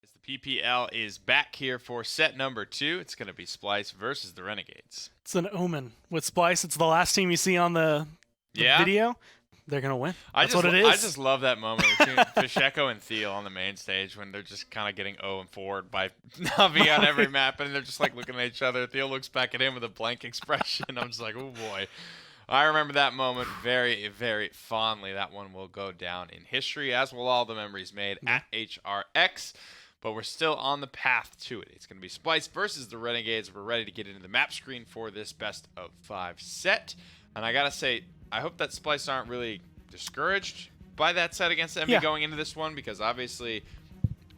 The PPL is back here for set number 2. It's going to be Splyce versus the Renegades. It's an omen. With Splyce, it's the last team you see on the video. They're going to win. That's what it is. I just love that moment between Pacheco and Thiel on the main stage when they're just kind of getting 0 and forward by Navi on every map, and they're just like looking at each other. Thiel looks back at him with a blank expression. I'm just like, oh boy. I remember that moment very, very fondly. That one will go down in history, as will all the memories made at HRX. But we're still on the path to it. It's going to be Splyce versus the Renegades. We're ready to get into the map screen for this best of 5 set. And I got to say, I hope that Splyce aren't really discouraged by that set against Envy going into this one, because obviously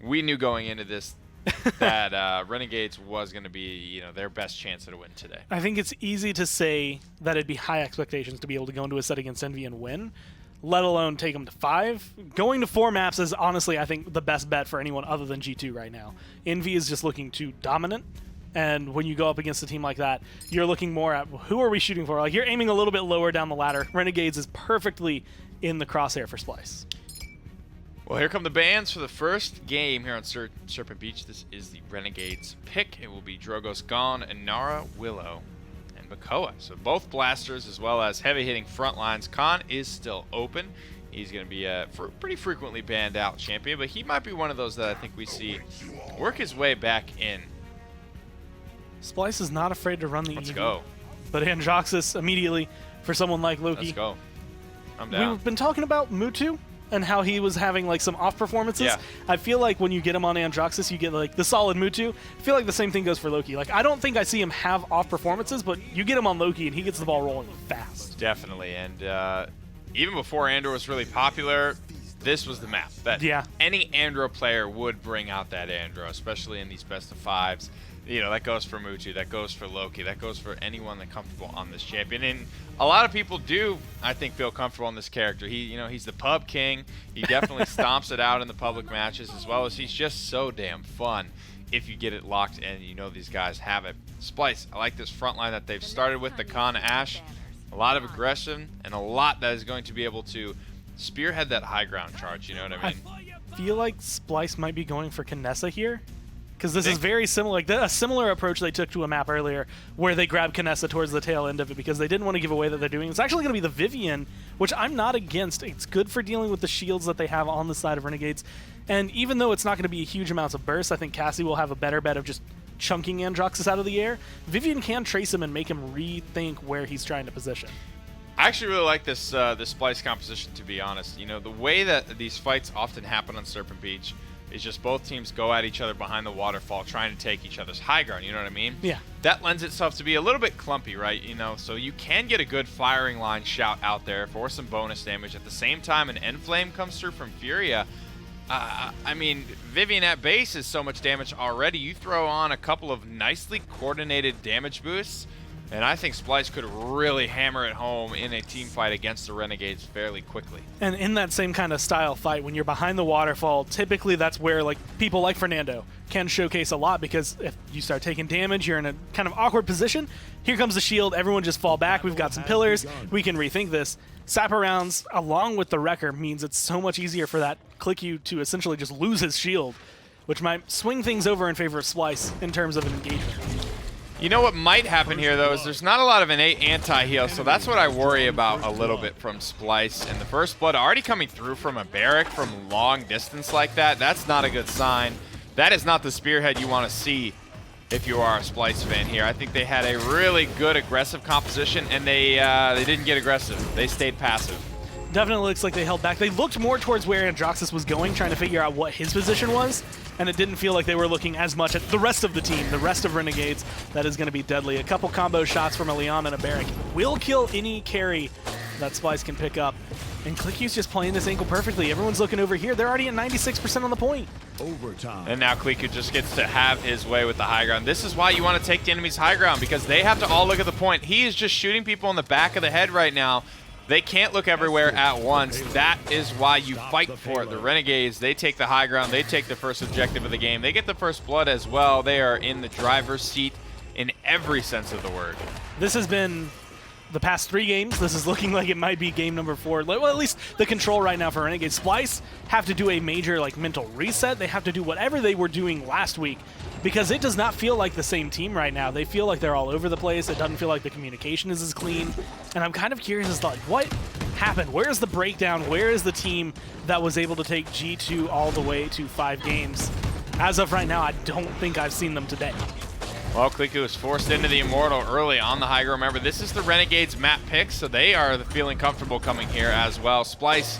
we knew going into this that Renegades was going to be, their best chance at a win today. I think it's easy to say that it'd be high expectations to be able to go into a set against Envy and win, let alone take them to 5. Going to 4 maps is honestly, I think, the best bet for anyone other than G2 right now. Envy is just looking too dominant, and when you go up against a team like that, you're looking more at who are we shooting for? Like, you're aiming a little bit lower down the ladder. Renegades is perfectly in the crosshair for Splyce. Well, here come the bans for the first game here on Serpent Beach. This is the Renegades pick. It will be Drogos Gone, Inara, Willow, and Makoa. So both blasters as well as heavy-hitting front lines. Khan is still open. He's going to be a pretty frequently banned out champion, but he might be one of those that I think we see work his way back in. Splyce is not afraid to run the Let's EV, go. but Androxus immediately for someone like Loki. Let's go. I'm down. We've been talking about Mutu and how he was having like some off performances. Yeah. I feel like when you get him on Androxus, you get like the solid Mutu. I feel like the same thing goes for Loki. Like, I don't think I see him have off performances, but you get him on Loki and he gets the ball rolling fast. Definitely, and even before Andro was really popular, this was the map that any Andro player would bring out that Andro, especially in these best of 5s. That goes for Mutu, that goes for Loki, that goes for anyone that's comfortable on this champion. And a lot of people do, I think, feel comfortable on this character. He's the pub king. He definitely stomps it out in the public matches, as well as he's just so damn fun if you get it locked and these guys have it. Splyce, I like this front line that they've started with, the Khan Ashe. A lot of aggression and a lot that is going to be able to spearhead that high ground charge, you know what I mean? I feel like Splyce might be going for Kinessa here, because this is very similar, like a similar approach they took to a map earlier where they grabbed Kinessa towards the tail end of it because they didn't want to give away that they're doing. It's actually going to be the Vivian, which I'm not against. It's good for dealing with the shields that they have on the side of Renegades. And even though it's not going to be huge amounts of bursts, I think Cassie will have a better bet of just chunking Androxus out of the air. Vivian can trace him and make him rethink where he's trying to position. I actually really like this Splyce composition, to be honest. The way that these fights often happen on Serpent Beach is just both teams go at each other behind the waterfall trying to take each other's high ground, you know what I mean? Yeah. That lends itself to be a little bit clumpy, right? So you can get a good firing line shout out there for some bonus damage. At the same time, an end flame comes through from Furia. I mean, Vivian at base is so much damage already. You throw on a couple of nicely coordinated damage boosts, and I think Splyce could really hammer it home in a team fight against the Renegades fairly quickly. And in that same kind of style fight, when you're behind the waterfall, typically that's where like people like Fernando can showcase a lot, because if you start taking damage, you're in a kind of awkward position. Here comes the shield. Everyone just fall back. We've got some pillars. We can rethink this. Sapper rounds along with the Wrecker means it's so much easier for that ClickU to essentially just lose his shield, which might swing things over in favor of Splyce in terms of an engagement. You know what might happen here, though, is there's not a lot of innate anti-heal, so that's what I worry about a little bit from Splyce. And the first blood already coming through from a barrack from long distance like that, that's not a good sign. That is not the spearhead you want to see if you are a Splyce fan here. I think they had a really good aggressive composition, and they didn't get aggressive. They stayed passive. Definitely looks like they held back. They looked more towards where Androxus was going, trying to figure out what his position was, and it didn't feel like they were looking as much at the rest of the team, the rest of Renegades. That is going to be deadly. A couple combo shots from a Leon and a Barrack will kill any carry that Splyce can pick up. And ClickU's just playing this angle perfectly. Everyone's looking over here. They're already at 96% on the point. Overtime. And now ClickU just gets to have his way with the high ground. This is why you want to take the enemy's high ground, because they have to all look at the point. He is just shooting people in the back of the head right now. They can't look everywhere at once. That is why you fight for it. The Renegades, they take the high ground. They take the first objective of the game. They get the first blood as well. They are in the driver's seat in every sense of the word. This has been the past 3 games, this is looking like it might be game number 4. Well, at least the control right now for Renegades. Splyce have to do a major mental reset. They have to do whatever they were doing last week because it does not feel like the same team right now. They feel like they're all over the place. It doesn't feel like the communication is as clean. And I'm kind of curious as to what happened? Where is the breakdown? Where is the team that was able to take G2 all the way to 5 games? As of right now, I don't think I've seen them today. Well, Kliku was forced into the Immortal early on the high ground. Remember, this is the Renegades map pick, so they are feeling comfortable coming here as well. Splyce,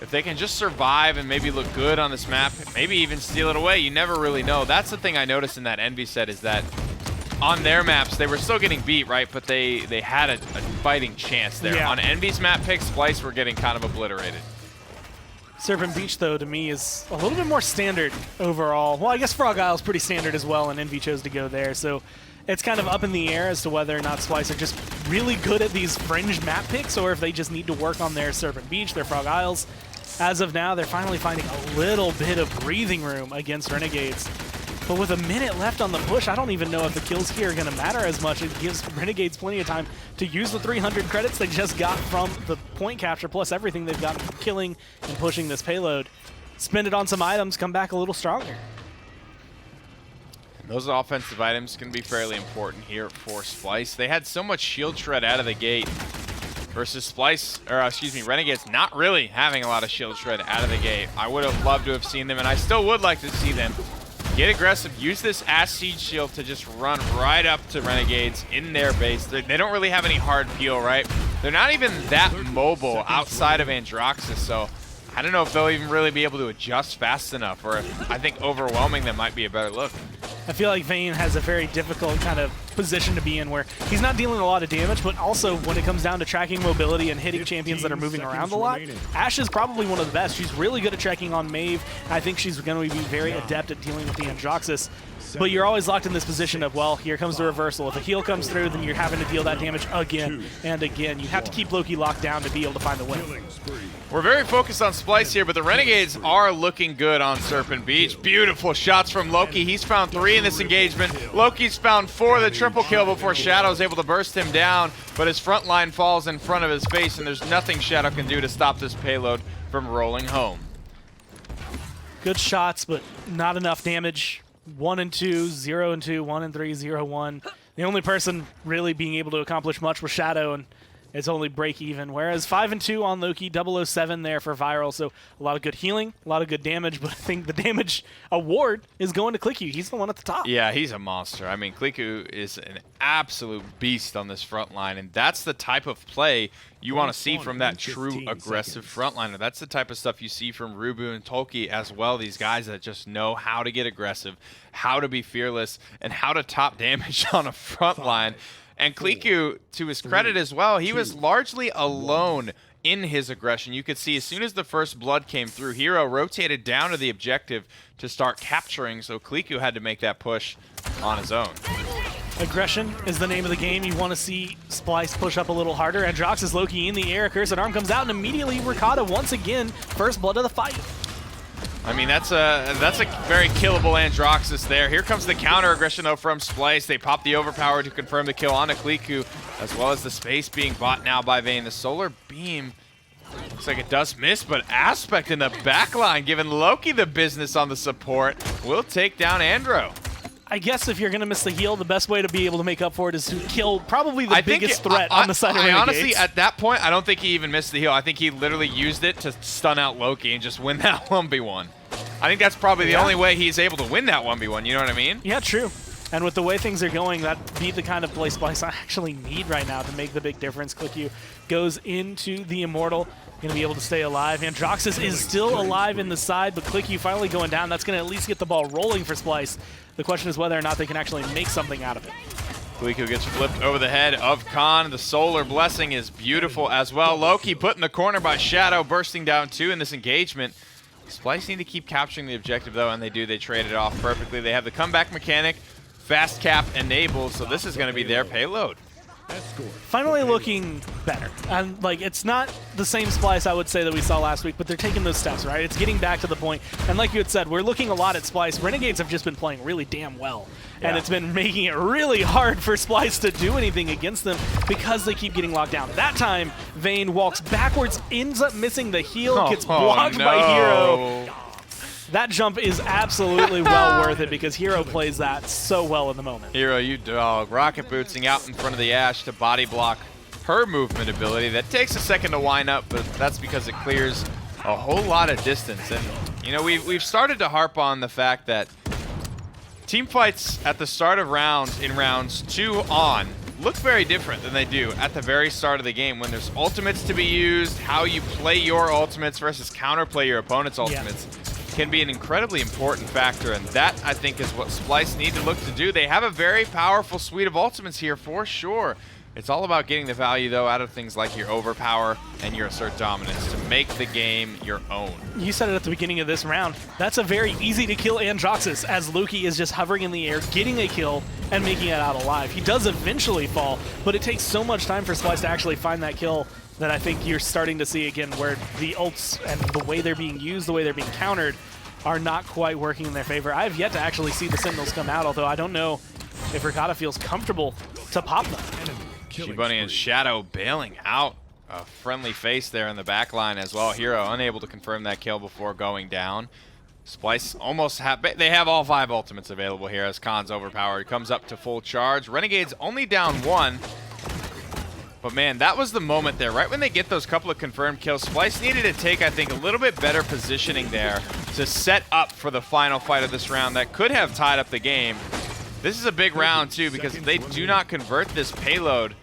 if they can just survive and maybe look good on this map, maybe even steal it away, you never really know. That's the thing I noticed in that Envy set is that on their maps, they were still getting beat, right? But they had a fighting chance there. Yeah. On Envy's map pick, Splyce were getting kind of obliterated. Serpent Beach, though, to me is a little bit more standard overall. Well, I guess Frog Isle is pretty standard as well, and Envy chose to go there. So it's kind of up in the air as to whether or not Splyce are just really good at these fringe map picks or if they just need to work on their Serpent Beach, their Frog Isles. As of now, they're finally finding a little bit of breathing room against Renegades. But with a minute left on the push, I don't even know if the kills here are going to matter as much. It gives Renegades plenty of time to use the 300 credits they just got from the point capture, plus everything they've gotten from killing and pushing this payload. Spend it on some items, come back a little stronger. Those offensive items can be fairly important here for Splyce. They had so much shield shred out of the gate versus Renegades not really having a lot of shield shred out of the gate. I would have loved to have seen them, and I still would like to see them get aggressive, use this Ash Siege shield to just run right up to Renegades in their base. They don't really have any hard peel, right? They're not even that mobile outside of Androxus, so I don't know if they'll even really be able to adjust fast enough, or if I think overwhelming them might be a better look. I feel like Vayne has a very difficult kind of position to be in where he's not dealing a lot of damage, but also when it comes down to tracking mobility and hitting champions that are moving around a lot, Ashe is probably one of the best. She's really good at checking on Maeve. I think she's going to be very adept at dealing with the Androxus. But you're always locked in this position of, well, here comes the reversal. If a heal comes through, then you're having to deal that damage again and again. You have to keep Loki locked down to be able to find the win. We're very focused on Splyce here, but the Renegades are looking good on Serpent Beach. Beautiful shots from Loki. He's found 3 in this engagement. Loki's found 4, the triple kill before Shadow is able to burst him down, but his front line falls in front of his face, and there's nothing Shadow can do to stop this payload from rolling home. Good shots, but not enough damage. 1 and 2, 0 and 2, 1 and 3, 0, 1. The only person really being able to accomplish much was Shadow, and it's only break even. Whereas 5 and 2 on Loki, 007 there for Viral. So a lot of good healing, a lot of good damage, but I think the damage award is going to Kliku. He's the one at the top. Yeah, he's a monster. I mean, Kliku is an absolute beast on this front line, and that's the type of play you want to see from that true aggressive frontliner. That's the type of stuff you see from Rubu and Tolki as well. These guys that just know how to get aggressive, how to be fearless, and how to top damage on a front line. And Kliku, to his credit as well, he was largely alone in his aggression. You could see as soon as the first blood came through, Hero rotated down to the objective to start capturing, so Kliku had to make that push on his own. Aggression is the name of the game. You want to see Splyce push up a little harder. Androxus Loki in the air, a cursed arm comes out, and immediately Ricotta once again, first blood of the fight. I mean, that's a very killable Androxus there. Here comes the counter aggression, though, from Splyce. They pop the overpower to confirm the kill onto Kliku, as well as the space being bought now by Vayne. The solar beam looks like it does miss, but Aspect in the backline, giving Loki the business on the support, will take down Andro. I guess if you're going to miss the heal, the best way to be able to make up for it is to kill probably the biggest threat on the side of Renegades. Honestly, at that point, I don't think he even missed the heal. I think he literally used it to stun out Loki and just win that 1v1. I think that's probably the only way he's able to win that 1v1, you know what I mean? Yeah, true. And with the way things are going, that be the kind of play Splyce I actually need right now to make the big difference. Kliku goes into the Immortal, going to be able to stay alive. Androxus is still alive in the side, but Kliku finally going down. That's going to at least get the ball rolling for Splyce. The question is whether or not they can actually make something out of it. Kliku gets flipped over the head of Khan. The Solar Blessing is beautiful as well. Loki put in the corner by Shadow, bursting down 2 in this engagement. Splyce need to keep capturing the objective, though, and they do. They trade it off perfectly. They have the comeback mechanic, fast cap enabled, so this is going to be their payload. finally looking better. And like, it's not the same Splyce I would say that we saw last week, but they're taking those steps, right? It's getting back to the point. And like you had said, we're looking a lot at Splyce. Renegades have just been playing really damn well. And it's been making it really hard for Splyce to do anything against them because they keep getting locked down. That time, Vayne walks backwards, ends up missing the heal, gets blocked by Hero. That jump is absolutely well worth it because Hero plays that so well in the moment. Hero, you dog. Rocket bootsing out in front of the Ashe to body block her movement ability. That takes a second to wind up, but that's because it clears a whole lot of distance. And, you know, we've started to harp on the fact that team fights at the start of rounds, in rounds 2 on, look very different than they do at the very start of the game when there's ultimates to be used. How you play your ultimates versus counterplay your opponent's ultimates can be an incredibly important factor, and that, I think, is what Splyce need to look to do. They have a very powerful suite of ultimates here for sure. It's all about getting the value, though, out of things like your overpower and your assert dominance to make the game your own. You said it at the beginning of this round. That's a very easy to kill Androxus as Loki is just hovering in the air, getting a kill, and making it out alive. He does eventually fall, but it takes so much time for Splyce to actually find that kill that I think you're starting to see again where the ults and the way they're being used, the way they're being countered, are not quite working in their favor. I have yet to actually see the Sentinels come out, although I don't know if Ricotta feels comfortable to pop them. G-Bunny and Shadow bailing out. A friendly face there in the back line as well. Hero unable to confirm that kill before going down. Splyce almost they have all 5 ultimates available here as Khan's overpowered. Comes up to full charge. Renegades only down 1. But man, that was the moment there. Right when they get those couple of confirmed kills, Splyce needed to take, I think, a little bit better positioning there to set up for the final fight of this round that could have tied up the game. This is a big round, too, because if they do not convert this payload,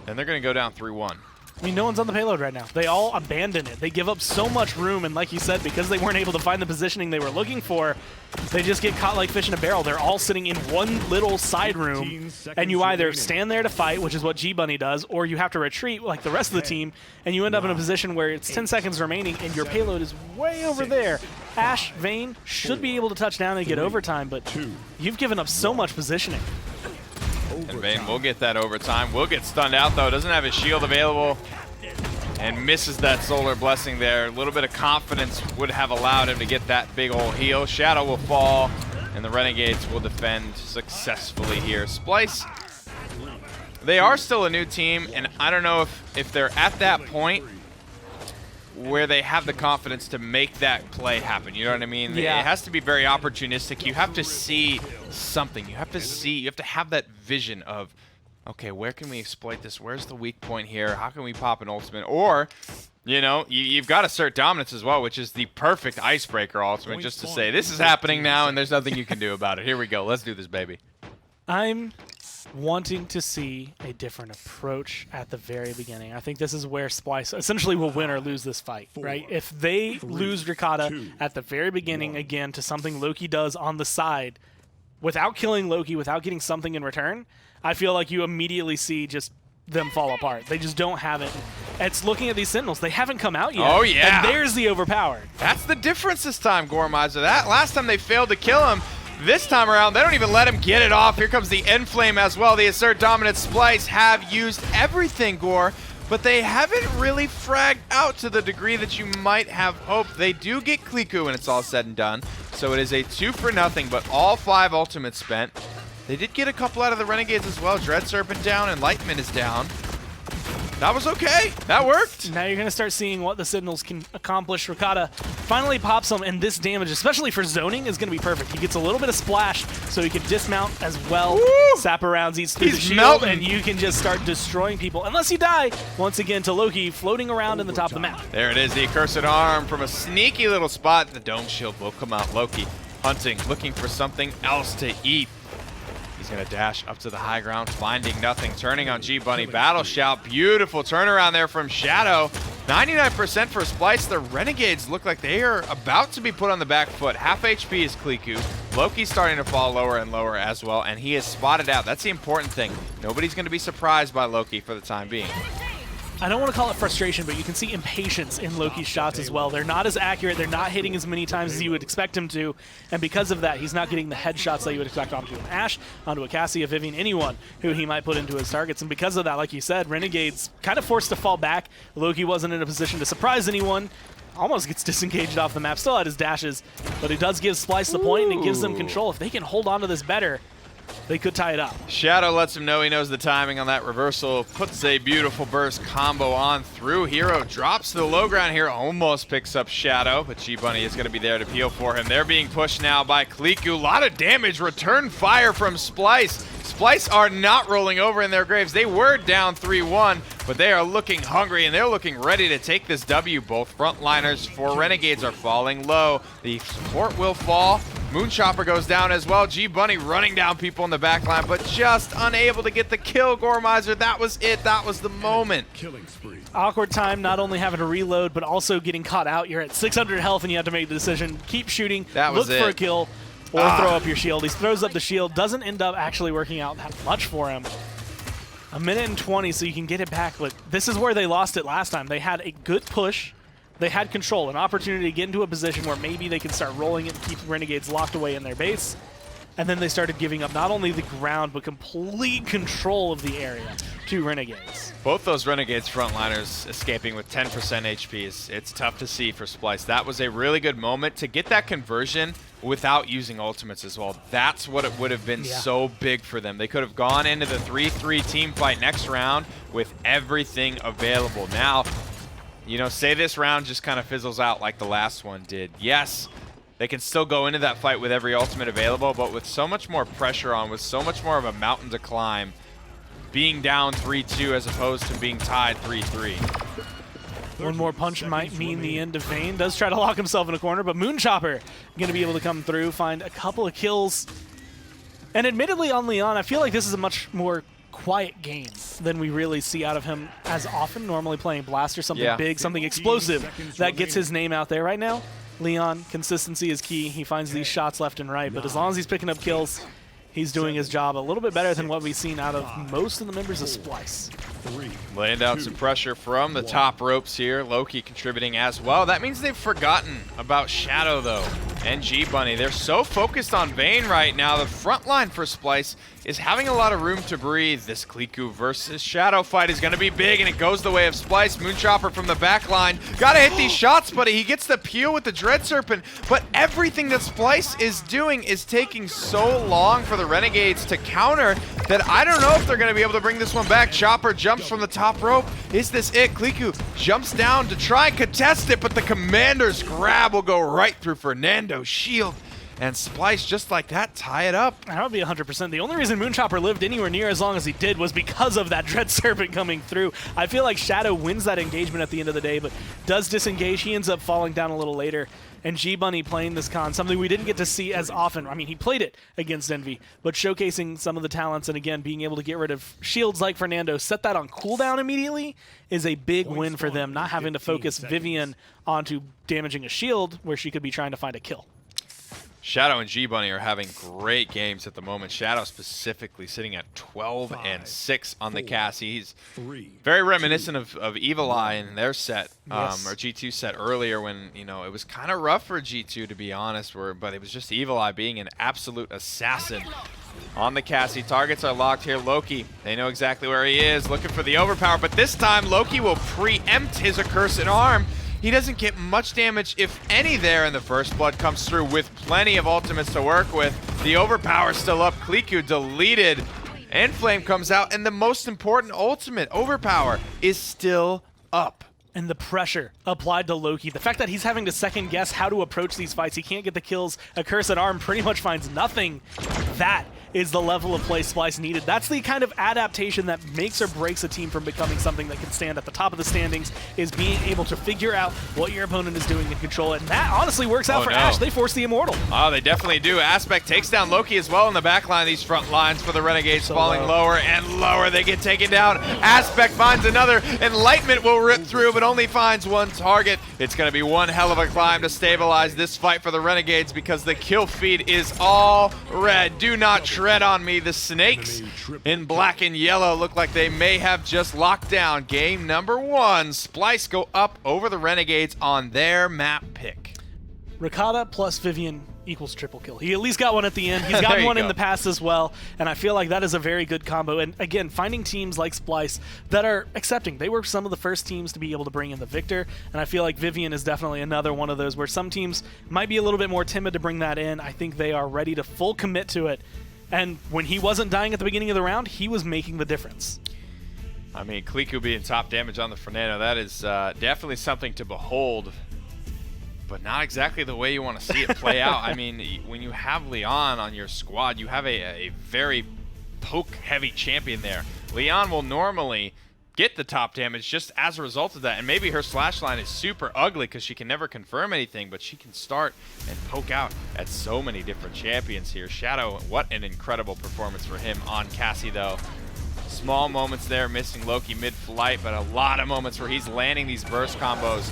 then they're going to go down 3-1. I mean, no one's on the payload right now. They all abandon it. They give up so much room, and like you said, because they weren't able to find the positioning they were looking for, they just get caught like fish in a barrel. They're all sitting in one little side room, and you either stand there to fight, which is what G-Bunny does, or you have to retreat like the rest of the team, and you end up in a position where it's 10 seconds remaining, and your payload is way over there. Ashe, Vayne should be able to touch down and get overtime, but you've given up so much positioning. And Vayne will get that overtime. Will get stunned out, though. Doesn't have his shield available. And misses that Solar Blessing there. A little bit of confidence would have allowed him to get that big old heal. Shadow will fall, and the Renegades will defend successfully here. Splyce, they are still a new team, and I don't know if they're at that point where they have the confidence to make that play happen. You know what I mean? Yeah. It has to be very opportunistic. You have to see something. You have to have that vision of, okay, where can we exploit this? Where's the weak point here? How can we pop an ultimate? Or, you know, you've got assert dominance as well, which is the perfect icebreaker ultimate, just to say, this is happening now and there's nothing you can do about it. Here we go. Let's do this, baby. I'm wanting to see a different approach at the very beginning. I think this is where Splyce essentially will win or lose this fight, right? If they lose Ricotta at the very beginning, again, to something Loki does on the side, without killing Loki, without getting something in return, I feel like you immediately see just them fall apart. They just don't have it. It's looking at these Sentinels. They haven't come out yet. Oh, yeah. And there's the overpowered. That's the difference this time, Gormizer. That last time they failed to kill him. This time around, they don't even let him get it off. Here comes the Enflame as well. The Assert Dominant Splyce have used everything, Gore, but they haven't really fragged out to the degree that you might have hoped. They do get Kliku when it's all said and done, so it is a 2-for-0, but all 5 ultimates spent. They did get a couple out of the Renegades as well. Dread Serpent down, Enlightenment is down. That was okay. That worked. Now you're going to start seeing what the Sentinels can accomplish. Ricotta finally pops them, and this damage, especially for zoning, is going to be perfect. He gets a little bit of splash, so he can dismount as well. Woo! Sap around, eats through the shield, melting. and you can just start destroying people. Unless you die, once again, to Loki floating around in the top of the map. There it is, the Accursed Arm from a sneaky little spot. The Dome Shield will come out. Loki hunting, looking for something else to eat. He's going to dash up to the high ground, finding nothing, turning on G-Bunny. Battle Shout, beautiful turnaround there from Shadow. 99% for Splyce. The Renegades look like they are about to be put on the back foot. Half HP is Kliku. Loki's starting to fall lower and lower as well, and he is spotted out. That's the important thing. Nobody's going to be surprised by Loki for the time being. I don't want to call it frustration, but you can see impatience in Loki's shots as well. They're not as accurate. They're not hitting as many times as you would expect him to. And because of that, he's not getting the headshots that you would expect onto an Ashe, onto a Cassie, a Vivian, anyone who he might put into his targets. And because of that, like you said, Renegades kind of forced to fall back. Loki wasn't in a position to surprise anyone. Almost gets disengaged off the map, still had his dashes, but it does give Splyce the point and it gives them control. If they can hold on to this better, they could tie it up. Shadow lets him know he knows the timing on that reversal. Puts a beautiful burst combo on through. Hero drops to the low ground here. Almost picks up Shadow, but G-Bunny is going to be there to peel for him. They're being pushed now by Kliku. A lot of damage. Return fire from Splyce. Splyce are not rolling over in their graves. They were down 3-1, but they are looking hungry, and they're looking ready to take this W. Both frontliners for Renegades are falling low. The support will fall. Moonchopper goes down as well. G-Bunny running down people in the back line, but just unable to get the kill. Gormizer, that was it. That was the moment. Awkward time, not only having to reload, but also getting caught out. You're at 600 health, and you have to make the decision. Keep shooting, look for a kill, or throw up your shield. He throws up the shield. Doesn't end up actually working out that much for him. A minute and 20, so you can get it back. But this is where they lost it last time. They had a good push. They had control, an opportunity to get into a position where maybe they can start rolling it and keep Renegades locked away in their base. And then they started giving up not only the ground, but complete control of the area to Renegades. Both those Renegades frontliners escaping with 10% HPs. It's tough to see for Splyce. That was a really good moment to get that conversion without using ultimates as well. That's what it would have been so big for them. They could have gone into the 3-3 team fight next round with everything available. Now, you know, say this round just kind of fizzles out like the last one did. Yes, they can still go into that fight with every ultimate available, but with so much more pressure on, with so much more of a mountain to climb, being down 3-2 as opposed to being tied 3-3. One more punch might mean the end of Vayne. Does try to lock himself in a corner, but Moonchopper going to be able to come through, find a couple of kills. And admittedly on Leon, I feel like this is a much more quiet game than we really see out of him as often. Normally playing Blaster, something big, something explosive that gets his name out there. Right now, Leon, consistency is key. He finds these shots left and right, but as long as he's picking up kills, he's doing his job a little bit better than what we've seen out of most of the members of Splyce. Laying down some pressure from the top ropes here. Loki contributing as well. That means they've forgotten about Shadow, though, and G-Bunny. They're so focused on Vayne right now. The front line for Splyce is having a lot of room to breathe. This Kliku versus Shadow fight is going to be big, and it goes the way of Splyce. Moonchopper from the back line. Got to hit these shots, buddy. He gets the peel with the Dread Serpent, but everything that Splyce is doing is taking so long for the Renegades to counter that I don't know if they're going to be able to bring this one back. Chopper jumps from the top rope. Is this it? Kliku jumps down to try and contest it, but the Commander's grab will go right through Fernando's shield. And Splyce, just like that, tie it up. That would be 100%. The only reason Moonchopper lived anywhere near as long as he did was because of that Dread Serpent coming through. I feel like Shadow wins that engagement at the end of the day, but does disengage. He ends up falling down a little later. And G-Bunny playing this con, something we didn't get to see as often. I mean, he played it against Envy, but showcasing some of the talents and, again, being able to get rid of shields like Fernando, set that on cooldown immediately, is a big win for them, not having to focus Vivian onto damaging a shield where she could be trying to find a kill. Shadow and G-Bunny are having great games at the moment. Shadow specifically sitting at 12-6 on the Cassie. He's very reminiscent of Evil Eye in their set, or G2 set earlier when, you know, it was kind of rough for G2, to be honest, but it was just Evil Eye being an absolute assassin on the Cassie. Targets are locked here. Loki, they know exactly where he is, looking for the overpower, but this time Loki will preempt his accursed arm. He doesn't get much damage, if any, there, and the First Blood comes through with plenty of ultimates to work with. The overpower still up. Kliku deleted. Enflame comes out, and the most important ultimate, overpower, is still up. And the pressure applied to Loki. The fact that he's having to second guess how to approach these fights. He can't get the kills. Accursed arm pretty much finds nothing. That is the level of play Splyce needed. That's the kind of adaptation that makes or breaks a team from becoming something that can stand at the top of the standings, is being able to figure out what your opponent is doing and control it. And that honestly works out for Ashe. They force the Immortal. Oh, they definitely do. Aspect takes down Loki as well in the back line. These front lines for the Renegades falling lower and lower. They get taken down. Aspect finds another. Enlightenment will rip through, but only finds one target. It's going to be one hell of a climb to stabilize this fight for the Renegades because the kill feed is all red. Do not trust red on me. The Snakes in black and yellow look like they may have just locked down game number 1. Splyce go up over the Renegades on their map pick. Ricotta plus Vivian equals triple kill. He at least got one at the end. He's gotten one in the past as well, and I feel like that is a very good combo. And again, finding teams like Splyce that are accepting. They were some of the first teams to be able to bring in the Victor, and I feel like Vivian is definitely another one of those where some teams might be a little bit more timid to bring that in. I think they are ready to full commit to it, and when he wasn't dying at the beginning of the round, he was making the difference. I mean, Kliku being top damage on the Fernando, that is definitely something to behold, but not exactly the way you want to see it play out. I mean, when you have Leon on your squad, you have a very poke-heavy champion there. Leon will normally get the top damage just as a result of that, and maybe her slash line is super ugly because she can never confirm anything, but she can start and poke out at so many different champions here. Shadow, what an incredible performance for him on Cassie, though. Small moments there, missing Loki mid-flight, but a lot of moments where he's landing these burst combos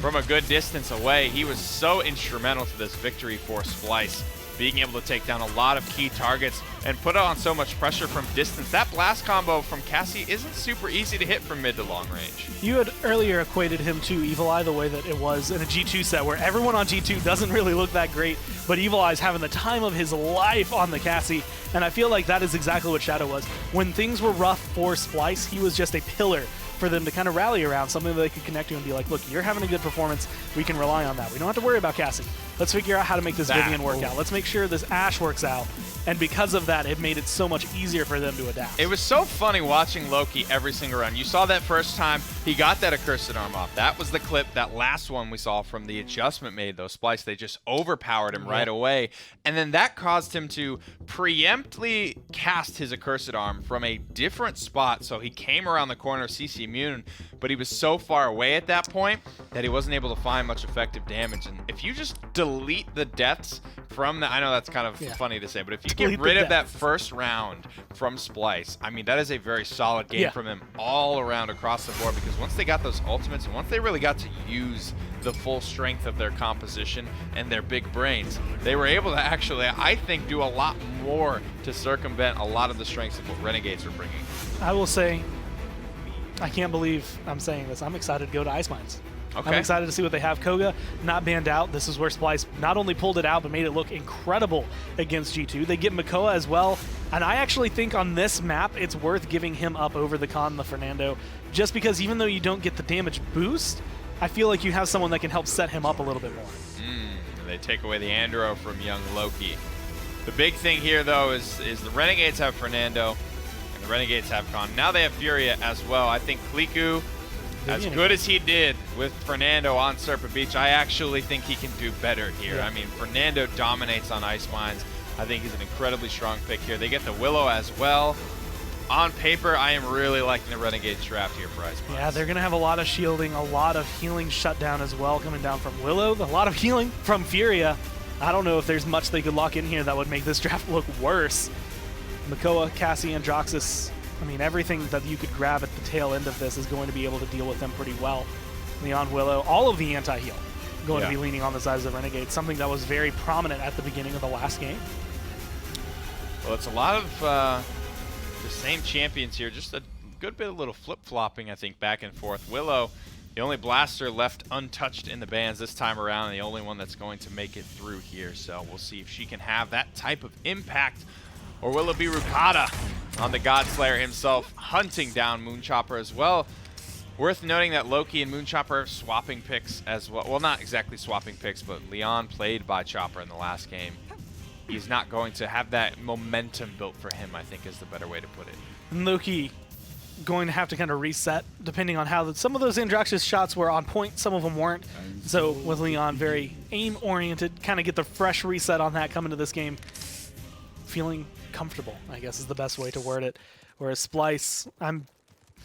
from a good distance away. He was so instrumental to this victory for Splyce, being able to take down a lot of key targets and put on so much pressure from distance. That blast combo from Cassie isn't super easy to hit from mid to long range. You had earlier equated him to Evil Eye the way that it was in a G2 set where everyone on G2 doesn't really look that great, but Evil Eye's having the time of his life on the Cassie, and I feel like that is exactly what Shadow was. When things were rough for Splyce, he was just a pillar for them to kind of rally around, something that they could connect to and be like, look, you're having a good performance, we can rely on that. We don't have to worry about Cassie. Let's figure out how to make this Vivian work out. Let's make sure this Ashe works out. And because of that, it made it so much easier for them to adapt. It was so funny watching Loki every single round. You saw that first time he got that accursed arm off. That was the clip, that last one we saw from the adjustment made, though. Splyce, they just overpowered him right away. And then that caused him to preemptly cast his accursed arm from a different spot. So he came around the corner of CC Immune, but he was so far away at that point that he wasn't able to find much effective damage. And if you just delete the deaths from the, I know that's kind of funny to say, but if you get rid of that first round from Splyce, I mean, that is a very solid game from him all around across the board, because once they got those ultimates and once they really got to use the full strength of their composition and their big brains, they were able to actually, I think, do a lot more to circumvent a lot of the strengths of what Renegades are bringing. I will say, I can't believe I'm saying this. I'm excited to go to Ice Mines. Okay. I'm excited to see what they have. Koga not banned out. This is where Splyce not only pulled it out, but made it look incredible against G2. They get Makoa as well. And I actually think on this map, it's worth giving him up over the Khan and the Fernando, just because even though you don't get the damage boost, I feel like you have someone that can help set him up a little bit more. They take away the Andro from young Loki. The big thing here, though, is the Renegades have Fernando, and the Renegades have Khan. Now they have Furia as well. I think Kliku, as good as he did with Fernando on Serpent Beach, I actually think he can do better here. I mean, Fernando dominates on Ice Mines. I think he's an incredibly strong pick here. They get the Willow as well. On paper, I am really liking the Renegades draft here for Ice Mines. Yeah, they're going to have a lot of shielding, a lot of healing shutdown as well coming down from Willow, a lot of healing from Furia. I don't know if there's much they could lock in here that would make this draft look worse. Makoa, Cassie, Androxus, I mean, everything that you could grab at the tail end of this is going to be able to deal with them pretty well. Leon, Willow, all of the anti-heal going to be leaning on the sides of the Renegades, something that was very prominent at the beginning of the last game. Well, it's a lot of the same champions here, just a good bit of little flip-flopping, I think, back and forth. Willow, the only blaster left untouched in the bans this time around, and the only one that's going to make it through here. So we'll see if she can have that type of impact, or will it be Rukata on the Godslayer himself, hunting down Moonchopper as well. Worth noting that Loki and Moonchopper are swapping picks as well. Well, not exactly swapping picks, but Leon played by Chopper in the last game. He's not going to have that momentum built for him, I think is the better way to put it. And Loki going to have to kind of reset depending on how some of those Androxus shots were on point, some of them weren't. So with Leon very aim-oriented, kind of get the fresh reset on that coming to this game. Feeling comfortable, I guess is the best way to word it. Whereas Splyce, I'm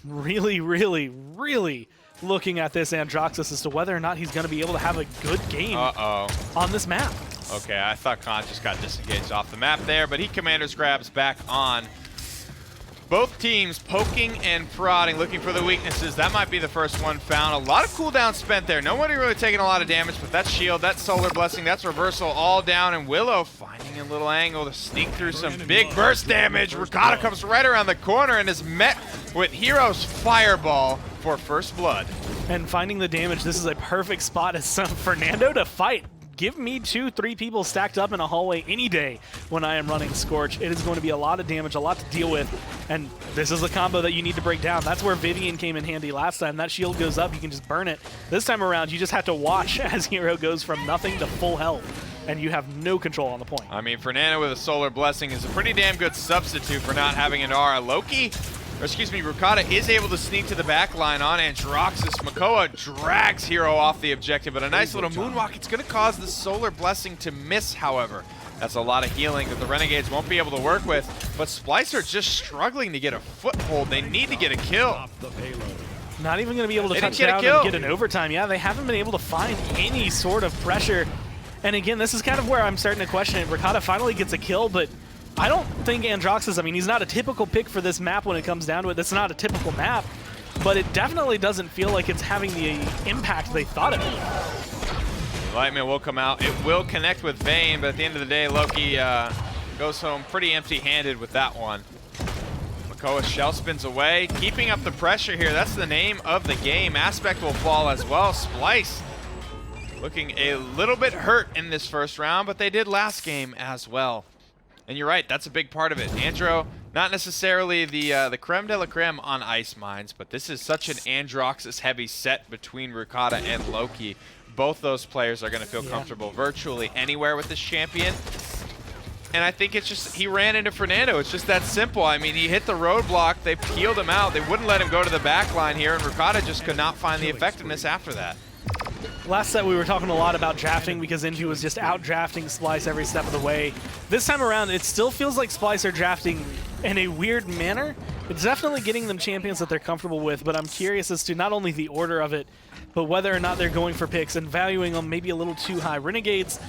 really, really, really looking at this Androxus as to whether or not he's going to be able to have a good game on this map. Okay, I thought Khan just got disengaged off the map there, but he Commander's grabs back on. Both teams poking and prodding, looking for the weaknesses. That might be the first one found. A lot of cooldown spent there. Nobody really taking a lot of damage, but that shield, that solar blessing, that's reversal all down. And Willow finding a little angle to sneak through some big burst damage. Ricotta comes right around the corner and is met with Hero's Fireball for first blood. And finding the damage, this is a perfect spot as Fernando to fight. Give me 2-3 people stacked up in a hallway any day when I am running Scorch. It is going to be a lot of damage, a lot to deal with, and this is a combo that you need to break down. That's where Vivian came in handy last time. That shield goes up, you can just burn it. This time around, you just have to watch as Hero goes from nothing to full health, and you have no control on the point. I mean, Fernando with a Solar Blessing is a pretty damn good substitute for not having an aura. Ricotta is able to sneak to the back line on Androxus. Makoa drags Hero off the objective, but a nice little moonwalk. It's going to cause the Solar Blessing to miss, however. That's a lot of healing that the Renegades won't be able to work with, but Splyce are just struggling to get a foothold. They need to get a kill. Not even going to be able to touch down and get an overtime. Yeah, they haven't been able to find any sort of pressure. And again, this is kind of where I'm starting to question it. Ricotta finally gets a kill, but I don't think Androxus, I mean, he's not a typical pick for this map when it comes down to it. That's not a typical map, but it definitely doesn't feel like it's having the impact they thought it would. Lightman will come out. It will connect with Vayne, but at the end of the day, Loki goes home pretty empty-handed with that one. Makoa's shell spins away, keeping up the pressure here. That's the name of the game. Aspect will fall as well. Splyce looking a little bit hurt in this first round, but they did last game as well. And you're right, that's a big part of it. Andro, not necessarily the creme de la creme on Ice Mines, but this is such an Androxus-heavy set between Ricotta and Loki. Both those players are going to feel comfortable virtually anywhere with this champion. And I think it's just, he ran into Fernando. It's just that simple. I mean, he hit the roadblock, they peeled him out. They wouldn't let him go to the back line here, and Ricotta just could not find the effectiveness after that. Last set we were talking a lot about drafting because Inju was just out drafting Splyce every step of the way. This time around, it still feels like Splyce are drafting in a weird manner. It's definitely getting them champions that they're comfortable with, but I'm curious as to not only the order of it, but whether or not they're going for picks and valuing them maybe a little too high. Renegades,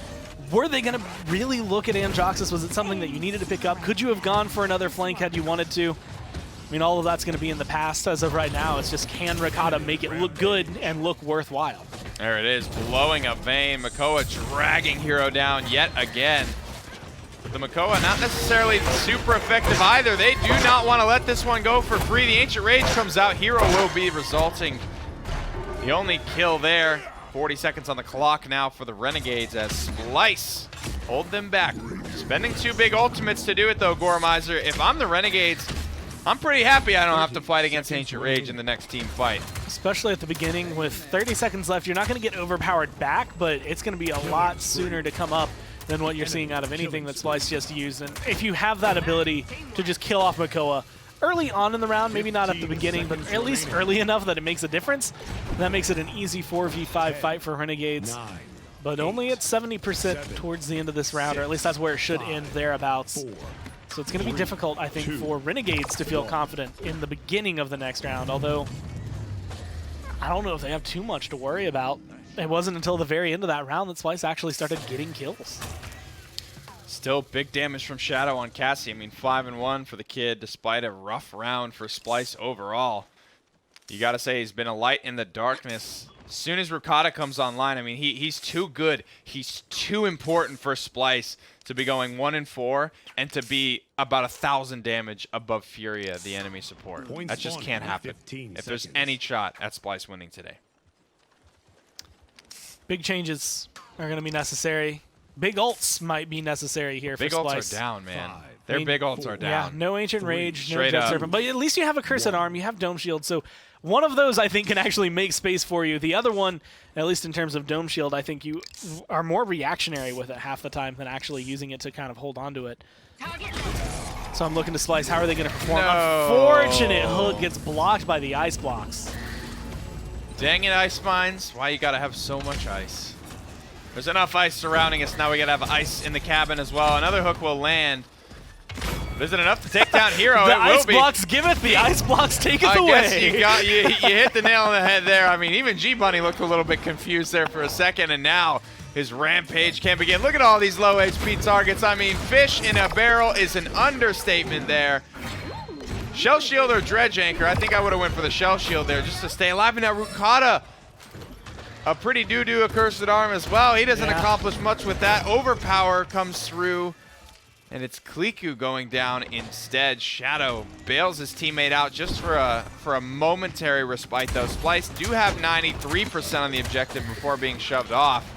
were they going to really look at Androxus? Was it something that you needed to pick up? Could you have gone for another flank had you wanted to? I mean, all of that's going to be in the past as of right now. It's just, can Ricotta make it look good and look worthwhile? There it is, blowing up Vayne. Makoa dragging Hero down yet again. But the Makoa not necessarily super effective either. They do not want to let this one go for free. The Ancient Rage comes out. Hero will be resulting the only kill there. 40 seconds on the clock now for the Renegades as Splyce hold them back. Spending 2 big ultimates to do it though, Gormizer. If I'm the Renegades, I'm pretty happy I don't have to fight against Ancient Rage in the next team fight. Especially at the beginning with 30 seconds left. You're not going to get overpowered back, but it's going to be a lot sooner to come up than what you're seeing out of anything that Splyce just used. And if you have that ability to just kill off Makoa early on in the round, maybe not at the beginning, but at least early enough that it makes a difference, that makes it an easy 4v5 fight for Renegades. But only at 70% towards the end of this round, or at least that's where it should end, thereabouts. So it's going to be difficult, I think, for Renegades to feel confident in the beginning of the next round, although I don't know if they have too much to worry about. It wasn't until the very end of that round that Splyce actually started getting kills. Still big damage from Shadow on Cassie. I mean, 5-1 for the kid, despite a rough round for Splyce overall. You got to say he's been a light in the darkness. As soon as Ricotta comes online, I mean, he's too good. He's too important for Splyce to be going 1-4 and to be about 1,000 damage above Furia, the enemy support. That just can't happen if there's any shot at Splyce winning today. Big changes are going to be necessary. Big ults might be necessary here for Splyce. Big ults are down, man. Their big ults are down. Yeah, no Ancient Rage, no Jet Serpent, but at least you have a Cursed Arm, you have Dome Shield, so one of those I think can actually make space for you. The other one, at least in terms of Dome Shield, I think you are more reactionary with it half the time than actually using it to kind of hold on to it. So I'm looking to Splyce. How are they going to perform? No. Unfortunate hook gets blocked by the ice blocks. Dang it, Ice Mines. Why you got to have so much ice? There's enough ice surrounding us. Now we got to have ice in the cabin as well. Another hook will land. Is it enough to take down Hero? The ice blocks giveth, the ice blocks taketh away. I guess you hit the nail on the head there. I mean, even G-Bunny looked a little bit confused there for a second, and now his rampage can begin. Look at all these low HP targets. I mean, fish in a barrel is an understatement there. Shell Shield or Dredge Anchor. I think I would have went for the Shell Shield there just to stay alive. And now Rukata, a pretty doo-doo accursed arm as well. He doesn't accomplish much with that. Overpower comes through. And it's Kliku going down instead. Shadow bails his teammate out just for a momentary respite, though. Splyce do have 93% on the objective before being shoved off.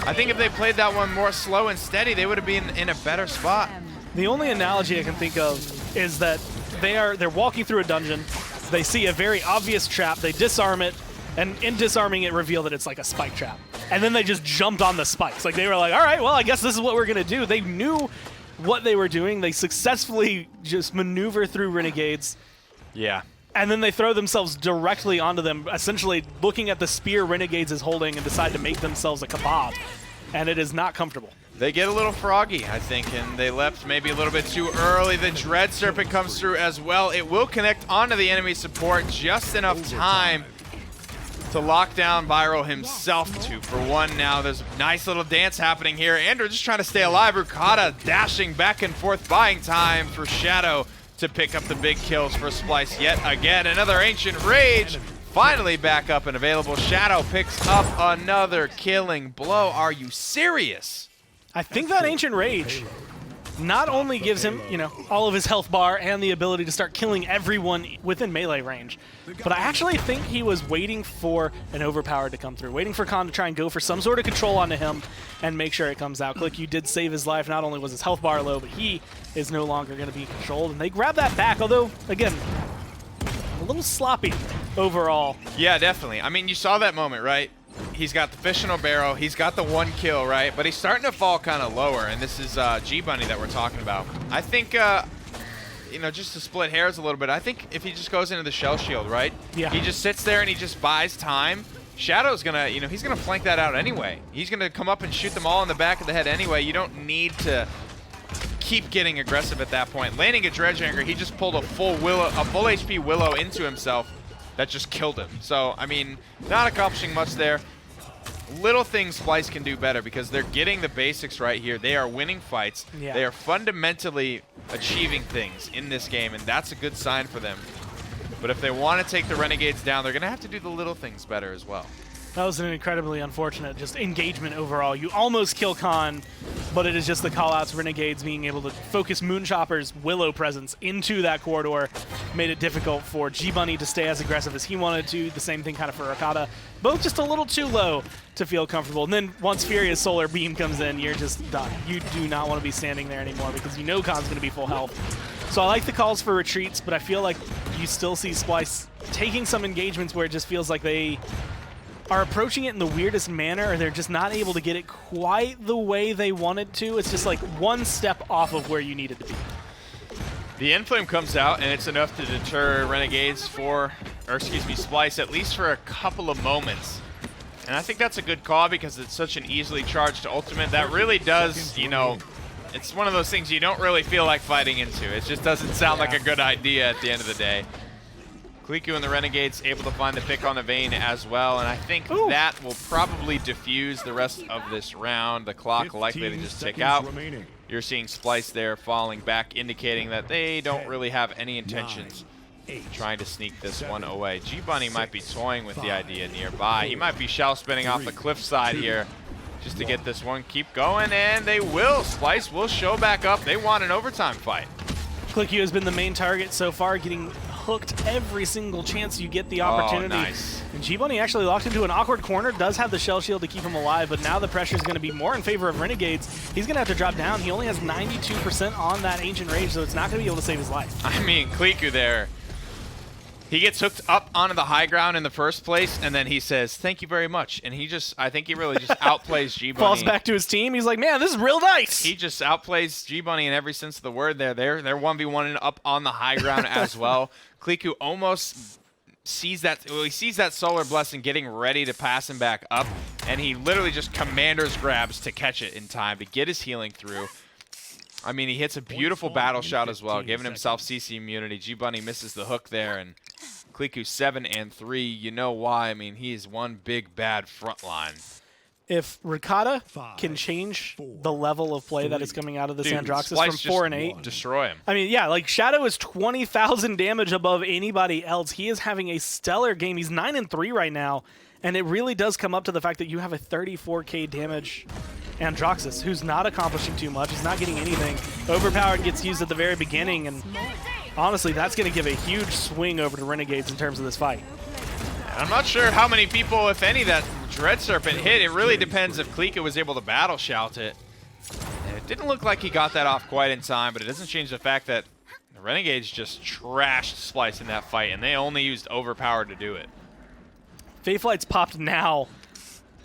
I think if they played that one more slow and steady, they would have been in a better spot. The only analogy I can think of is that they're walking through a dungeon. They see a very obvious trap. They disarm it, and in disarming it, reveal that it's like a spike trap. And then they just jumped on the spikes. Like, they were like, all right, well, I guess this is what we're going to do. They knew what they were doing. They successfully just maneuver through Renegades. Yeah. And then they throw themselves directly onto them, essentially looking at the spear Renegades is holding and decide to make themselves a kebab. And it is not comfortable. They get a little froggy, I think, and they left maybe a little bit too early. The Dread Serpent comes through as well. It will connect onto the enemy support just enough time to lock down Viral himself. 2-for-1 now. There's a nice little dance happening here. Andrew just trying to stay alive. Rukata dashing back and forth, buying time for Shadow to pick up the big kills for Splyce yet again. Another Ancient Rage finally back up and available. Shadow picks up another killing blow. Are you serious? I think that Ancient Rage not only gives him, you know, all of his health bar and the ability to start killing everyone within melee range, but I actually think he was waiting for an overpower to come through, waiting for Khan to try and go for some sort of control onto him and make sure it comes out. Kliku did save his life. Not only was his health bar low, but he is no longer going to be controlled, and they grab that back, although, again, a little sloppy overall. Yeah, definitely. I mean, you saw that moment, right? He's got the fish in a barrel. He's got the one kill, right? But he's starting to fall kind of lower, and this is G-Bunny that we're talking about. I think, you know, just to split hairs a little bit, I think if he just goes into the Shell Shield, right? Yeah. He just sits there and he just buys time. Shadow's gonna, you know, he's gonna flank that out anyway. He's gonna come up and shoot them all in the back of the head anyway. You don't need to keep getting aggressive at that point. Landing a Dredge Anchor, he just pulled a full HP Willow into himself. That just killed him. So, I mean, not accomplishing much there. Little things Splyce can do better because they're getting the basics right here. They are winning fights. Yeah. They are fundamentally achieving things in this game, and that's a good sign for them. But if they want to take the Renegades down, they're going to have to do the little things better as well. That was an incredibly unfortunate just engagement overall. You almost kill Khan, but it is just the callouts. Renegades being able to focus Moonchopper's Willow presence into that corridor made it difficult for G-Bunny to stay as aggressive as he wanted to. The same thing kind of for Rukata. Both just a little too low to feel comfortable. And then once Furious Solar Beam comes in, you're just done. You do not want to be standing there anymore because you know Khan's going to be full health. So I like the calls for retreats, but I feel like you still see Splyce taking some engagements where it just feels like they are approaching it in the weirdest manner, or they're just not able to get it quite the way they wanted to. It's just like one step off of where you needed to be. The Inflame comes out, and it's enough to deter Renegades Splyce at least for a couple of moments. And I think that's a good call because it's such an easily charged ultimate that really does, you know, it's one of those things you don't really feel like fighting into. It just doesn't sound like a good idea at the end of the day. Kliku and the Renegades able to find the pick on the vein as well, and I think that will probably diffuse the rest of this round. The clock likely to just tick out. Remaining. You're seeing Splyce there falling back, indicating that they don't really have any intentions trying to sneak this one away. G-Bunny might be toying with the idea nearby. He might be shell spinning off the cliffside here just to get this one. Keep going, and they will. Splyce will show back up. They want an overtime fight. Kliku has been the main target so far, getting hooked every single chance you get the opportunity. Oh, nice. And G-Bunny actually locked into an awkward corner, does have the Shell Shield to keep him alive, but now the pressure is going to be more in favor of Renegades. He's going to have to drop down. He only has 92% on that Ancient Rage, so it's not going to be able to save his life. I mean, Kliku there, he gets hooked up onto the high ground in the first place, and then he says, thank you very much. And he just, I think he really just outplays G-Bunny. Falls back to his team. He's like, man, this is real nice. He just outplays G-Bunny in every sense of the word there. They're 1v1 up on the high ground as well. Kliku almost sees that, well, he sees that Solar Blessing getting ready to pass him back up, and he literally just commander's grabs to catch it in time to get his healing through. I mean, he hits a beautiful battle shot as well, giving himself CC immunity. G-Bunny misses the hook there, and Kliku 7 and 3. You know why? I mean, he is one big bad front line. if Ricotta can change the level of play that is coming out of this Androxus from 4 and 8, destroy him. I mean, yeah, like Shadow is 20,000 damage above anybody else. He is having a stellar game. He's 9 and 3 right now, and it really does come up to the fact that you have a 34k damage Androxus, who's not accomplishing too much. He's not getting anything. Overpowered gets used at the very beginning, and honestly, that's going to give a huge swing over to Renegades in terms of this fight. I'm not sure how many people, if any, that Dread Serpent hit. It really depends if Klika was able to battle shout it. And it didn't look like he got that off quite in time, but it doesn't change the fact that the Renegades just trashed Splyce in that fight, and they only used Overpowered to do it. Fayflight's popped now.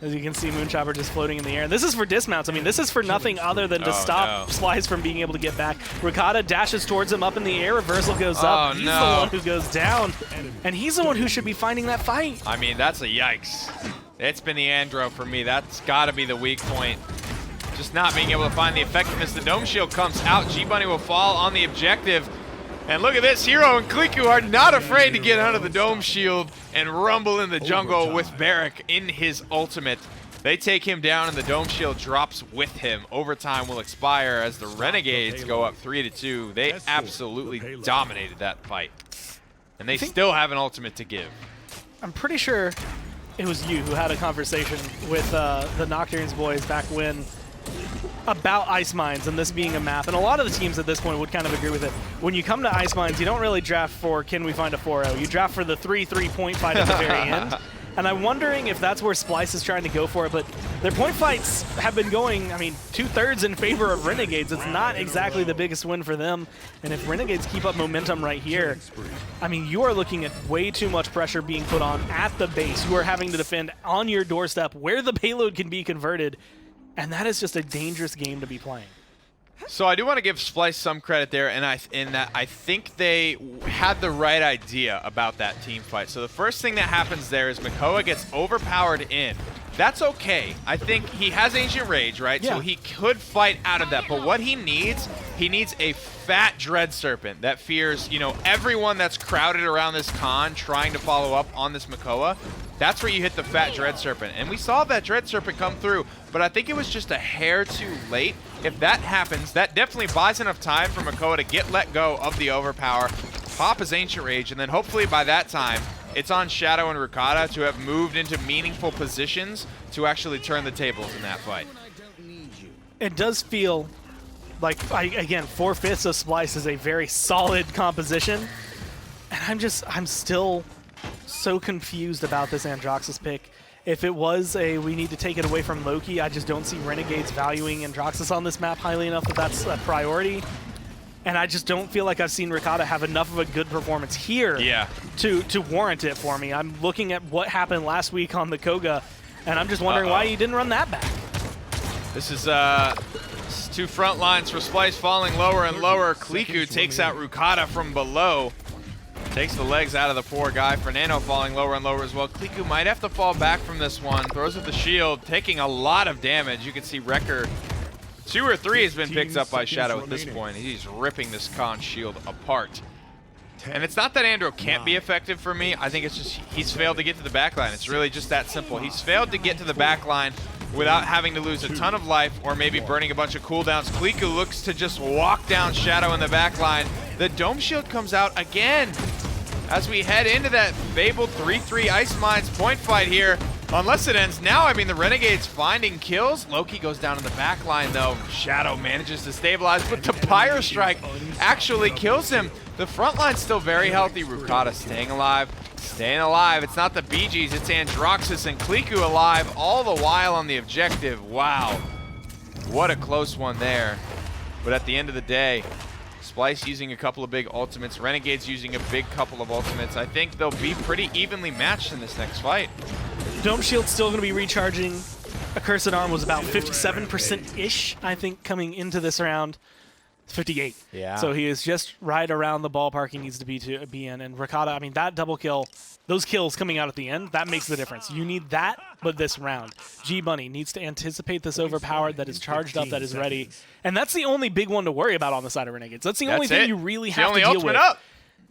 As you can see, Moonchopper just floating in the air. And this is for dismounts. I mean, this is for nothing other than to stop Splyce from being able to get back. Ricotta dashes towards him up in the air. Reversal goes up. He's the one who goes down. And he's the one who should be finding that fight. I mean, that's a yikes. It's been the Andro for me. That's got to be the weak point. Just not being able to find the effectiveness. The Dome Shield comes out. G-Bunny will fall on the objective. And look at this, Hero and Kliku are not afraid to get out of the Dome Shield and rumble in the jungle with Barrack in his ultimate. They take him down and the Dome Shield drops with him. Overtime will expire as the Renegades go up 3-2. They absolutely dominated that fight. And they still have an ultimate to give. I'm pretty sure it was you who had a conversation with the Nocturnes boys back when about Ice Mines and this being a map, and a lot of the teams at this point would kind of agree with it. When you come to Ice Mines, you don't really draft for can we find a 4-0. You draft for the 3-3 point fight at the very end. And I'm wondering if that's where Splyce is trying to go for it, but their point fights have been going, I mean, 2/3 in favor of Renegades. It's not exactly the biggest win for them, and if Renegades keep up momentum right here, I mean, you are looking at way too much pressure being put on at the base. You are having to defend on your doorstep where the payload can be converted. And that is just a dangerous game to be playing. So I do want to give Splyce some credit there, and I think they had the right idea about that team fight. So the first thing that happens there is Makoa gets overpowered in. That's okay. I think he has Ancient Rage, right? Yeah. So he could fight out of that. But what he needs a fat Dread Serpent that fears, you know, everyone that's crowded around this con trying to follow up on this Makoa. That's where you hit the fat Dread Serpent. And we saw that Dread Serpent come through, but I think it was just a hair too late. If that happens, that definitely buys enough time for Makoa to get let go of the overpower, pop his Ancient Rage, and then hopefully by that time, it's on Shadow and Ricotta to have moved into meaningful positions to actually turn the tables in that fight. It does feel like, again, 4/5 of Splyce is a very solid composition. And I'm still so confused about this Androxus pick. If it was a we need to take it away from Loki, I just don't see Renegades valuing Androxus on this map highly enough that that's a priority. And I just don't feel like I've seen Ricotta have enough of a good performance here to warrant it for me. I'm looking at what happened last week on the Koga, and I'm just wondering why he didn't run that back. This is two front lines for Splyce falling lower and lower. Kliku takes out Ricotta from below. Takes the legs out of the poor guy. Fernando falling lower and lower as well. Kliku might have to fall back from this one. Throws with the shield, taking a lot of damage. You can see Wrecker 2 or 3 has been picked up by Shadow at this point. He's ripping this con shield apart. And it's not that Andro can't be effective for me. I think it's just he's failed to get to the backline. It's really just that simple. He's failed to get to the backline without having to lose a ton of life or maybe burning a bunch of cooldowns. Kliku looks to just walk down Shadow in the backline. The Dome Shield comes out again as we head into that fabled 3-3 Ice Mines point fight here. Unless it ends now, I mean, the Renegades finding kills. Loki goes down in the back line, though. Shadow manages to stabilize, but the Pyro Strike actually kills him. The front line's still very healthy. Ricotta staying alive. Staying alive. It's not the Bee Gees, it's Androxus and Kliku alive, all the while on the objective. Wow. What a close one there. But at the end of the day, Splyce using a couple of big ultimates, Renegades using a big couple of ultimates. I think they'll be pretty evenly matched in this next fight. Dome Shield's still going to be recharging. Accursed Arm was about 57%-ish, I think, coming into this round. 58. Yeah. So he is just right around the ballpark he needs to be in. And Ricotta, I mean, that double kill, those kills coming out at the end, that makes the difference. You need that, but this round. G-Bunny needs to anticipate this overpowered that is charged up, that is ready. And that's the only big one to worry about on the side of Renegades. That's the only thing you really have to deal with.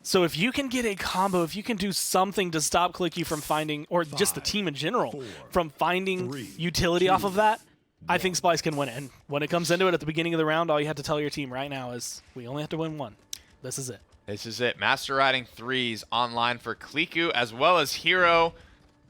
So if you can get a combo, if you can do something to stop Clicky from finding, or just the team in general, from finding utility off of that, I think Splyce can win it. And when it comes into it at the beginning of the round, all you have to tell your team right now is, we only have to win one. This is it. This is it. Master Riding 3s online for Kliku, as well as Hero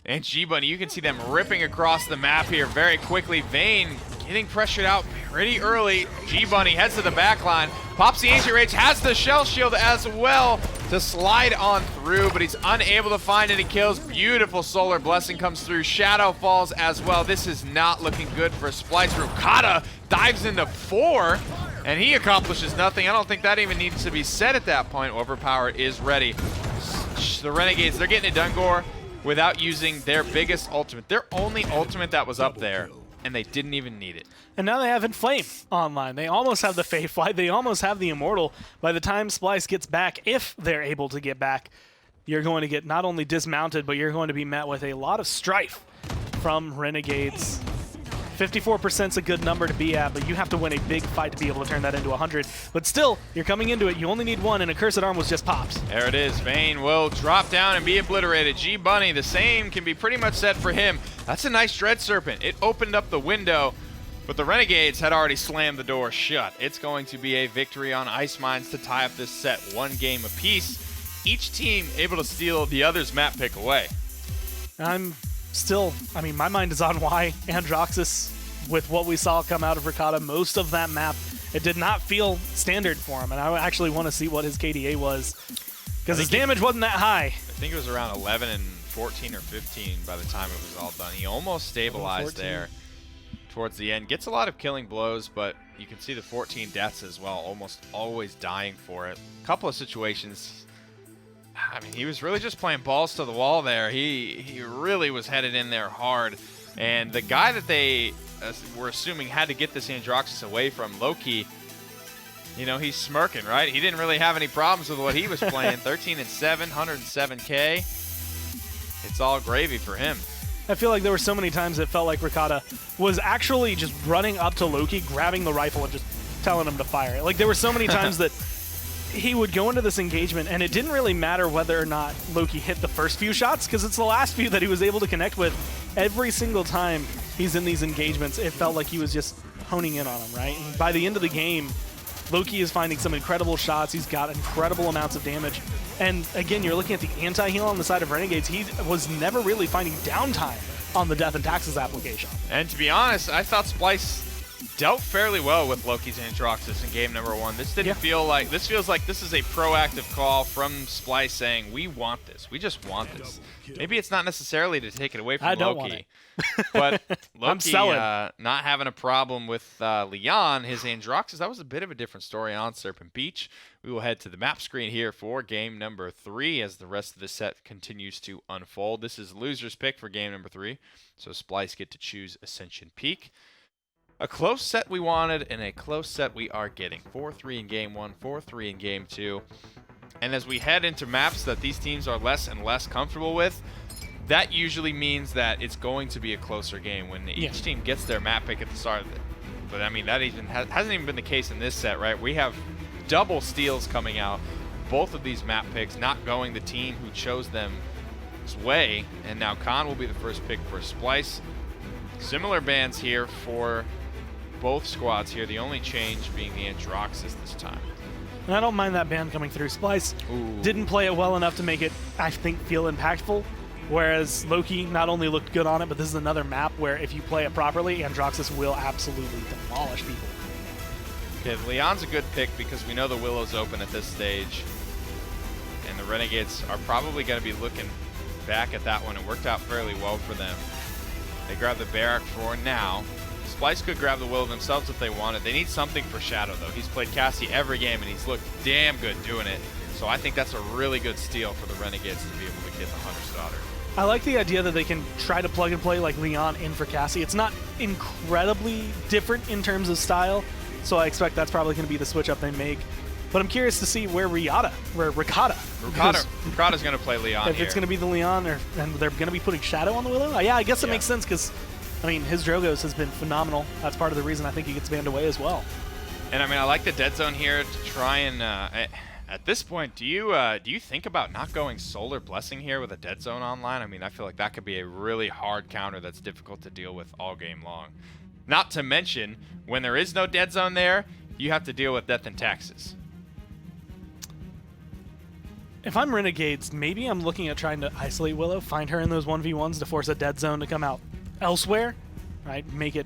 and G-Bunny. You can see them ripping across the map here very quickly. Vayne getting pressured out pretty early. G-Bunny heads to the back line. Pops the Ancient Rage, has the Shell Shield as well to slide on through, but he's unable to find any kills. Beautiful Solar Blessing comes through. Shadow falls as well. This is not looking good for Splyce. Rukata dives into 4, and he accomplishes nothing. I don't think that even needs to be said at that point. Overpower is ready. The Renegades, they're getting it done, Gore, without using their biggest ultimate. Their only ultimate that was up there, and they didn't even need it. And now they have Inflame online. They almost have the Fae Flight. They almost have the Immortal. By the time Splyce gets back, if they're able to get back, you're going to get not only dismounted, but you're going to be met with a lot of strife from Renegades. 54% is a good number to be at, but you have to win a big fight to be able to turn that into 100. But still, you're coming into it. You only need one, and a Cursed Arm was just popped. There it is. Vayne will drop down and be obliterated. G-Bunny, the same can be pretty much said for him. That's a nice Dread Serpent. It opened up the window, but the Renegades had already slammed the door shut. It's going to be a victory on Ice Mines to tie up this set, 1 game apiece. Each team able to steal the other's map pick away. My mind is on why Androxus, with what we saw come out of Rukata, most of that map, it did not feel standard for him, and I actually want to see what his KDA was, because his damage wasn't that high. I think it was around 11 and 14 or 15 by the time it was all done. He almost stabilized there towards the end. Gets a lot of killing blows, but you can see the 14 deaths as well, almost always dying for it. A couple of situations, I mean, he was really just playing balls to the wall there. He really was headed in there hard. And the guy that they were assuming had to get this Androxus away from, Loki, you know, he's smirking, right? He didn't really have any problems with what he was playing. 13 and 7, 107K. It's all gravy for him. I feel like there were so many times it felt like Rukata was actually just running up to Loki, grabbing the rifle, and just telling him to fire it. Like, there were so many times that he would go into this engagement, and it didn't really matter whether or not Loki hit the first few shots, because it's the last few that he was able to connect with. Every single time he's in these engagements, it felt like he was just honing in on him, right? And by the end of the game, Loki is finding some incredible shots. He's got incredible amounts of damage. And again, you're looking at the anti-heal on the side of Renegades. He was never really finding downtime on the Death and Taxes application. And to be honest, I thought Splyce dealt fairly well with Loki's Androxus in game number 1. This didn't feel like, this feels like this is a proactive call from Splyce saying, we want this. We just want this. Maybe it's not necessarily to take it away from Loki. I don't want it. But Loki I'm not having a problem with Leon, his Androxus, that was a bit of a different story on Serpent Beach. We will head to the map screen here for game number 3 as the rest of the set continues to unfold. This is loser's pick for game number 3, so Splyce get to choose Ascension Peak. A close set we wanted, and a close set we are getting. 4-3 in game 1, 4-3 in game 2. And as we head into maps that these teams are less and less comfortable with, that usually means that it's going to be a closer game when each team gets their map pick at the start of it. But I mean, that even hasn't even been the case in this set, right? We have double steals coming out. Both of these map picks not going the team who chose them's way. And now Khan will be the first pick for Splyce. Similar bans here for both squads here. The only change being the Androxus this time. And I don't mind that ban coming through. Splyce didn't play it well enough to make it, I think, feel impactful. Whereas Loki not only looked good on it, but this is another map where if you play it properly, Androxus will absolutely demolish people. Okay, Leon's a good pick because we know the Willow's open at this stage. And the Renegades are probably going to be looking back at that one. It worked out fairly well for them. They grab the Barrack for now. Splyce could grab the Willow themselves if they wanted. They need something for Shadow, though. He's played Cassie every game, and he's looked damn good doing it. So I think that's a really good steal for the Renegades to be able to get the Hunter's Daughter. I like the idea that they can try to plug and play like Leon in for Cassie. It's not incredibly different in terms of style, so I expect that's probably going to be the switch up they make. But I'm curious to see where Rukata's going to play Leon if it's going to be the Leon, and they're going to be putting Shadow on the Willow. Yeah, I guess it makes sense because, I mean, his Drogos has been phenomenal. That's part of the reason I think he gets banned away as well. And I mean, I like the dead zone here to try and At this point, do you think about not going Solar Blessing here with a Dead Zone online? I mean, I feel like that could be a really hard counter that's difficult to deal with all game long. Not to mention, when there is no Dead Zone there, you have to deal with Death and Taxes. If I'm Renegades, maybe I'm looking at trying to isolate Willow, find her in those 1v1s to force a Dead Zone to come out elsewhere, right? Make it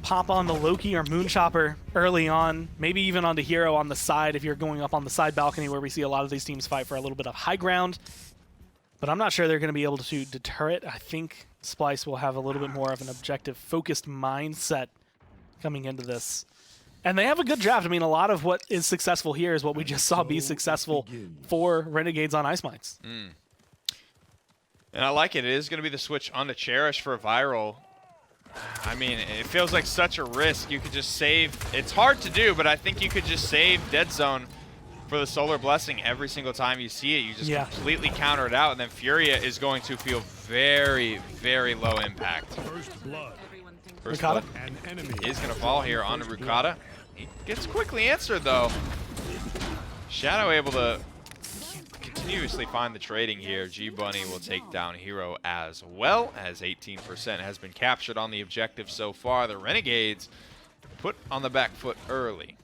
pop on the Loki or Moonchopper early on, maybe even onto Hero on the side if you're going up on the side balcony where we see a lot of these teams fight for a little bit of high ground. But I'm not sure they're going to be able to deter it. I think Splyce will have a little bit more of an objective-focused mindset coming into this. And they have a good draft. I mean, a lot of what is successful here is what we just saw be successful for Renegades on Ice Mines. And I like it. It is going to be the switch onto Cherish for Viral. I mean, it feels like such a risk. You could just save. It's hard to do, but I think you could just save Dead Zone for the Solar Blessing every single time you see it. You just completely counter it out, and then Furia is going to feel very, very low impact. First blood. First blood is going to fall here onto Rukata. He gets quickly answered, though. Shadow able to continuously find the trading here. G-Bunny will take down Hero as well, as 18% has been captured on the objective so far. The Renegades put on the back foot early.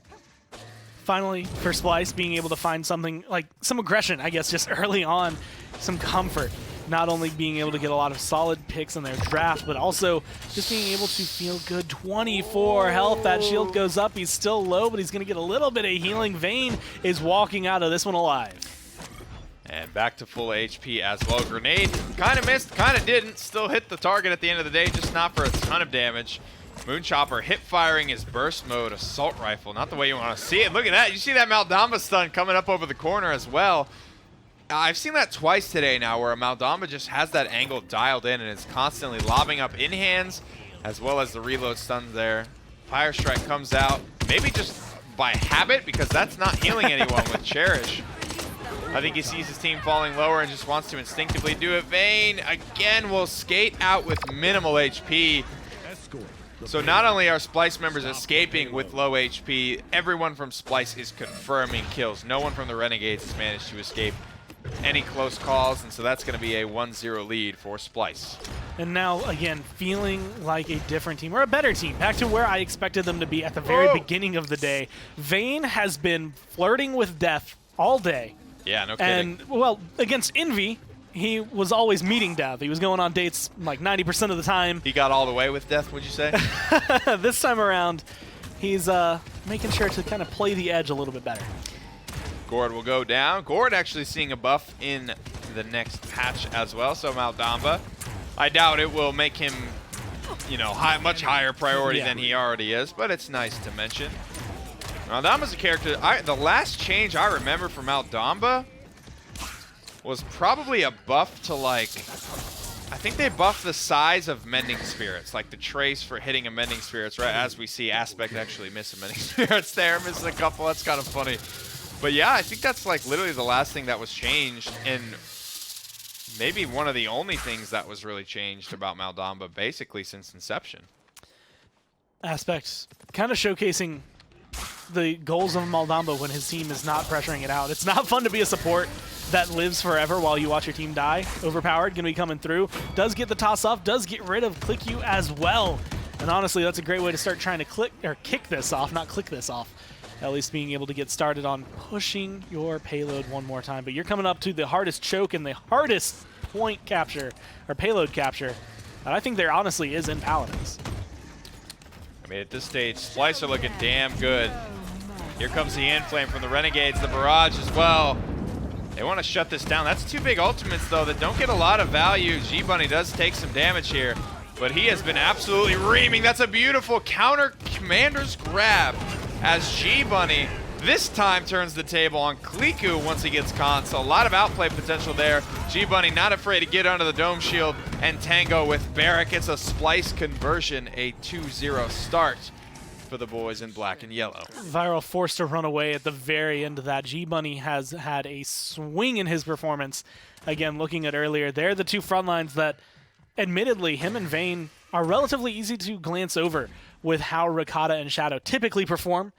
Finally, for Splyce, being able to find something like some aggression, I guess, just early on, some comfort. Not only being able to get a lot of solid picks in their draft, but also just being able to feel good. 24 health, that shield goes up. He's still low, but he's going to get a little bit of healing. Vayne is walking out of this one alive. And back to full HP as well. Grenade kind of missed, kind of didn't. Still hit the target at the end of the day, just not for a ton of damage. Moonchopper hip firing his burst mode assault rifle. Not the way you want to see it. Look at that. You see that Maldamba stun coming up over the corner as well. I've seen that twice today now where a Maldamba just has that angle dialed in and is constantly lobbing up in hands as well as the reload stuns there. Fire Strike comes out, maybe just by habit because that's not healing anyone with Cherish. I think he sees his team falling lower and just wants to instinctively do it. Vayne, again, will skate out with minimal HP. So not only are Splyce members escaping with low HP, everyone from Splyce is confirming kills. No one from the Renegades has managed to escape any close calls, and so that's going to be a 1-0 lead for Splyce. And now, again, feeling like a different team, or a better team, back to where I expected them to be at the very beginning of the day. Vayne has been flirting with death all day. Yeah, no kidding. And, well, against Envy, he was always meeting death. He was going on dates like 90% of the time. He got all the way with death, would you say? This time around, he's making sure to kind of play the edge a little bit better. Gord will go down. Gord actually seeing a buff in the next patch as well, so Maldamba, I doubt it will make him, you know, much higher priority than he already is, but it's nice to mention. Maldamba's a character, the last change I remember from Maldamba was probably a buff to, like, I think they buffed the size of Mending Spirits, like the trace for hitting a Mending Spirits, right? As we see Aspect actually miss a Mending Spirits there, missing a couple, that's kind of funny. But yeah, I think that's like literally the last thing that was changed, and maybe one of the only things that was really changed about Maldamba basically since inception. Aspects kind of showcasing the goals of Maldamba when his team is not pressuring it out. It's not fun to be a support that lives forever while you watch your team die. Overpowered, gonna be coming through. Does get the toss off, does get rid of Click You as well. And honestly, that's a great way to start trying to kick this off, not click this off. At least being able to get started on pushing your payload one more time. But you're coming up to the hardest choke and the hardest point capture, or payload capture, that I think there honestly is in Paladins. I mean, at this stage, Splyce are looking damn good. Here comes the Inflame from the Renegades, the Barrage as well. They want to shut this down. That's two big ultimates, though, that don't get a lot of value. G-Bunny does take some damage here, but he has been absolutely reaming. That's a beautiful counter commander's grab as G-Bunny this time turns the table on Kliku once he gets caught. So a lot of outplay potential there. G-Bunny not afraid to get under the dome shield and tango with Barrack. It's a Splyce conversion, a 2-0 start for the boys in black and yellow. Viral forced to run away at the very end of that. G-Bunny has had a swing in his performance. Again, looking at earlier, they're the two front lines that, admittedly, him and Vayne are relatively easy to glance over with how Rakata and Shadow typically perform.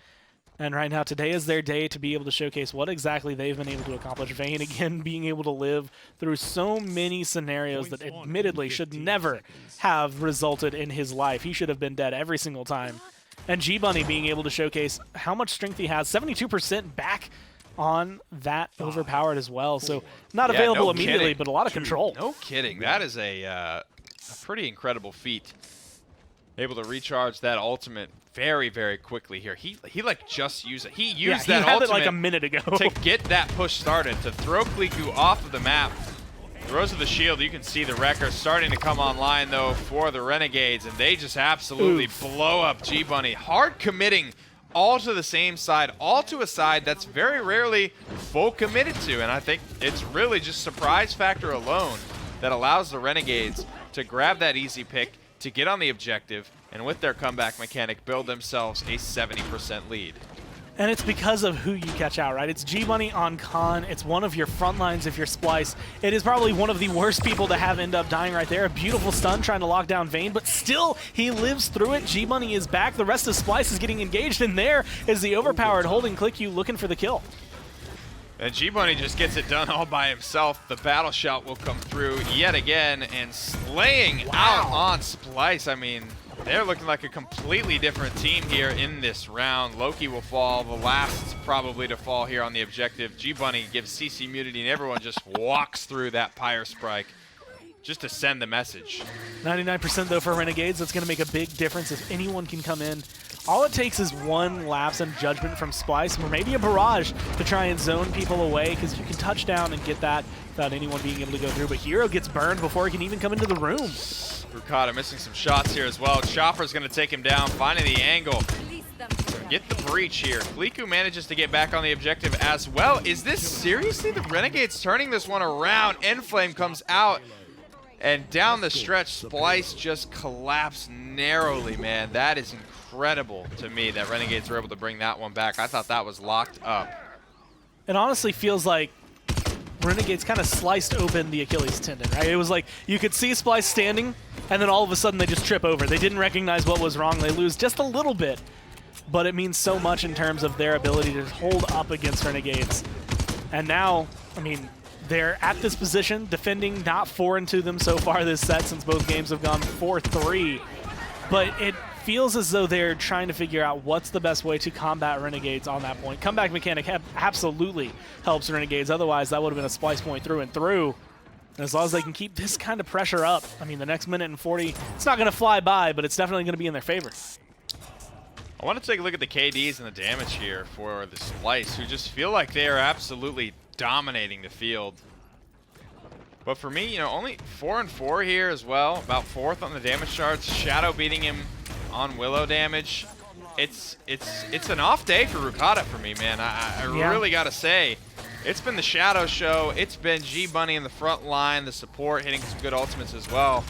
And right now, today is their day to be able to showcase what exactly they've been able to accomplish. Vayne, again, being able to live through so many scenarios that admittedly should never have resulted in his life. He should have been dead every single time. And G-Bunny being able to showcase how much strength he has. 72% back on that overpowered as well. So not available immediately, but a lot of control. No kidding. That is a pretty incredible feat. Able to recharge that ultimate very, very quickly here. He like just used it. He used that had ultimate it like a minute ago to get that push started, to throw Kliku off of the map. Throws of the shield, you can see the Wrecker starting to come online though for the Renegades, and they just absolutely blow up G-Bunny. Hard committing all to the same side, all to a side that's very rarely full committed to, and I think it's really just surprise factor alone that allows the Renegades to grab that easy pick, to get on the objective, and with their comeback mechanic, build themselves a 70% lead. And it's because of who you catch out, right? It's G-Bunny on Khan. It's one of your front lines if you're Splyce. It is probably one of the worst people to have end up dying right there. A beautiful stun trying to lock down Vayne, but still he lives through it. G-Bunny is back. The rest of Splyce is getting engaged, and there is the overpowered holding Kliku looking for the kill. And G-Bunny just gets it done all by himself. The battle shot will come through yet again and slaying out on Splyce. I mean, they're looking like a completely different team here in this round. Loki will fall, the last probably to fall here on the objective. G-Bunny gives CC immunity and everyone just walks through that Pyre Spike just to send the message. 99% though for Renegades. That's going to make a big difference if anyone can come in. All it takes is one lapse in judgment from Splyce, or maybe a barrage to try and zone people away, because you can touch down and get that without anyone being able to go through. But Hero gets burned before he can even come into the room. Rukata missing some shots here as well. Chopper's going to take him down, finding the angle. Get the breach here. Kliku manages to get back on the objective as well. Is this seriously the Renegades turning this one around? Enflame comes out. And down the stretch, Splyce just collapsed narrowly, man. That is incredible to me that Renegades were able to bring that one back. I thought that was locked up. It honestly feels like Renegades kind of sliced open the Achilles tendon, right? It was like you could see Splyce standing, and then all of a sudden they just trip over. They didn't recognize what was wrong. They lose just a little bit, but it means so much in terms of their ability to hold up against Renegades. And now, I mean, they're at this position, defending, not foreign to them so far this set since both games have gone 4-3. But it feels as though they're trying to figure out what's the best way to combat Renegades on that point. Comeback mechanic absolutely helps Renegades. Otherwise, that would have been a Splyce point through and through. And as long as they can keep this kind of pressure up, I mean, the next minute and 40, it's not going to fly by, but it's definitely going to be in their favor. I want to take a look at the KDs and the damage here for the Splyce, who just feel like they are absolutely dominating the field. But for me, you know, only 4-4 here as well, about 4th on the damage charts. Shadow beating him on Willow damage. It's an off day for Rukata for me, man. I really gotta say, it's been the Shadow show. It's been G-Bunny in the front line, the support hitting some good ultimates as well.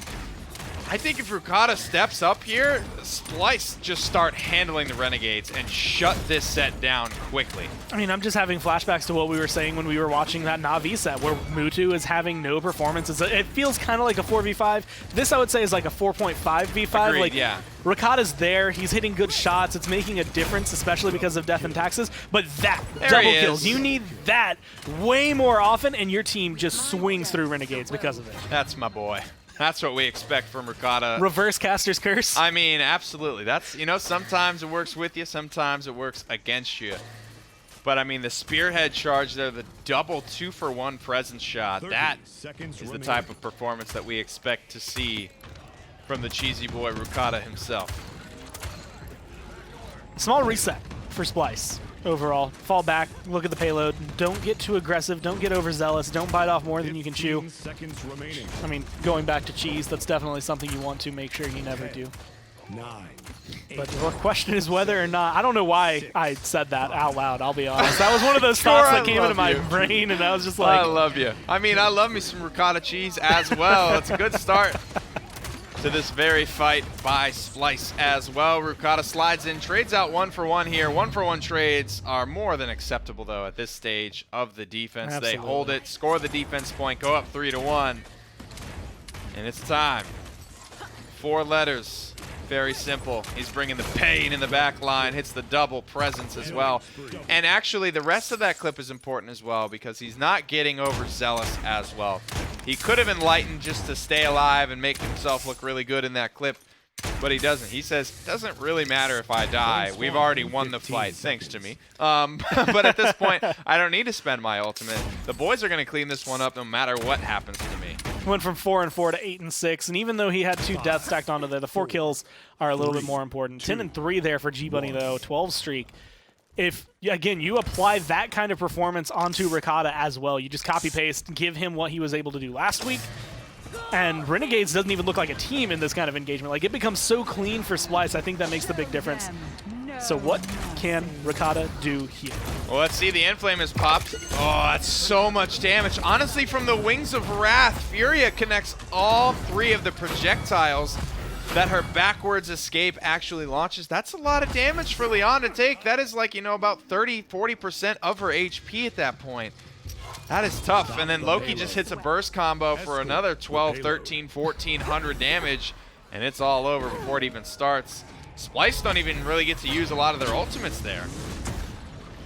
I think if Rukata steps up here, Splyce just start handling the Renegades and shut this set down quickly. I mean, I'm just having flashbacks to what we were saying when we were watching that Na'Vi set, where Mutu is having no performance. It feels kind of like a 4v5. This, I would say, is like a 4.5v5. Agreed, like, yeah. Rukata's there. He's hitting good shots. It's making a difference, especially because of death and taxes. But that, there double kills, you need that way more often, and your team just swings through Renegades because of it. That's my boy. That's what we expect from Rukata. Reverse caster's curse. I mean, absolutely. That's, you know, sometimes it works with you, sometimes it works against you. But I mean, the spearhead charge there, the double 2-for-1 presence shot, that is the type of performance that we expect to see from the cheesy boy Rukata himself. Small reset for Splyce. Overall, fall back, look at the payload. Don't get too aggressive. Don't get overzealous. Don't bite off more than you can chew. I mean, going back to cheese, that's definitely something you want to make sure you never do. 9, 8. But the question is whether or not, I don't know why I said that out loud, I'll be honest. That was one of those thoughts that came into my brain, and I was just like... I love you. I mean, I love me some ricotta cheese as well. It's a good start to this very fight by Splyce as well. Rukata slides in, trades out 1-for-1 here. 1-for-1 trades are more than acceptable, though, at this stage of the defense. Absolutely. They hold it, score the defense point, go up 3-1. And it's time. 4 letters Very simple. He's bringing the pain in the back line, hits the double presence as well. And actually, the rest of that clip is important as well because he's not getting overzealous as well. He could have enlightened just to stay alive and make himself look really good in that clip, but he doesn't. He says, it doesn't really matter if I die. We've already won the fight, thanks to me. But at this point, I don't need to spend my ultimate. The boys are going to clean this one up no matter what happens to me. Went from 4-4 to 8-6, and even though he had 2 deaths stacked onto there, the 4 kills are a little bit more important. 10-3 there for G-Bunny, though, 12 streak. If, again, you apply that kind of performance onto Ricotta as well, you just copy-paste, give him what he was able to do last week, and Renegades doesn't even look like a team in this kind of engagement. Like, it becomes so clean for Splyce. I think that makes the big difference. So what can Ricotta do here? Well, let's see. The Enflame is popped. Oh, that's so much damage. Honestly, from the Wings of Wrath, Furia connects all 3 of the projectiles that her backwards escape actually launches. That's a lot of damage for Leon to take. That is like, you know, about 30-40% of her HP at that point. That is tough. And then Loki just hits a burst combo for another 12, 13, 1400 damage, and it's all over before it even starts. Splyce don't even really get to use a lot of their ultimates there.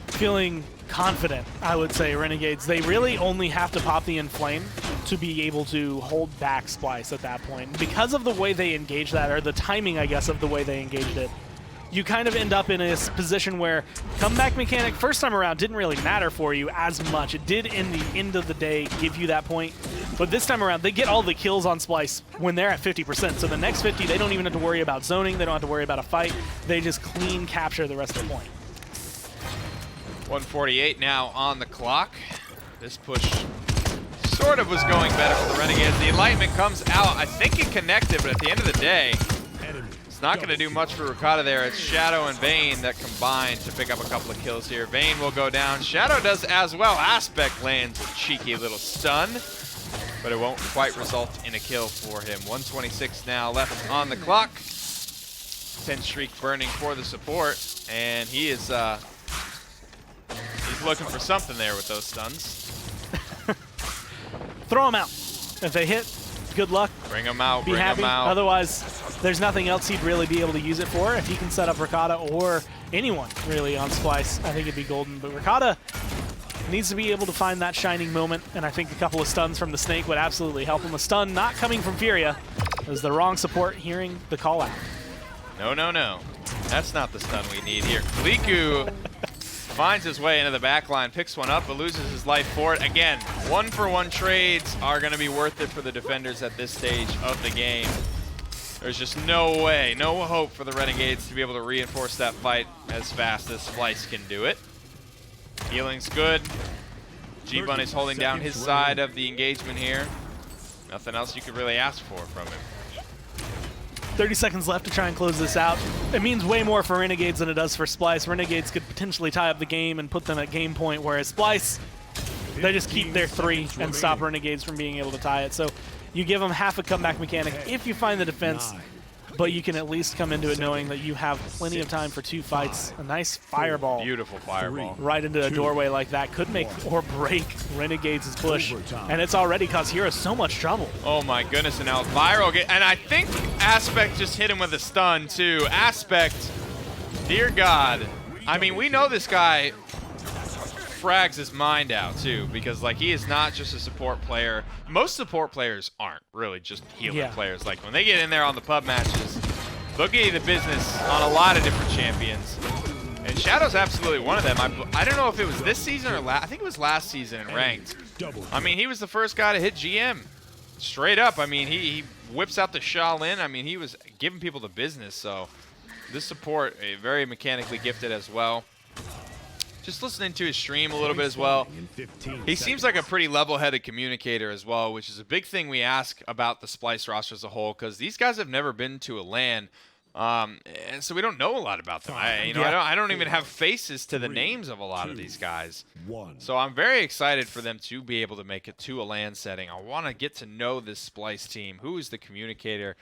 Feeling confident, I would say, Renegades. They really only have to pop the Inflame to be able to hold back Splyce at that point. Because of the way they engage that, or the timing, I guess, of the way they engaged it, you kind of end up in a position where comeback mechanic first time around didn't really matter for you as much. It did in the end of the day give you that point, but this time around they get all the kills on Splyce when they're at 50%. So the next 50, they don't even have to worry about zoning, they don't have to worry about a fight, they just clean capture the rest of the point. 148 now on the clock. This push sort of was going better for the Renegades. The Enlightenment comes out. I think it connected, but at the end of the day, it's not going to do much for Ricotta there. It's Shadow and Vayne that combine to pick up a couple of kills here. Vayne will go down. Shadow does as well. Aspect lands a cheeky little stun, but it won't quite result in a kill for him. 126 now left on the clock. 10 streak burning for the support, and he is he's looking for something there with those stuns. Throw them out. If they hit, good luck. Bring them out, Be bring happy. them out. Otherwise, there's nothing else he'd really be able to use it for. If he can set up Ricotta or anyone, really, on Splyce, I think it'd be golden. But Ricotta needs to be able to find that shining moment, and I think a couple of stuns from the Snake would absolutely help him. A stun not coming from Furia. It was the wrong support hearing the call out. No, no, no. That's not the stun we need here. Kliku finds his way into the back line, picks one up, but loses his life for it. Again, 1-for-1 trades are going to be worth it for the defenders at this stage of the game. There's just no way, no hope for the Renegades to be able to reinforce that fight as fast as Splyce can do it. Healing's good. G-Bunny's holding down his side of the engagement here. Nothing else you could really ask for from him. 30 seconds left to try and close this out. It means way more for Renegades than it does for Splyce. Renegades could potentially tie up the game and put them at game point, whereas Splyce, they just keep their 3 and stop Renegades from being able to tie it. So you give them half a comeback mechanic if you find the defense, but you can at least come into it knowing that you have plenty of time for 2 fights. A nice fireball. Beautiful fireball. Right into a doorway like that could make or break Renegades' push, and it's already caused Hero so much trouble. Oh my goodness, and now Viral and I think Aspect just hit him with a stun too. Aspect, dear God. I mean, we know this guy frags his mind out too, because like he is not just a support player. Most support players aren't really just healing players. Like when they get in there on the pub matches, they'll get you the business on a lot of different champions. And Shadow's absolutely one of them. I don't know if it was this season or I think it was last season in Ranked. I mean, he was the first guy to hit GM. Straight up. I mean, he whips out the Shaolin. I mean, he was giving people the business. So this support, very mechanically gifted as well. Just listening to his stream a little bit as well. He seems like a pretty level-headed communicator as well, which is a big thing we ask about the Splyce roster as a whole, because these guys have never been to a LAN, and so we don't know a lot about them. I don't even have faces to the names of a lot of these guys. So I'm very excited for them to be able to make it to a LAN setting. I want to get to know this Splyce team. Who is the communicator?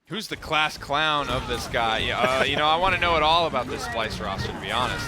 Who's the class clown of this guy? I want to know it all about this Splyce roster, to be honest.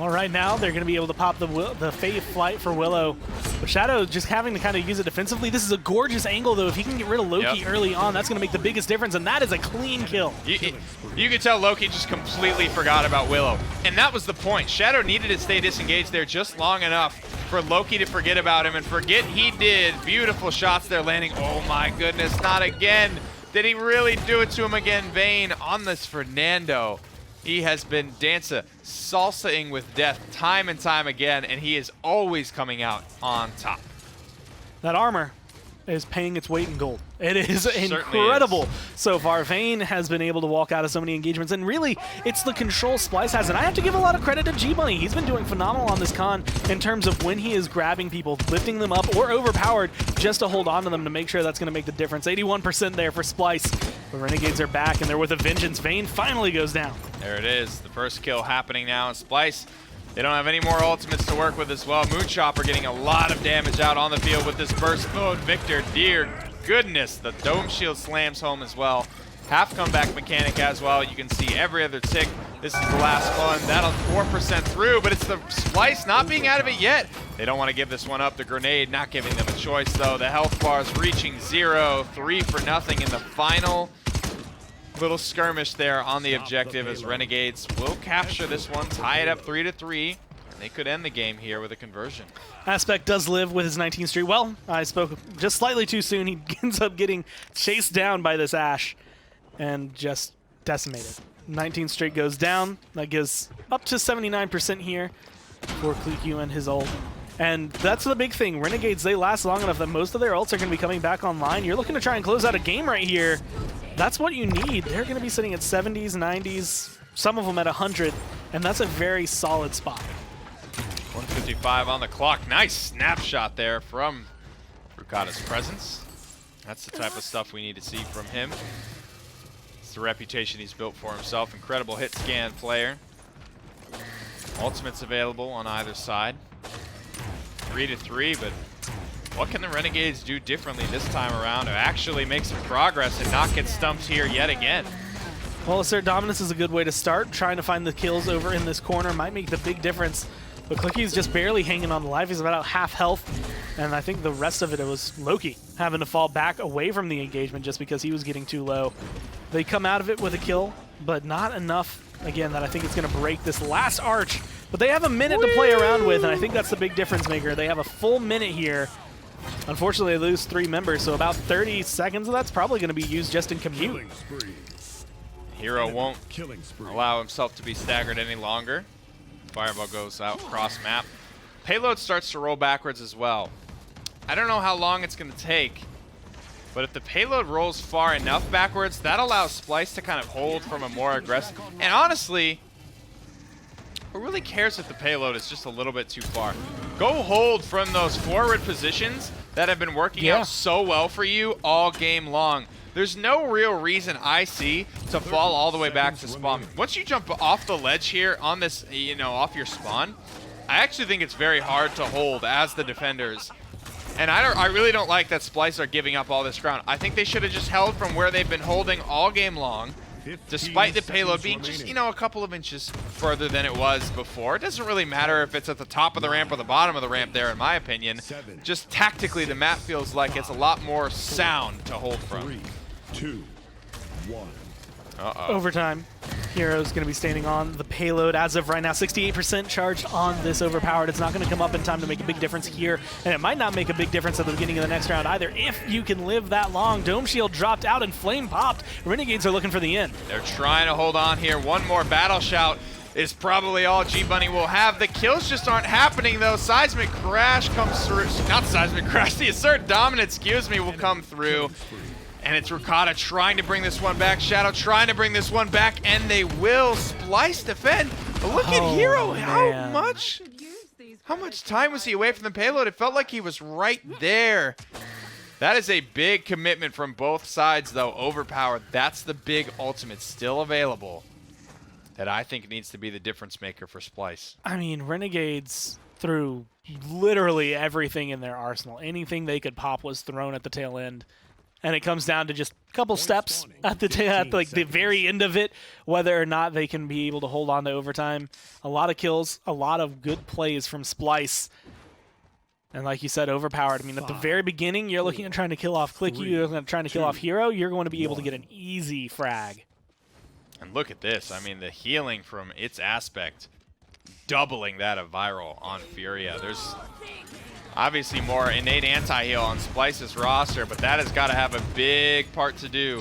Well, right now they're going to be able to pop the Fade Flight for Willow. But Shadow just having to kind of use it defensively. This is a gorgeous angle, though. If he can get rid of Loki early on, that's going to make the biggest difference, and that is a clean kill. You can tell Loki just completely forgot about Willow. And that was the point. Shadow needed to stay disengaged there just long enough for Loki to forget about him, and forget he did. Beautiful shots there landing. Oh my goodness, not again. Did he really do it to him again? Vayne on this Fernando. He has been salsaing with death time and time again, and he is always coming out on top. That armor is paying its weight in gold. It is incredible so far. Vayne has been able to walk out of so many engagements, and really, it's the control Splyce has, and I have to give a lot of credit to G-Bunny. He's been doing phenomenal on this con in terms of when he is grabbing people, lifting them up, or overpowered just to hold on to them to make sure that's going to make the difference. 81% there for Splyce. The Renegades are back, and they're with a vengeance. Vayne finally goes down. There it is. The first kill happening now, and Splyce, they don't have any more ultimates to work with as well. Moonchopper getting a lot of damage out on the field with this burst mode. Victor, dear goodness, the dome shield slams home as well. Half comeback mechanic as well. You can see every other tick. This is the last one. That'll 4% through, but it's the Splyce not being out of it yet. They don't want to give this one up. The grenade not giving them a choice, though. The health bars reaching 0, 3 for nothing in the final little skirmish there on the objective, as Renegades will capture this one, tie it up 3-3. They could end the game here with a conversion. Aspect does live with his 19th streak. Well, I spoke just slightly too soon. He ends up getting chased down by this Ashe and just decimated. 19th streak goes down. That gives up to 79% here for Clique and his ult. And that's the big thing. Renegades, they last long enough that most of their ults are going to be coming back online. You're looking to try and close out a game right here. That's what you need. They're going to be sitting at 70s, 90s, some of them at 100, and that's a very solid spot. 1:55 on the clock. Nice snapshot there from Rukata's presence. That's the type of stuff we need to see from him. It's the reputation he's built for himself. Incredible hit scan player. Ultimates available on either side. 3-3, but what can the Renegades do differently this time around to actually make some progress and not get stumped here yet again? Well, Assert Dominance is a good way to start. Trying to find the kills over in this corner might make the big difference. But Clicky's just barely hanging on to life. He's about half health. And I think the rest of it was Loki having to fall back away from the engagement just because he was getting too low. They come out of it with a kill, but not enough, again, that I think it's going to break this last arch. But they have a minute to play around with, and I think that's the big difference maker. They have a full minute here. Unfortunately, they lose 3 members, so about 30 seconds of that's probably going to be used just in commute. Hero won't allow himself to be staggered any longer. Fireball goes out cross map. Payload starts to roll backwards as well. I don't know how long it's going to take, but if the payload rolls far enough backwards, that allows Splyce to kind of hold from a more aggressive. And honestly, who really cares if the payload is just a little bit too far? Go hold from those forward positions that have been working out so well for you all game long. There's no real reason I see to fall all the way back to spawn. Once you jump off the ledge here on this, you know, off your spawn, I actually think it's very hard to hold as the defenders. And I really don't like that Splyce are giving up all this ground. I think they should have just held from where they've been holding all game long, despite the payload being just, you know, a couple of inches further than it was before. It doesn't really matter if it's at the top of the ramp or the bottom of the ramp there, in my opinion. Just tactically, the map feels like it's a lot more sound to hold from. 3, 2, 1. Overtime. Hero's going to be standing on the payload as of right now. 68% charged on this overpowered. It's not going to come up in time to make a big difference here, and it might not make a big difference at the beginning of the next round either if you can live that long. Dome Shield dropped out and Flame popped. Renegades are looking for the end. They're trying to hold on here. One more battle shout is probably all G-Bunny will have. The kills just aren't happening, though. Seismic Crash comes through. Not Seismic Crash. The Assert Dominance, excuse me, will come through. And it's Rukata trying to bring this one back. Shadow trying to bring this one back, and they will. Splyce defend. But look at Hero. How much time was he away from the payload? It felt like he was right there. That is a big commitment from both sides, though. Overpowered. That's the big ultimate still available that I think needs to be the difference maker for Splyce. I mean, Renegades threw literally everything in their arsenal. Anything they could pop was thrown at the tail end. and it comes down to just a couple steps at the very end of it, whether or not they can be able to hold on to overtime. A lot of kills, a lot of good plays from Splyce. And like you said, overpowered. I mean, at the very beginning, you're looking at trying to kill off Clicky, you're looking at trying to kill off Hero, you're going to be able to get an easy frag. And look at this. I mean, the healing from its aspect, doubling that of Viral on Furia. There's obviously more innate anti-heal on Splyce's roster, but that has got to have a big part to do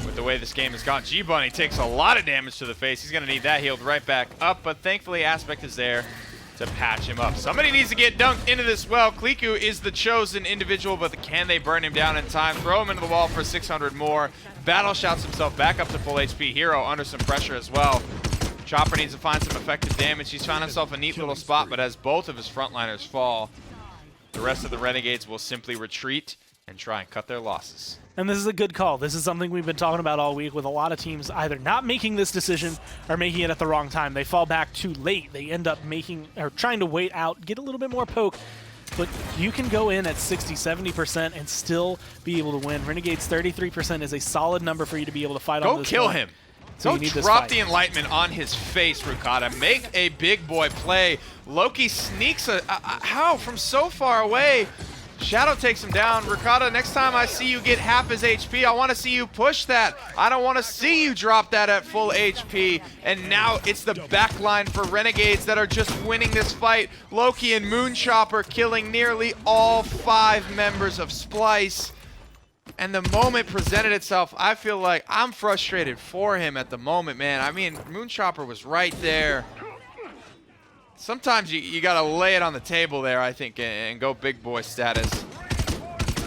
with the way this game has gone. G-Bunny takes a lot of damage to the face. He's going to need that healed right back up, but thankfully Aspect is there to patch him up. Somebody needs to get dunked into this well. Kliku is the chosen individual, but can they burn him down in time? Throw him into the wall for 600 more. Battle shouts himself back up to full HP. Hero under some pressure as well. Chopper needs to find some effective damage. He's found himself a neat little spot, but as both of his frontliners fall, the rest of the Renegades will simply retreat and try and cut their losses. And this is a good call. This is something we've been talking about all week with a lot of teams either not making this decision or making it at the wrong time. They fall back too late. They end up trying to wait out, get a little bit more poke. But you can go in at 60, 70% and still be able to win. Renegades 33% is a solid number for you to be able to fight on this. Go kill point. him. So Don't drop the Enlightenment on his face, Rukata. Make a big boy play. Loki sneaks how? From so far away. Shadow takes him down. Rukata, next time I see you get half his HP, I want to see you push that. I don't want to see you drop that at full HP. And now it's the backline for Renegades that are just winning this fight. Loki and Moonchopper killing nearly all 5 members of Splyce. And the moment presented itself, I feel like I'm frustrated for him at the moment, man. I mean, Moonchopper was right there. Sometimes you got to lay it on the table there, I think, and go big boy status.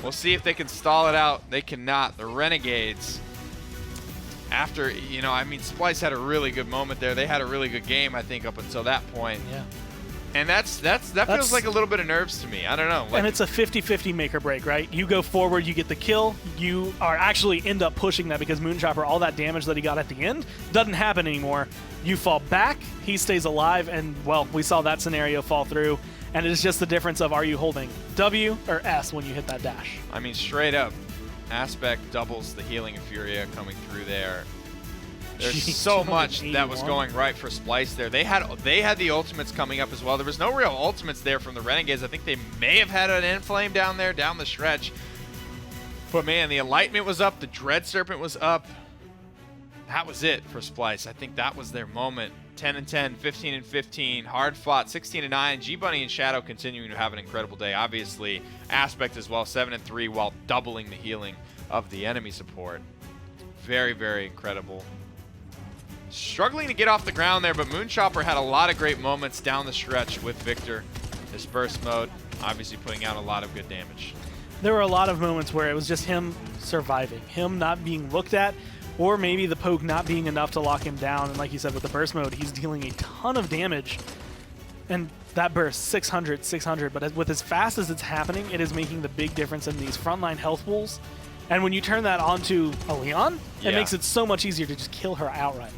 We'll see if they can stall it out. They cannot. The Renegades, after, I mean, Splyce had a really good moment there. They had a really good game, I think, up until that point. Yeah. And that feels like a little bit of nerves to me. I don't know. And it's a 50-50 make or break, right? You go forward, you get the kill. You are actually end up pushing that because Moonchopper, all that damage that he got at the end, doesn't happen anymore. You fall back, he stays alive, and, well, we saw that scenario fall through. And it is just the difference of are you holding W or S when you hit that dash. I mean, straight up, Aspect doubles the healing of Furia coming through there. There's so much that was going right for Splyce there. They had the ultimates coming up as well. There was no real ultimates there from the Renegades. I think they may have had an Inflame down there, down the stretch. But man, the Enlightenment was up. The Dread Serpent was up. That was it for Splyce. I think that was their moment. 10-10, 15-15, hard fought, 16-9. G-Bunny and Shadow continuing to have an incredible day. Obviously, Aspect as well, 7-3, while doubling the healing of the enemy support. Very, very incredible. Struggling to get off the ground there, but Moonchopper had a lot of great moments down the stretch with Victor. This burst mode, obviously putting out a lot of good damage. There were a lot of moments where it was just him surviving, him not being looked at, or maybe the poke not being enough to lock him down. And like you said, with the burst mode, he's dealing a ton of damage. And that burst, 600, 600. But with as fast as it's happening, it is making the big difference in these frontline health pools. And when you turn that onto a Leon, it makes it so much easier to just kill her outright.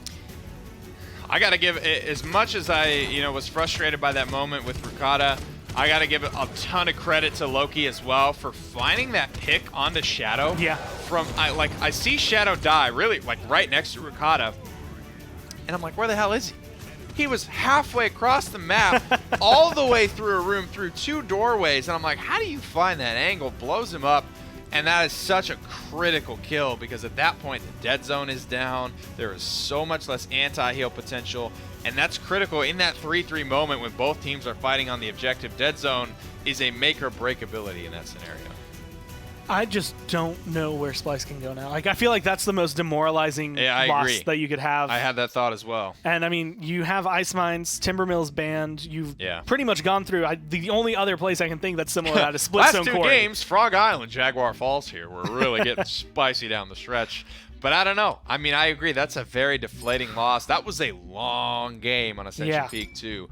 I got to give, as much as I was frustrated by that moment with Rukata, I got to give a ton of credit to Loki as well for finding that pick onto Shadow. Yeah. I see Shadow die, really, like right next to Rukata, and I'm like, where the hell is he? He was halfway across the map, all the way through a room, through 2 doorways, and I'm like, how do you find that angle? Blows him up. And that is such a critical kill because at that point, the dead zone is down. There is so much less anti-heal potential. And that's critical in that 3-3 moment when both teams are fighting on the objective. Dead zone is a make or break ability in that scenario. I just don't know where Splyce can go now. Like, I feel like that's the most demoralizing loss that you could have. I had that thought as well. And, I mean, you have Ice Mines, Timbermill's banned. You've pretty much gone through. The only other place I can think that's similar to that is Splitstone Last 2 Quarry. games, Frog Island, Jaguar Falls here. We're really getting spicy down the stretch. But I don't know. I mean, I agree. That's a very deflating loss. That was a long game on Ascension Peak, too.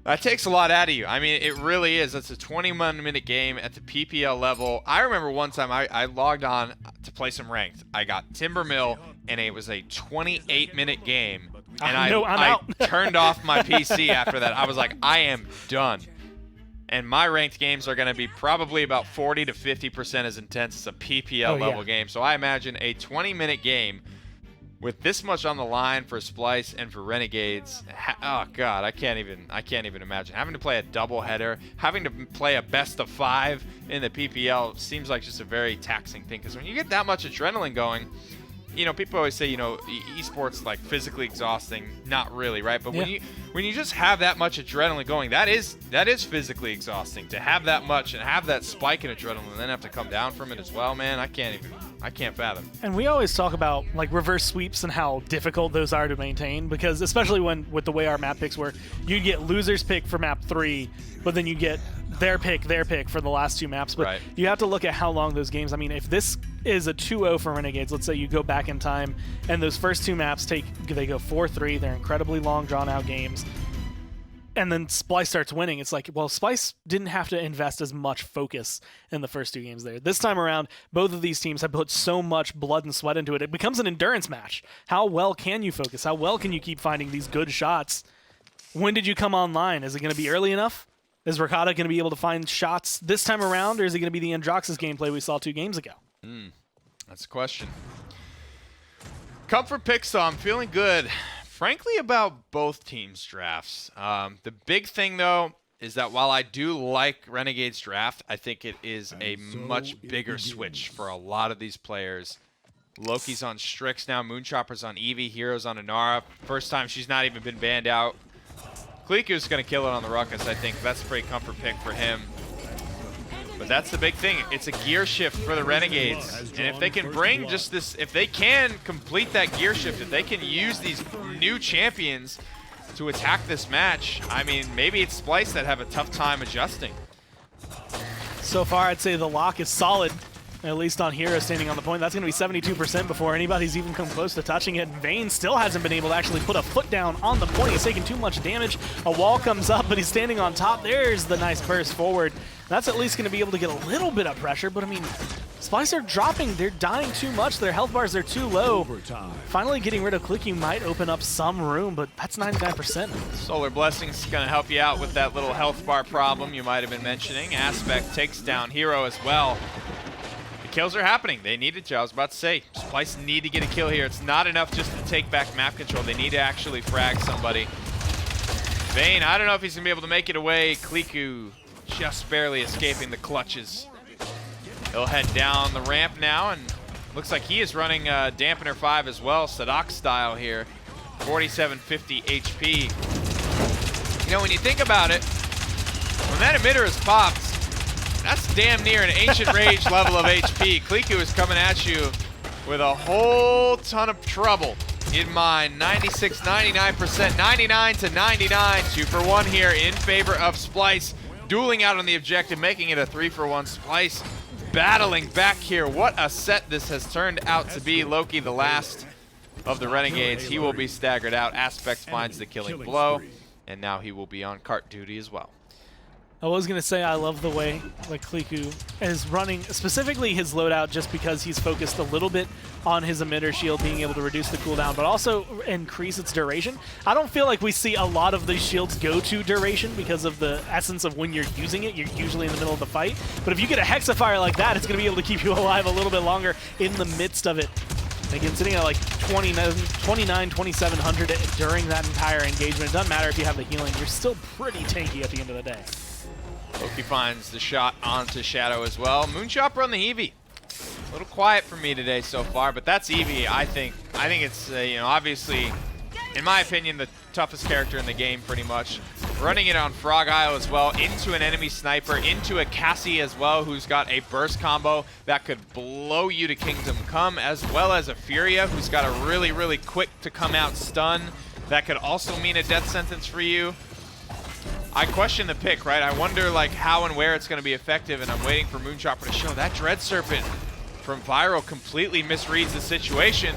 That takes a lot out of you. I mean, it really is. It's a 21-minute game at the PPL level. I remember one time I logged on to play some ranked. I got Timbermill, and it was a 28-minute game. And I turned off my PC after that. I was like, I am done. And my ranked games are going to be probably about 40 to 50% as intense as a PPL level game. So I imagine a 20-minute game with this much on the line for Splyce and for Renegades. Oh God, I can't even imagine having to play a doubleheader, having to play a best of 5 in the PPL seems like just a very taxing thing. Because when you get that much adrenaline going, you know, people always say, you know, esports like physically exhausting. Not really, right? But when you just have that much adrenaline going, that is physically exhausting. To have that much and have that spike in adrenaline and then have to come down from it as well, man, I can't fathom. And we always talk about like reverse sweeps and how difficult those are to maintain, because especially with the way our map picks work, you get losers pick for map 3, but then you get their pick for the last 2 maps. But you have to look at how long those games. I mean, if this is a 2-0 for Renegades, let's say you go back in time and those first 2 maps they go 4-3. They're incredibly long, drawn out games. And then Splyce starts winning. It's like, well, Splyce didn't have to invest as much focus in the first 2 games there. This time around, both of these teams have put so much blood and sweat into it. It becomes an endurance match. How well can you focus? How well can you keep finding these good shots? When did you come online? Is it going to be early enough? Is Ricotta going to be able to find shots this time around, or is it going to be the Androxus gameplay we saw 2 games ago? That's a question. Comfort picks, though. I'm feeling good, frankly, about both teams' drafts. The big thing, though, is that while I do like Renegade's draft, I think it is a much bigger switch for a lot of these players. Loki's on Strix now. Moonchopper's on Eevee. Hero's on Inara. First time she's not even been banned out. Kliku's going to kill it on the Ruckus, I think. That's a pretty comfort pick for him. But that's the big thing. It's a gear shift for the Renegades. And if they can bring just this, if they can complete that gear shift, if they can use these new champions to attack this match, I mean, maybe it's Splyce that have a tough time adjusting. So far, I'd say the lock is solid, at least on Hero standing on the point. That's going to be 72% before anybody's even come close to touching it. Vayne still hasn't been able to actually put a foot down on the point. He's taking too much damage. A wall comes up, but he's standing on top. There's the nice burst forward. That's at least going to be able to get a little bit of pressure, but I mean, Splyce are dropping. They're dying too much. Their health bars are too low. Finally getting rid of Kliku might open up some room, but that's 99%. Solar Blessing's going to help you out with that little health bar problem you might have been mentioning. Aspect takes down Hero as well. The kills are happening. They needed to. I was about to say, Splyce need to get a kill here. It's not enough just to take back map control. They need to actually frag somebody. Vayne, I don't know if he's going to be able to make it away. Kliku just barely escaping the clutches. He'll head down the ramp now, and looks like he is running Dampener 5 as well, Sadak style here. 4750 HP. You know, when you think about it, when that emitter is popped, that's damn near an Ancient Rage level of HP. Kliku is coming at you with a whole ton of trouble in mind. 96, 99%, 99 to 99. 2 for 1 here in favor of Splyce. Dueling out on the objective, making it a 3 for 1. Splyce battling back here. What a set this has turned out to be. Loki, the last of the Renegades, he will be staggered out. Aspect finds the killing blow, and now he will be on cart duty as well. I was going to say I love the way like Kliku is running, specifically his loadout, just because he's focused a little bit on his emitter shield being able to reduce the cooldown, but also increase its duration. I don't feel like we see a lot of these shields go to duration because of the essence of when you're using it. You're usually in the middle of the fight. But if you get a Hexafire like that, it's going to be able to keep you alive a little bit longer in the midst of it. Again, sitting at like 29, 2700 during that entire engagement. It doesn't matter if you have the healing. You're still pretty tanky at the end of the day. Loki finds the shot onto Shadow as well. Moonchopper on the Eevee. A little quiet for me today so far, but that's Eevee. I think it's you know, obviously, in my opinion, the toughest character in the game pretty much. Running it on Frog Isle as well, into an enemy sniper, into a Cassie as well, who's got a burst combo that could blow you to Kingdom Come, as well as a Furia, who's got a really, really quick to come out stun that could also mean a death sentence for you. I question the pick, right? I wonder like how and where it's going to be effective, and I'm waiting for Moonchopper to show. That Dread Serpent from Viral completely misreads the situation.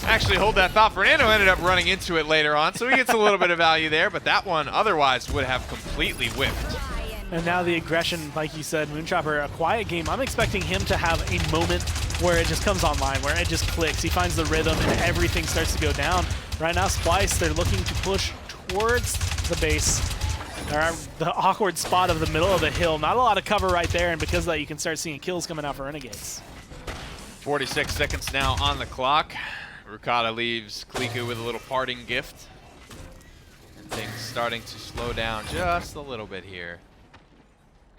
Actually, hold that thought. Fernando ended up running into it later on, so he gets a little bit of value there, but that one otherwise would have completely whiffed. And now the aggression, like you said, Moonchopper, a quiet game. I'm expecting him to have a moment where it just comes online, where it just clicks. He finds the rhythm and everything starts to go down. Right now, Splyce, they're looking to push towards the base. the awkward spot of the middle of the hill. Not a lot of cover right there, and because of that, you can start seeing kills coming out for Renegades. 46 seconds now on the clock. Rukata leaves Kliku with a little parting gift. And things starting to slow down just a little bit here.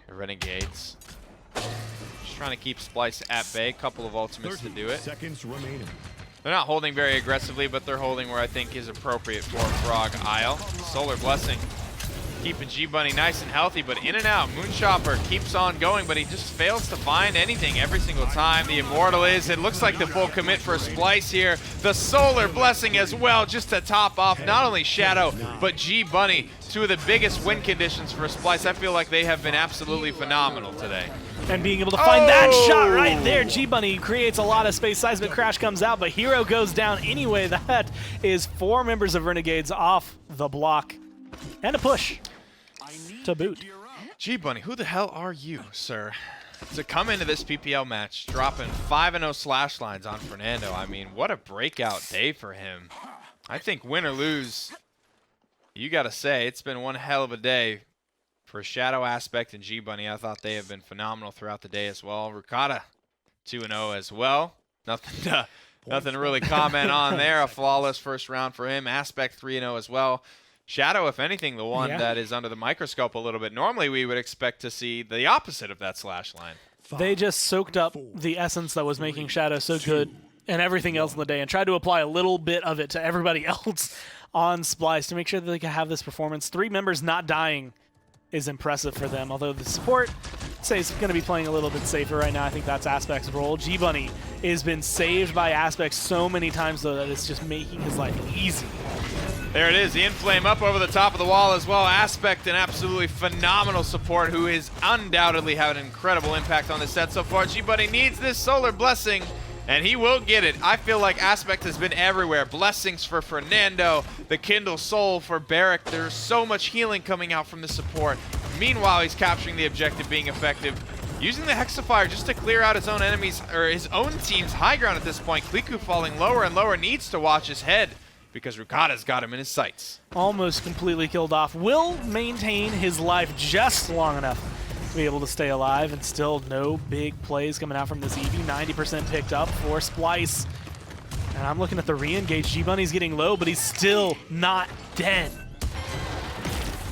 The Renegades just trying to keep Splyce at bay. Couple of ultimates to do it. Seconds remaining. They're not holding very aggressively, but they're holding where I think is appropriate for Frog Isle. Solar Blessing keeping G-Bunny nice and healthy, but in and out. Moonchopper keeps on going, but he just fails to find anything every single time. The Immortal is, it looks like the full commit for Splyce here. The Solar Blessing as well, just to top off not only Shadow, but G-Bunny. Two of the biggest win conditions for Splyce. I feel like they have been absolutely phenomenal today. And being able to find that shot right there. G-Bunny creates a lot of space. Seismic Crash comes out, but Hero goes down anyway. That is 4 members of Renegades off the block. And a push to boot. G-Bunny, who the hell are you, sir? To come into this PPL match, dropping 5-0 slash lines on Fernando. I mean, what a breakout day for him. I think win or lose, you got to say, it's been one hell of a day for Shadow Aspect and G-Bunny. I thought they have been phenomenal throughout the day as well. Rukata, 2-0 as well. Nothing to really comment on there. A flawless first round for him. Aspect 3-0 as well. Shadow, if anything, the one that is under the microscope a little bit. Normally, we would expect to see the opposite of that slash line. They just soaked up the essence that was making Shadow so good and everything else in the day and tried to apply a little bit of it to everybody else on Splyce to make sure that they could have this performance. 3 members not dying is impressive for them, although the support, I'd say, is going to be playing a little bit safer right now. I think that's Aspect's role. G-Bunny has been saved by Aspect so many times, though, that it's just making his life easy. There it is, the Inflame up over the top of the wall as well. Aspect, an absolutely phenomenal support who is undoubtedly having an incredible impact on the set so far. G-Bunny needs this Solar Blessing, and he will get it. I feel like Aspect has been everywhere. Blessings for Fernando, the Kindle Soul for Barrack. There's so much healing coming out from the support. Meanwhile, he's capturing the objective, being effective. Using the Hexafire just to clear out his own enemies, or his own team's high ground at this point. Kliku falling lower and lower, needs to watch his head, because Rukata's got him in his sights. Almost completely killed off. Will maintain his life just long enough to be able to stay alive, and still no big plays coming out from this Eevee. 90% picked up for Splyce. And I'm looking at the re-engage. G-Bunny's getting low, but he's still not dead.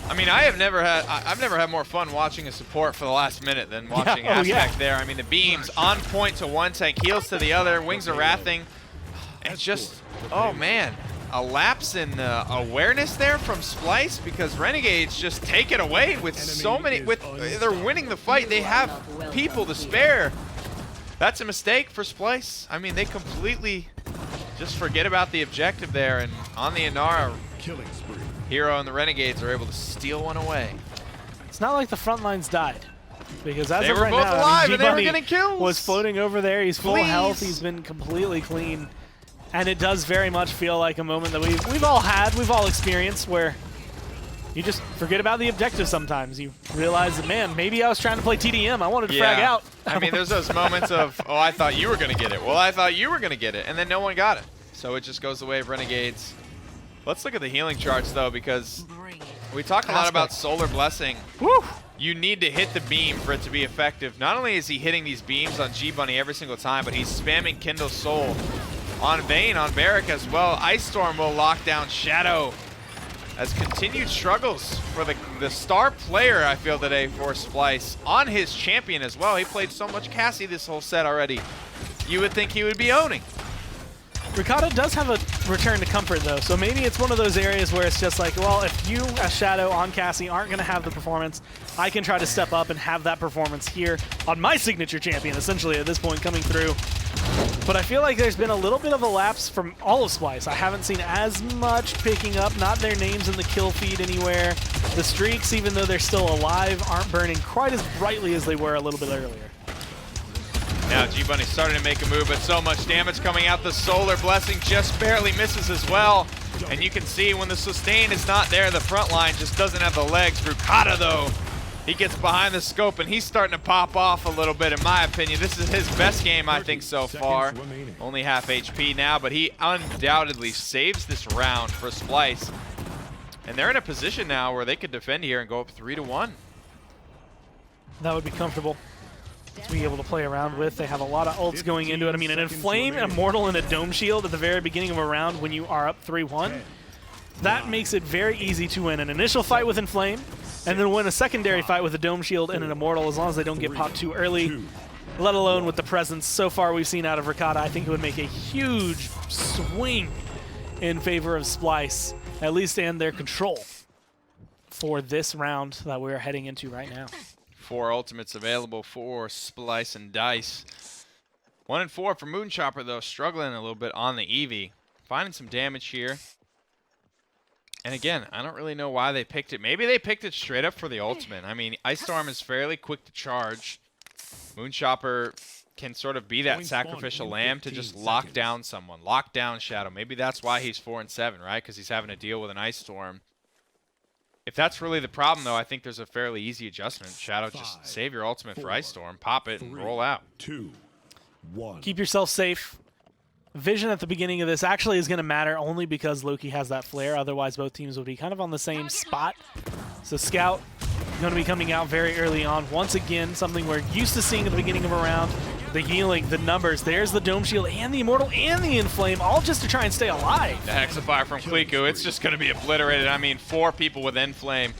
I mean, I've never had more fun watching a support for the last minute than watching Aspect there. I mean, the beams on point to one tank, heals to the other, Wings of Wrathing. It's just, oh man. A lapse in awareness there from Splyce, because Renegades just take it away with so many. They're winning the fight. They have people to spare. That's a mistake for Splyce. I mean, they completely just forget about the objective there, and on the Inara, Killing spree. Hero and the Renegades are able to steal one away. It's not like the front lines died, because as They of were right both now, alive, and they were G-Bunny getting kills. was floating over there. He's full Please. health. He's been completely clean. And it does very much feel like a moment that we've all had, we've all experienced, where you just forget about the objective sometimes. You realize that, man, maybe I was trying to play TDM. I wanted to frag out. I mean, there's those moments of, oh, I thought you were going to get it. Well, I thought you were going to get it. And then no one got it. So it just goes the way of Renegades. Let's look at the healing charts, though, because we talk a lot about Solar Blessing. Woo! You need to hit the beam for it to be effective. Not only is he hitting these beams on G-Bunny every single time, but he's spamming Kindle Soul on Vayne, on Barrack as well. Ice Storm will lock down Shadow, as continued struggles for the star player, I feel, today for Splyce, on his champion as well. He played so much Cassie this whole set already. You would think he would be owning. Rukata does have a return to comfort, though, so maybe it's one of those areas where it's just like, well, if you, as Shadow on Cassie, aren't going to have the performance, I can try to step up and have that performance here on my signature champion, essentially, at this point, coming through. But I feel like there's been a little bit of a lapse from all of Splyce. I haven't seen as much picking up, not their names in the kill feed anywhere. The streaks, even though they're still alive, aren't burning quite as brightly as they were a little bit earlier. Now G-Bunny starting to make a move, but so much damage coming out. The Solar Blessing just barely misses as well. And you can see when the sustain is not there, the front line just doesn't have the legs. Rukata, though, he gets behind the scope, and he's starting to pop off a little bit, in my opinion. This is his best game, I think, so far. Only half HP now, but he undoubtedly saves this round for Splyce. And they're in a position now where they could defend here and go up 3-1. That would be comfortable to be able to play around with. They have a lot of ults going into it. I mean, an Inflame, an Immortal, and a Dome Shield at the very beginning of a round when you are up 3-1. That makes it very easy to win an initial fight with Inflame, and then win a secondary fight with a Dome Shield and an Immortal, as long as they don't get popped too early, let alone with the presence so far we've seen out of Ricotta. I think it would make a huge swing in favor of Splyce, at least and their control for this round that we're heading into right now. 4 ultimates available for Splyce and Dice. 1 and 4 for Moonchopper, though, struggling a little bit on the Eevee. Finding some damage here. And again, I don't really know why they picked it. Maybe they picked it straight up for the ultimate. I mean, Ice Storm is fairly quick to charge. Moonchopper can sort of be that sacrificial lamb to just lock down someone, lock down Shadow. Maybe that's why he's 4 and 7, right? Because he's having to deal with an Ice Storm. If that's really the problem, though, I think there's a fairly easy adjustment. Shadow, just save your ultimate for Ice Storm, pop it, and roll out. 2, 1. Keep yourself safe. Vision at the beginning of this actually is going to matter only because Loki has that flare. Otherwise, both teams would be kind of on the same spot. So Scout going to be coming out very early on. Once again, something we're used to seeing at the beginning of a round. The healing, the numbers. There's the Dome Shield and the Immortal and the Inflame, all just to try and stay alive. The Hexafire from Kliku, it's just going to be obliterated. I mean, 4 people with Inflame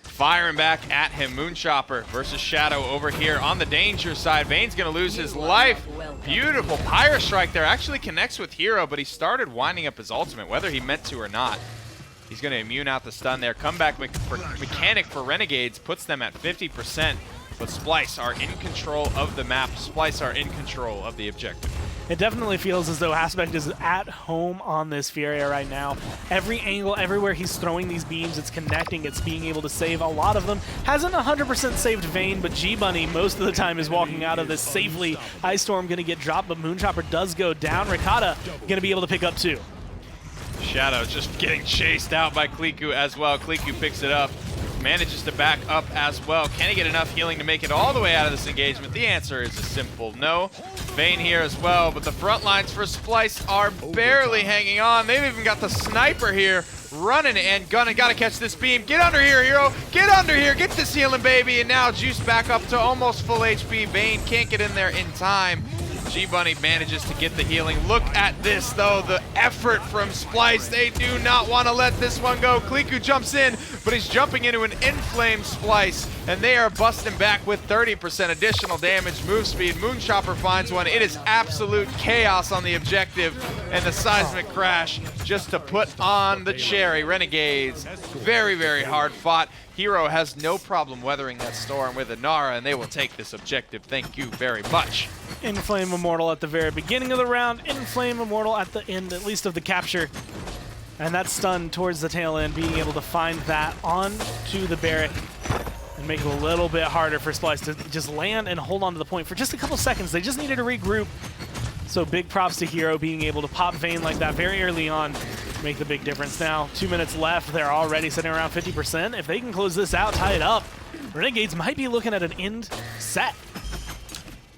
firing back at him. Moonchopper versus Shadow over here on the danger side. Vayne's going to lose his life. Beautiful Pyre Strike there. Actually connects with Hero, but he started winding up his ultimate, whether he meant to or not. He's going to immune out the stun there. Comeback mechanic for Renegades puts them at 50%. But Splyce are in control of the map. Splyce are in control of the objective. It definitely feels as though Aspect is at home on this Furia right now. Every angle, everywhere he's throwing these beams, it's connecting, it's being able to save a lot of them. Hasn't 100% saved Vayne, but G-Bunny most of the time is walking out of this safely. Ice Storm going to get dropped, but Moonchopper does go down. Ricotta going to be able to pick up 2. Shadow just getting chased out by Kliku as well. Kliku picks it up. Manages to back up as well. Can he get enough healing to make it all the way out of this engagement? The answer is a simple no. Vayne here as well, but the front lines for Splyce are barely hanging on. They've even got the sniper here running and gunning. Gotta catch this beam. Get under here, Hero. Get under here. Get this healing, baby. And now Juice back up to almost full HP. Vayne can't get in there in time. G-Bunny manages to get the healing. Look at this, though, the effort from Splyce. They do not want to let this one go. Kliku jumps in, but he's jumping into an Inflame Splyce, and they are busting back with 30% additional damage. Move speed. Moonchopper finds one. It is absolute chaos on the objective, and the seismic crash just to put on the cherry. Renegades, very, very hard fought. Hero has no problem weathering that storm with Inara, and they will take this objective. Thank you very much. Inflame Immortal at the very beginning of the round. Inflame Immortal at the end, at least of the capture. And that stun towards the tail end, being able to find that onto the Barrack and make it a little bit harder for Splyce to just land and hold on to the point for just a couple seconds. They just needed to regroup. So big props to Hero being able to pop Vayne like that very early on. Make the big difference. Now 2 minutes left. They're already sitting around 50%. If they can close this out, tie it up, Renegades might be looking at an end set.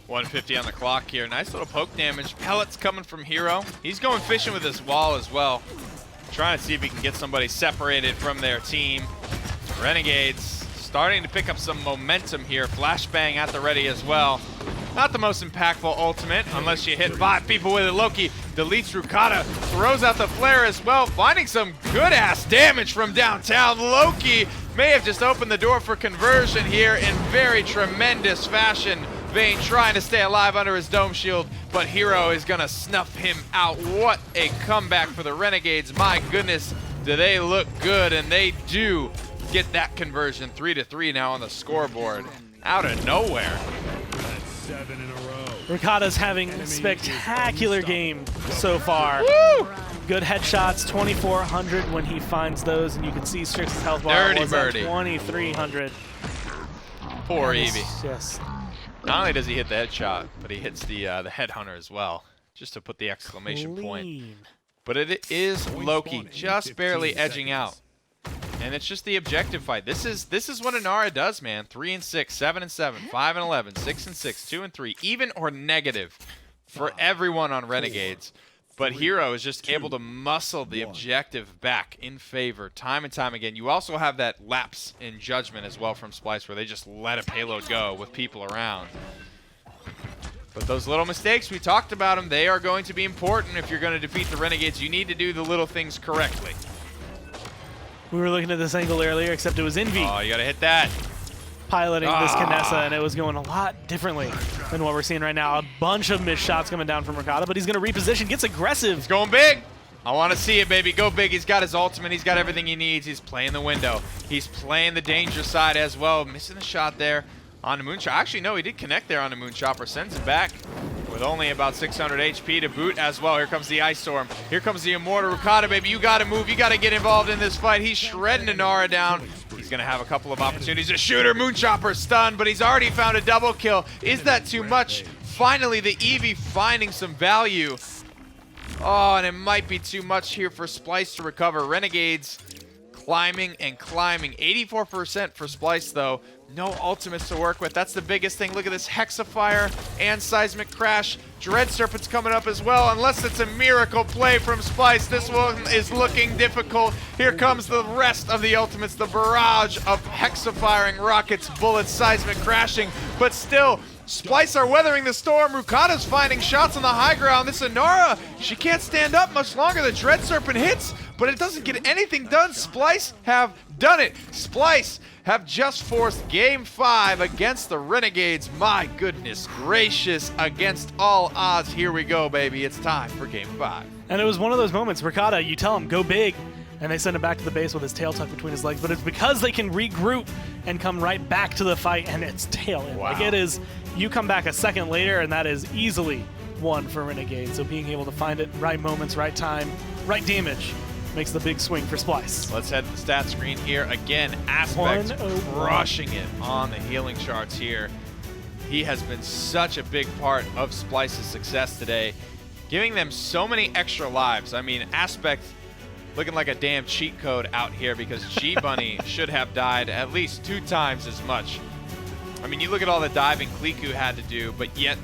150 on the clock here. Nice little poke damage. Pellets coming from Hero. He's going fishing with his wall as well. Trying to see if he can get somebody separated from their team. Renegades starting to pick up some momentum here. Flashbang at the ready as well. Not the most impactful ultimate, unless you hit 5 people with it. Loki deletes Ricotta, throws out the flare as well, finding some good-ass damage from downtown. Loki may have just opened the door for conversion here in very tremendous fashion. Vayne trying to stay alive under his Dome Shield, but Hero is going to snuff him out. What a comeback for the Renegades. My goodness, do they look good, and they do get that conversion. 3-3 now on the scoreboard. Out of nowhere. 7 in a row. Ricotta's having a spectacular game so far. Woo! Good headshots, 2,400 when he finds those, and you can see Strix's health bar Dirty was at birdie. 2,300. Poor That is Eevee. just Not only does he hit the headshot, but he hits the headhunter as well, just to put the exclamation point. clean. But it is Loki just barely edging out. And it's just the objective fight. This is what Inara does, man. 3-6, 7-7, 5-11, 6-6, 2-3, even or negative for everyone on Renegades. But Hero is just able to muscle the objective back in favor time and time again. You also have that lapse in judgment as well from Splyce where they just let a payload go with people around. But those little mistakes, we talked about them, they are going to be important if you're going to defeat the Renegades. You need to do the little things correctly. We were looking at this angle earlier, except it was Envy Oh, you got to hit that. piloting this Kinessa, and it was going a lot differently than what we're seeing right now. A bunch of missed shots coming down from Ricotta, but he's going to reposition, gets aggressive. He's going big. I want to see it, baby. Go big. He's got his ultimate. He's got everything he needs. He's playing the window. He's playing the danger side as well. Missing a shot there on the Moonchopper. Actually, no, he did connect there on the Moonchopper. Sends it back with only about 600 HP to boot as well. Here comes the Ice Storm. Here comes the Immortal. Ricotta, baby, you got to move. You got to get involved in this fight. He's shredding Inara down. He's going to have a couple of opportunities to shoot her. Moonchopper stunned, but he's already found a double kill. Is that too much? Finally, the Eevee finding some value. Oh, and it might be too much here for Splyce to recover. Renegades climbing and climbing. 84% for Splyce, though. No ultimates to work with. That's the biggest thing. Look at this Hexafire and Seismic Crash. Dread Serpent's coming up as well. Unless it's a miracle play from Splyce, this one is looking difficult. Here comes the rest of the ultimates. The barrage of Hexafiring rockets, bullets, Seismic Crashing. But still, Splyce are weathering the storm. Rukatta's finding shots on the high ground. This Inara, she can't stand up much longer. The Dread Serpent hits, but it doesn't get anything done. Splyce have done it. Splyce have just forced Game 5 against the Renegades. My goodness gracious, against all odds. Here we go, baby. It's time for Game 5. And it was one of those moments, Ricotta, you tell him, go big, and they send him back to the base with his tail tucked between his legs, but it's because they can regroup and come right back to the fight, and it's tail in. Wow. Like it is, you come back a second later, and that is easily one for Renegade. So being able to find it, right moments, right time, right damage, makes the big swing for Splyce. Let's head to the stat screen here. Again, Aspect 101. crushing it on the healing charts here. He has been such a big part of Splyce's success today, giving them so many extra lives. I mean, Aspect looking like a damn cheat code out here because G-Bunny should have died at least 2 times as much. I mean, you look at all the diving Kliku had to do, but yet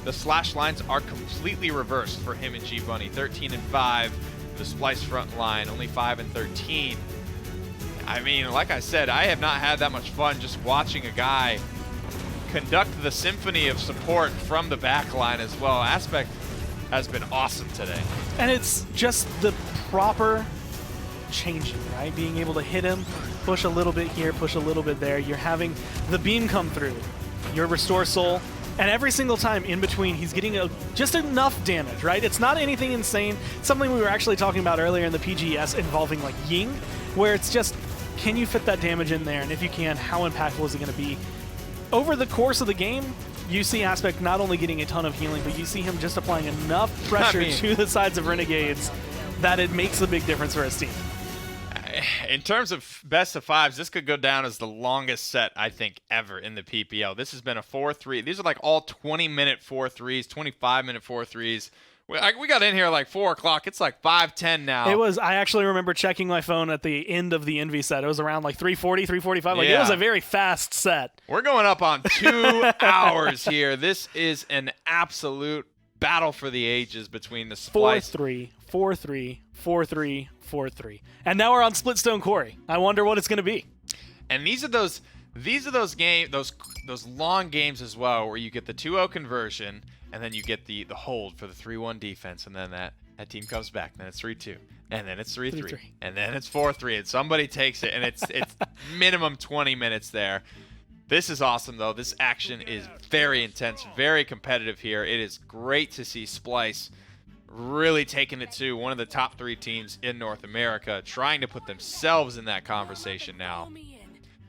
the slash lines are completely reversed for him and G-Bunny. 13 and 5. The Splyce front line, only 5 and 13. I mean, like I said, I have not had that much fun just watching a guy conduct the symphony of support from the back line as well. Aspect has been awesome today. And it's just the proper changing, right? Being able to hit him, push a little bit here, push a little bit there. You're having the beam come through. Your Restore Soul. And every single time in between, he's getting just enough damage, right? It's not anything insane. It's something we were actually talking about earlier in the PGS involving like Ying, where it's just, can you fit that damage in there? And if you can, how impactful is it going to be? Over the course of the game, you see Aspect not only getting a ton of healing, but you see him just applying enough pressure to the sides of Renegades that it makes a big difference for his team. In terms of best of 5s, this could go down as the longest set, I think, ever in the PPL. This has been a 4-3. These are like all 20-minute 4-3s, 25-minute 4-3s. We got in here like 4 o'clock. It's like 5:10 now. It was. I actually remember checking my phone at the end of the Envy set. It was around like 3:40, 3:45. Like, it was a very fast set. We're going up on 2 hours here. This is an absolute battle for the ages between the Splyce. 4-3, 4-3, 4-3, 4-3. And now we're on Splitstone Quarry. I wonder what it's going to be. And these are those long games as well where you get the 2-0 conversion and then you get the hold for the 3-1 defense, and then that team comes back, and then it's 3-2, and then it's 3-3, and then it's 4-3, and somebody takes it, and it's minimum 20 minutes there. This is awesome, though. This action is very intense, very competitive here. It is great to see Splyce really taking it to one of the top 3 teams in North America, trying to put themselves in that conversation now.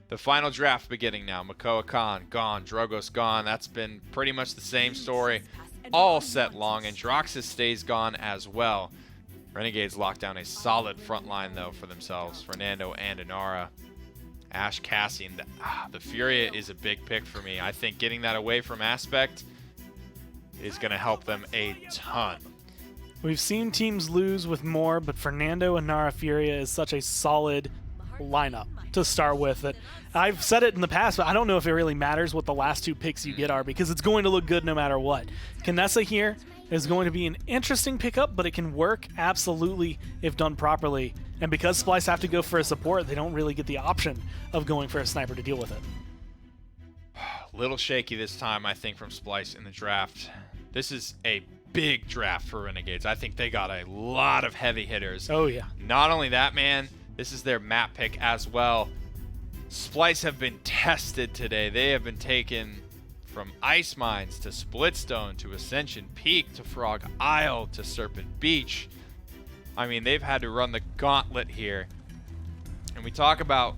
The final draft beginning now. Makoa Khan gone, Drogos gone. That's been pretty much the same story all set long, and Droxus stays gone as well. Renegades lock down a solid front line, though, for themselves. Fernando and Inara. Ash Cassian. The Furia is a big pick for me. I think getting that away from Aspect is going to help them a ton. We've seen teams lose with more, but Fernando, Inara, Furia is such a solid lineup to start with that I've said it in the past, but I don't know if it really matters what the last 2 picks you get are, because it's going to look good no matter what. Kinessa here, is going to be an interesting pickup, but it can work absolutely if done properly. And because Splyce have to go for a support, they don't really get the option of going for a sniper to deal with it. Little shaky this time, I think, from Splyce in the draft. This is a big draft for Renegades. I think they got a lot of heavy hitters. Oh, yeah. Not only that, man, this is their map pick as well. Splyce have been tested today. They have been taken from Ice Mines to Splitstone to Ascension Peak to Frog Isle to Serpent Beach. I mean, they've had to run the gauntlet here. And we talk about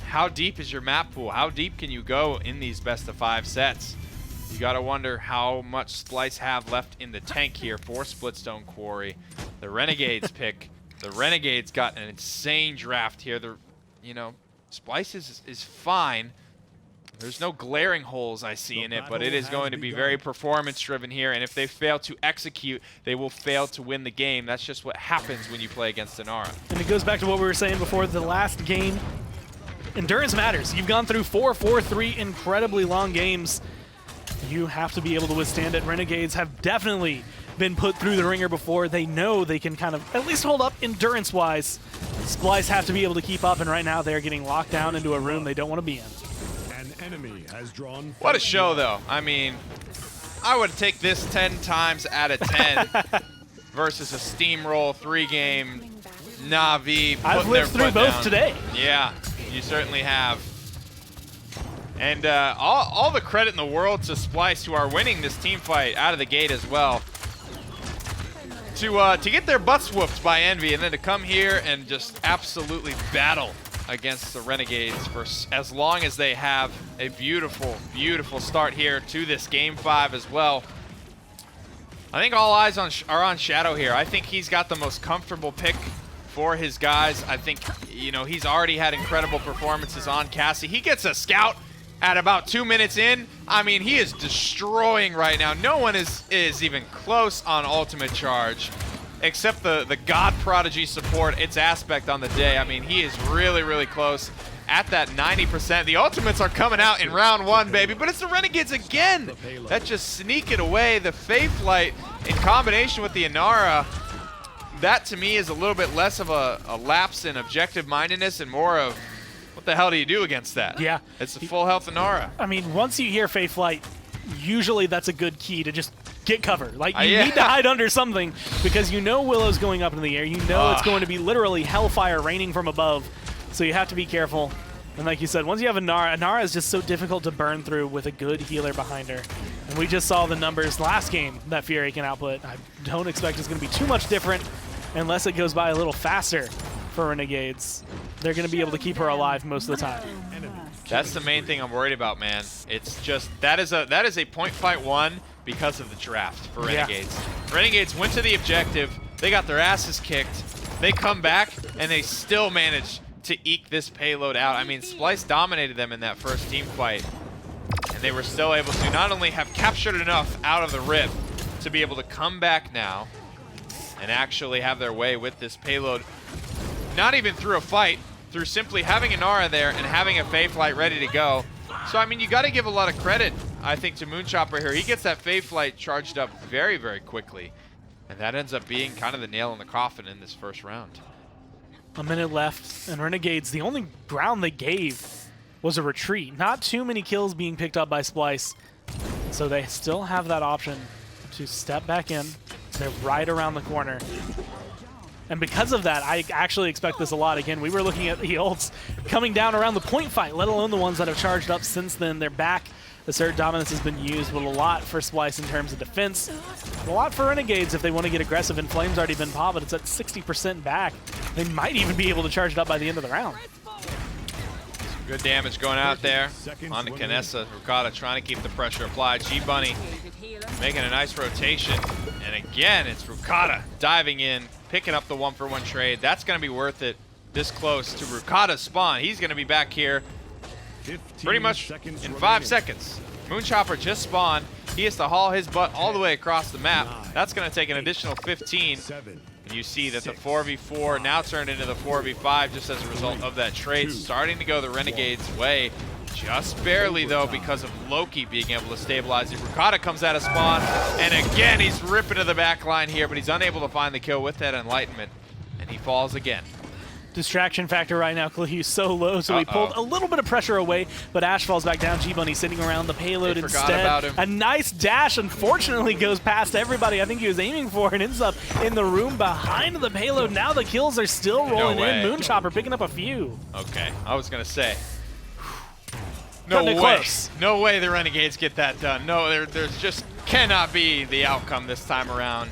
how deep is your map pool? How deep can you go in these best of 5 sets? You gotta wonder how much Splyce have left in the tank here for Splitstone Quarry. The Renegades pick. The Renegades got an insane draft here. Splyce is fine. There's no glaring holes I see in it, but it is going to be very performance-driven here, and if they fail to execute, they will fail to win the game. That's just what happens when you play against Inara. And it goes back to what we were saying before the last game. Endurance matters. You've gone through 3 incredibly long games. You have to be able to withstand it. Renegades have definitely been put through the ringer before. They know they can kind of at least hold up endurance-wise. Splyce have to be able to keep up, and right now they're getting locked down into a room they don't want to be in. An enemy has drawn. What a show, though. I mean, I would take this 10 times out of 10 versus a steamroll 3-game Na'Vi. I've lived through both today. Yeah, you certainly have. And all the credit in the world to Splyce, who are winning this team fight out of the gate as well. To get their butts whooped by Envy and then to come here and just absolutely battle against the Renegades for as long as they have. A beautiful, beautiful start here to this Game 5 as well. I think all eyes are on Shadow here. I think he's got the most comfortable pick for his guys. I think, he's already had incredible performances on Cassie. He gets a scout at about 2 minutes in. I mean, he is destroying right now. No one is even close on ultimate charge, except the God Prodigy support, its aspect on the day. I mean, he is really, really close at that 90%. The ultimates are coming out in round 1, baby, but it's the Renegades again that just sneak it away. The Faithlight in combination with the Inara, that to me is a little bit less of a lapse in objective mindedness and more of, what the hell do you do against that? Yeah. It's a full health Inara. I mean, once you hear Faithlight, usually that's a good key to just get cover. Like, you need to hide under something because you know Willow's going up in the air. You know it's going to be literally hellfire raining from above. So you have to be careful. And like you said, once you have Inara is just so difficult to burn through with a good healer behind her. And we just saw the numbers last game that Fury can output. I don't expect it's going to be too much different unless it goes by a little faster for Renegades. They're going to be able to keep her alive most of the time. That's the main thing I'm worried about, man. It's just, that is a point fight won because of the draft for Renegades. Yeah. Renegades went to the objective. They got their asses kicked. They come back, and they still managed to eke this payload out. I mean, Splyce dominated them in that first team fight, and they were still able to not only have captured enough out of the rip to be able to come back now and actually have their way with this payload, not even through a fight, through simply having Inara there and having a Faithlight ready to go. So, I mean, you got to give a lot of credit, I think, to Moonchopper here. He gets that Faithlight charged up very, very quickly, and that ends up being kind of the nail in the coffin in this first round. A minute left, and Renegades, the only ground they gave was a retreat. Not too many kills being picked up by Splyce, so they still have that option to step back in. They're right around the corner. And because of that, I actually expect this a lot. Again, we were looking at the ults coming down around the point fight, let alone the ones that have charged up since then. They're back. Assert Dominance has been used, but a lot for Splyce in terms of defense. A lot for Renegades if they want to get aggressive, and Flame's already been popped, but it's at 60% back. They might even be able to charge it up by the end of the round. Some good damage going out there on the Kinessa. Rukata trying to keep the pressure applied. G-Bunny making a nice rotation. And again, it's Rukata diving in, picking up the 1-for-1 trade. That's going to be worth it this close to Rukata's spawn. He's going to be back here pretty much in 5 seconds. Moonchopper just spawned. He has to haul his butt all the way across the map. That's going to take an additional 15. And you see that the 4v4 now turned into the 4v5 just as a result of that trade. Starting to go the Renegades' way. Just barely, though, because of Loki being able to stabilize it. Ricotta comes out of spawn, and again, he's ripping to the back line here, but he's unable to find the kill with that Enlightenment, and he falls again. Distraction factor right now, Klahu's so low, so he pulled a little bit of pressure away, but Ash falls back down. G-Bunny sitting around the payload instead. About him. A nice dash, unfortunately, goes past everybody I think he was aiming for and ends up in the room behind the payload. Now the kills are still rolling in. Moonchopper picking up a few. Okay, I was going to say. No way. Close. No way the Renegades get that done. No, there's just cannot be the outcome this time around.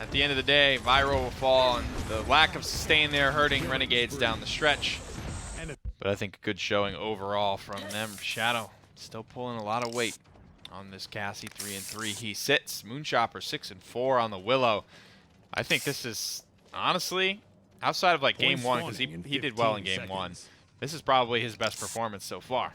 At the end of the day, Viral will fall, and the lack of sustain there hurting Renegades down the stretch. But I think a good showing overall from them. Shadow still pulling a lot of weight on this Cassie. 3-3. He sits. Moonchopper 6-4 on the Willow. I think this is, honestly, outside of like game one, because he did well in game one, this is probably his best performance so far.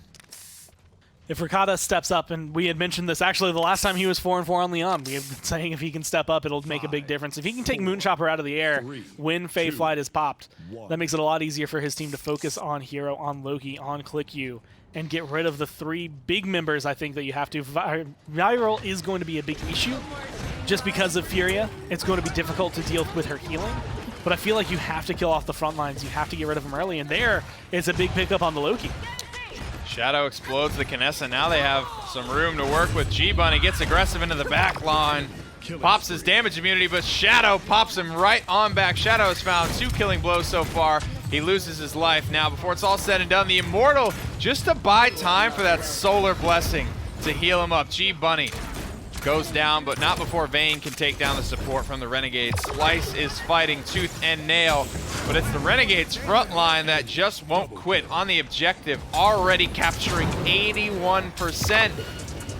If Ricotta steps up, and we had mentioned this actually the last time he was 4-4 on Leon, we have been saying if he can step up, it'll make a big difference. If he can take Moonchopper out of the air when Fae Flight is popped, that makes it a lot easier for his team to focus on Hero, on Loki, on ClickU, and get rid of the 3 big members I think that you have to. Viral is going to be a big issue just because of Furia. It's going to be difficult to deal with her healing, but I feel like you have to kill off the front lines. You have to get rid of them early, and there is a big pickup on the Loki. Shadow explodes the Kinessa. Now they have some room to work with. G-Bunny gets aggressive into the back line. Pops his damage immunity, but Shadow pops him right on back. Shadow has found 2 killing blows so far. He loses his life. Now, before it's all said and done, the Immortal, just to buy time for that Solar Blessing to heal him up. G-Bunny goes down, but not before Vayne can take down the support from the Renegades. Splyce is fighting tooth and nail, but it's the Renegades front line that just won't quit on the objective, already capturing 81%.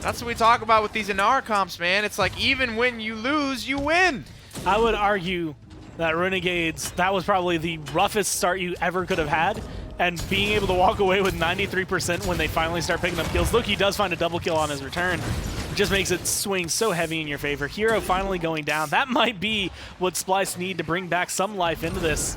That's what we talk about with these Inara comps, man. It's like even when you lose, you win. I would argue that Renegades, that was probably the roughest start you ever could have had, and being able to walk away with 93% when they finally start picking up kills. Loki does find a double kill on his return. Just makes it swing so heavy in your favor. Hero finally going down. That might be what Splyce need to bring back some life into this.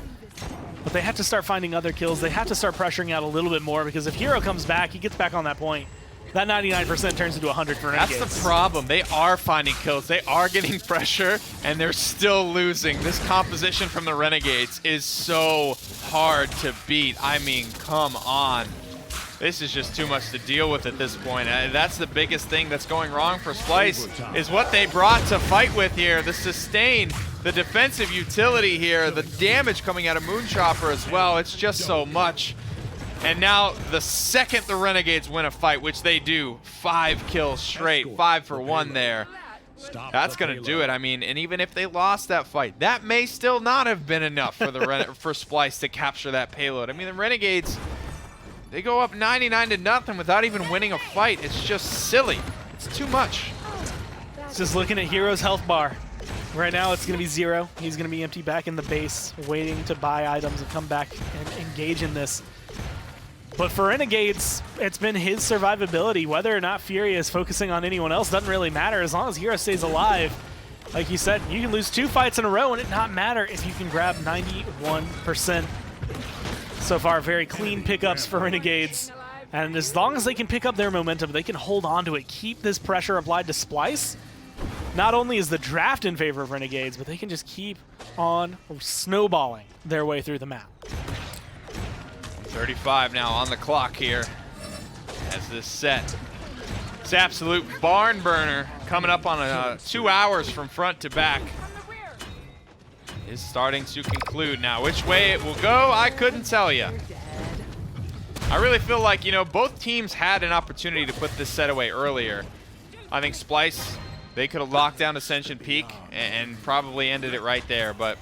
But they have to start finding other kills. They have to start pressuring out a little bit more, because if Hero comes back, he gets back on that point. That 99% turns into 100 for Renegades. That's the problem. They are finding kills. They are getting pressure, and they're still losing. This composition from the Renegades is so hard to beat. I mean, come on. This is just too much to deal with at this point. That's the biggest thing that's going wrong for Splyce, is what they brought to fight with here. The sustain, the defensive utility here, the damage coming out of Moonchopper as well. It's just so much. And now the second the Renegades win a fight, which they do, 5 kills straight, 5 for 1 there. That's going to do it. I mean, and even if they lost that fight, that may still not have been enough for for Splyce to capture that payload. I mean, the Renegades, they go up 99-0 without even winning a fight. It's just silly. It's too much. Just looking at Hero's health bar. Right now it's going to be 0. He's going to be empty back in the base, waiting to buy items and come back and engage in this. But for Renegades, it's been his survivability. Whether or not Fury is focusing on anyone else doesn't really matter. As long as Hero stays alive, like you said, you can lose 2 fights in a row and it not matter if you can grab 91%. So far, very clean pickups for Renegades. And as long as they can pick up their momentum, they can hold on to it, keep this pressure applied to Splyce. Not only is the draft in favor of Renegades, but they can just keep on snowballing their way through the map. 35 now on the clock here as this set. It's absolute barn burner coming up on 2 hours from front to back. Is starting to conclude now. Which way it will go, I couldn't tell you. I really feel like, you know, both teams had an opportunity to put this set away earlier. I think Splyce, they could have locked down Ascension Peak and probably ended it right there, but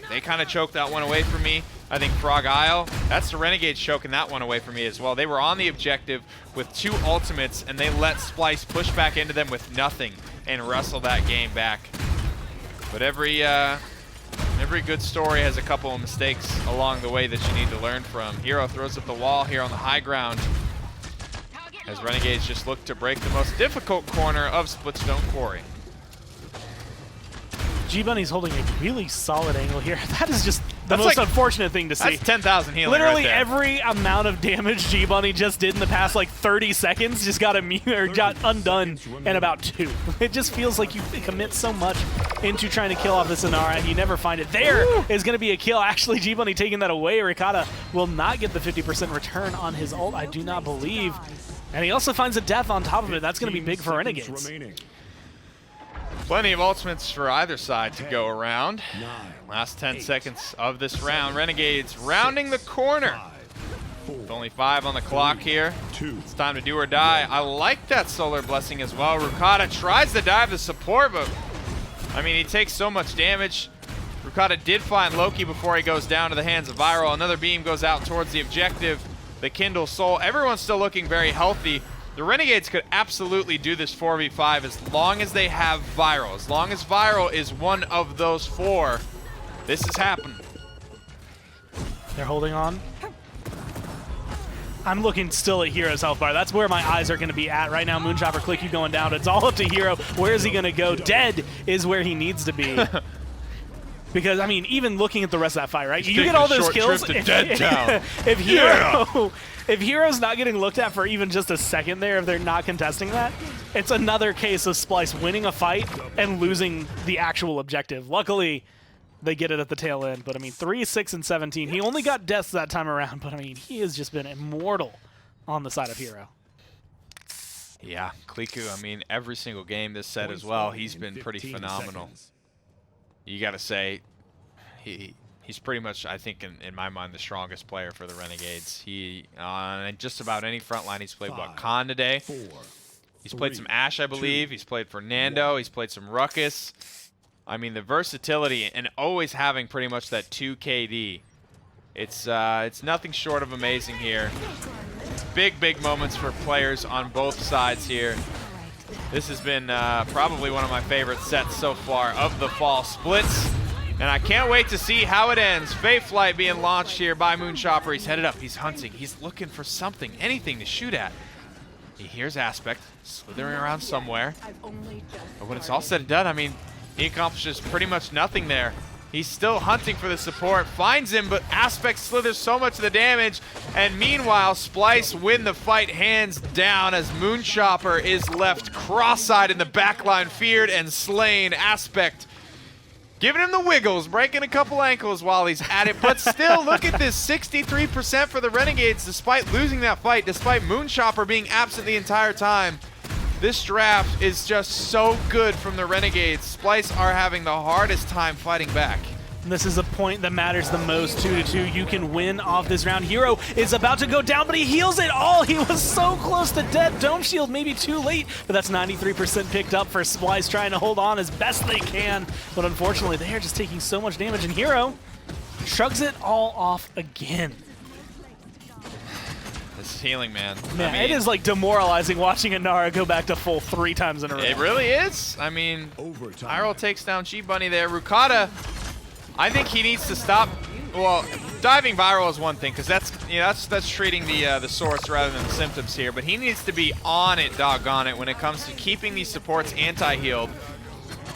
they kind of choked that one away from me. I think Frog Isle, that's the Renegades choking that one away from me as well. They were on the objective with 2 ultimates, and they let Splyce push back into them with nothing and wrestle that game back. But every good story has a couple of mistakes along the way that you need to learn from. Hero throws up the wall here on the high ground as Renegades just look to break the most difficult corner of Splitstone Quarry. G-Bunny's holding a really solid angle here. That is just the most unfortunate thing to see. That's 10,000 healing Literally right there. every amount of damage G-Bunny just did in the past like 30 seconds just got got undone in about 2. It just feels like you commit so much into trying to kill off the Sonara and you never find it. There is going to be a kill. Actually, G-Bunny taking that away. Ricotta will not get the 50% return on his ult, I do not believe. And he also finds a death on top of it. That's going to be big for Renegades. Plenty of ultimates for either side to go around. Last 10 seconds of this round. Renegades rounding the corner. With only 5 on the clock here. It's time to do or die. I like that Solar Blessing as well. Ricotta tries to dive the support, but I mean, he takes so much damage. Ricotta did find Loki before he goes down to the hands of Viral. Another beam goes out towards the objective, the Kindle Soul. Everyone's still looking very healthy. The Renegades could absolutely do this 4v5 as long as they have Viral. As long as Viral is one of those 4, this is happening. They're holding on. I'm looking still at Hero's health bar. That's where my eyes are going to be at right now. Moonchopper, Click You going down. It's all up to Hero. Where is he going to go? Dead is where he needs to be. Because, I mean, even looking at the rest of that fight, right? You get all those kills. If Hero's not getting looked at for even just a second there, if they're not contesting that, it's another case of Splyce winning a fight and losing the actual objective. Luckily, they get it at the tail end. But, I mean, 3, 6, and 17. He only got deaths that time around, but, I mean, he has just been immortal on the side of Hero. Yeah, Kliku, I mean, every single game this set as well, he's been pretty phenomenal. You got to say, he's pretty much, I think, in my mind, the strongest player for the Renegades. He, on just about any front line, he's played, what, Khan today? He's played some Ashe, I believe. He's played Fernando. He's played some Ruckus. I mean, the versatility and always having pretty much that 2 KD. It's nothing short of amazing here. Big, big moments for players on both sides here. This has been probably one of my favorite sets so far of the fall splits. And I can't wait to see how it ends. Fae Flight being launched here by Moonchopper. He's headed up. He's hunting. He's looking for something, anything to shoot at. He hears Aspect slithering around somewhere. But when it's all said and done, I mean, he accomplishes pretty much nothing there. He's still hunting for the support, finds him, but Aspect slithers so much of the damage. And meanwhile, Splyce win the fight hands down as Moonchopper is left cross-eyed in the backline, feared and slain. Aspect giving him the wiggles, breaking a couple ankles while he's at it. But still, look at this, 63% for the Renegades despite losing that fight, despite Moonchopper being absent the entire time. This draft is just so good from the Renegades. Splyce are having the hardest time fighting back. And this is a point that matters the most, 2-2. You can win off this round. Hero is about to go down, but he heals it all. He was so close to dead. Dome Shield maybe too late, but that's 93% picked up for Splyce, trying to hold on as best they can. But unfortunately, they are just taking so much damage, and Hero shrugs it all off again. This is healing, man. Man, I mean, it is like demoralizing watching Inara go back to full 3 times in a row. It really is. I mean, Iroh takes down G-Bunny there. Ricotta, I think he needs to stop. Well, diving Viral is one thing, because that's treating the source rather than the symptoms here. But he needs to be on it, doggone it, when it comes to keeping these supports anti-healed.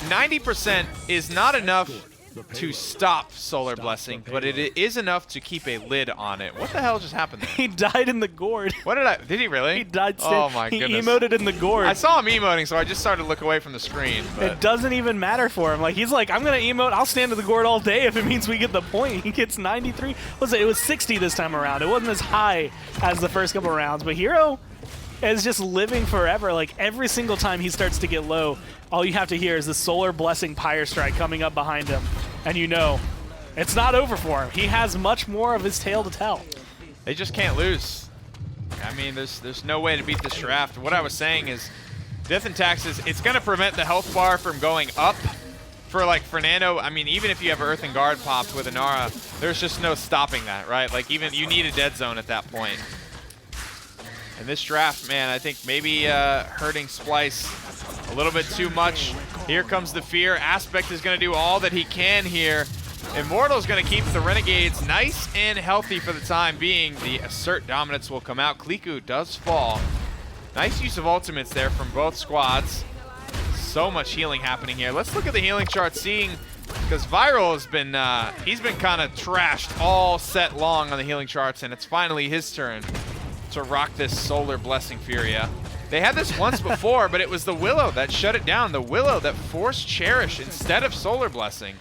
90% is not enough to stop Solar Blessing, but it is enough to keep a lid on it. What the hell just happened there? He died in the gourd. What did he really? He died. Oh my goodness. He emoted in the gourd. I saw him emoting, so I just started to look away from the screen. But it doesn't even matter for him. Like, he's like, I'm gonna emote. I'll stand in the gourd all day if it means we get the point. He gets 93. It was 60 this time around. It wasn't as high as the first couple rounds, but Hero is just living forever. Like, every single time he starts to get low, all you have to hear is the Solar Blessing Pyre Strike coming up behind him. And you know, it's not over for him. He has much more of his tale to tell. They just can't lose. I mean, there's no way to beat this draft. What I was saying is, Death and Taxes, it's going to prevent the health bar from going up. For, like, Fernando, I mean, even if you have Earth and Guard popped with Inara, there's just no stopping that, right? Like, even you need a dead zone at that point. And this draft, man, I think maybe hurting Splyce a little bit too much. Here comes the fear. Aspect is going to do all that he can here. Immortal's going to keep the Renegades nice and healthy for the time being. The Assert Dominance will come out. Kliku does fall. Nice use of ultimates there from both squads. so much healing happening here. Let's look at the healing chart, seeing, because Viral has been, he's been kind of trashed all set long on the healing charts, and it's finally his turn to rock this Solar Blessing Furia. They had this once before, but it was the Willow that shut it down. The Willow that forced Cherish instead of Solar Blessing.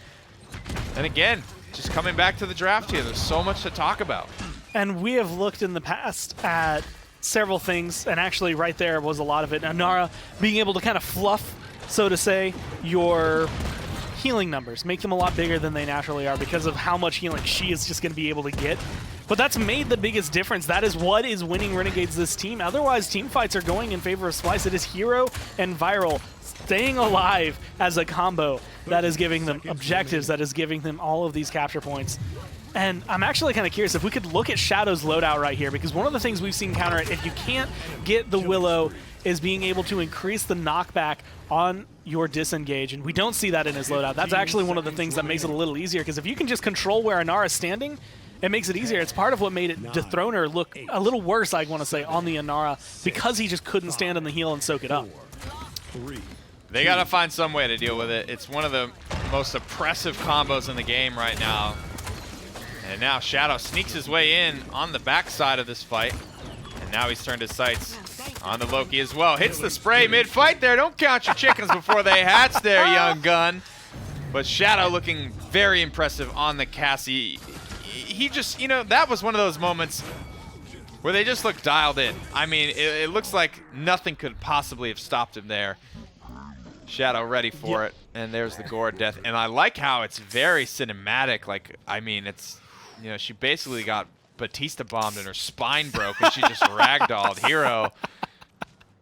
And again, just coming back to the draft here, there's so much to talk about. And we have looked in the past at several things, and actually right there was a lot of it. Inara being able to kind of fluff, so to say, your healing numbers, make them a lot bigger than they naturally are because of how much healing she is just going to be able to get. But that's made the biggest difference. That is what is winning Renegades this team. Otherwise, team fights are going in favor of Splyce. It is Hero and Viral staying alive as a combo that is giving them objectives, that is giving them all of these capture points. And I'm actually kind of curious if we could look at Shadow's loadout right here, because one of the things we've seen counter it, if you can't get the Willow, is being able to increase the knockback on your disengage, and we don't see that in his loadout. That's actually one of the things that makes it a little easier, because if you can just control where Inara is standing, it makes it easier. It's part of what made it Dethroner look a little worse, I want to say, on the Inara, because he just couldn't stand on the heal and soak it up. They got to find some way to deal with it. It's one of the most oppressive combos in the game right now. And now Shadow sneaks his way in on the backside of this fight. And now he's turned his sights on the Loki as well. Hits the spray mid-fight there. Don't count your chickens before they hatch there, young gun. But Shadow looking very impressive on the Cassie. He just, you know, that was one of those moments where they just looked dialed in. I mean, it looks like nothing could possibly have stopped him there. Shadow ready for it. And there's the gore death. And I like how it's very cinematic. Like, I mean, it's, you know, she basically got Batista bombed and her spine broke and she just ragdolled Hero.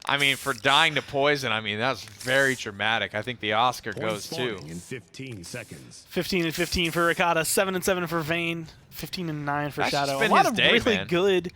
I mean, for dying to poison, I mean, that was very dramatic. I think the Oscar goes too. In 15 seconds. 15 and 15 for Ricotta, 7 and 7 for Vayne, 15 and 9 for That's Shadow. just been A lot his of day, really man. good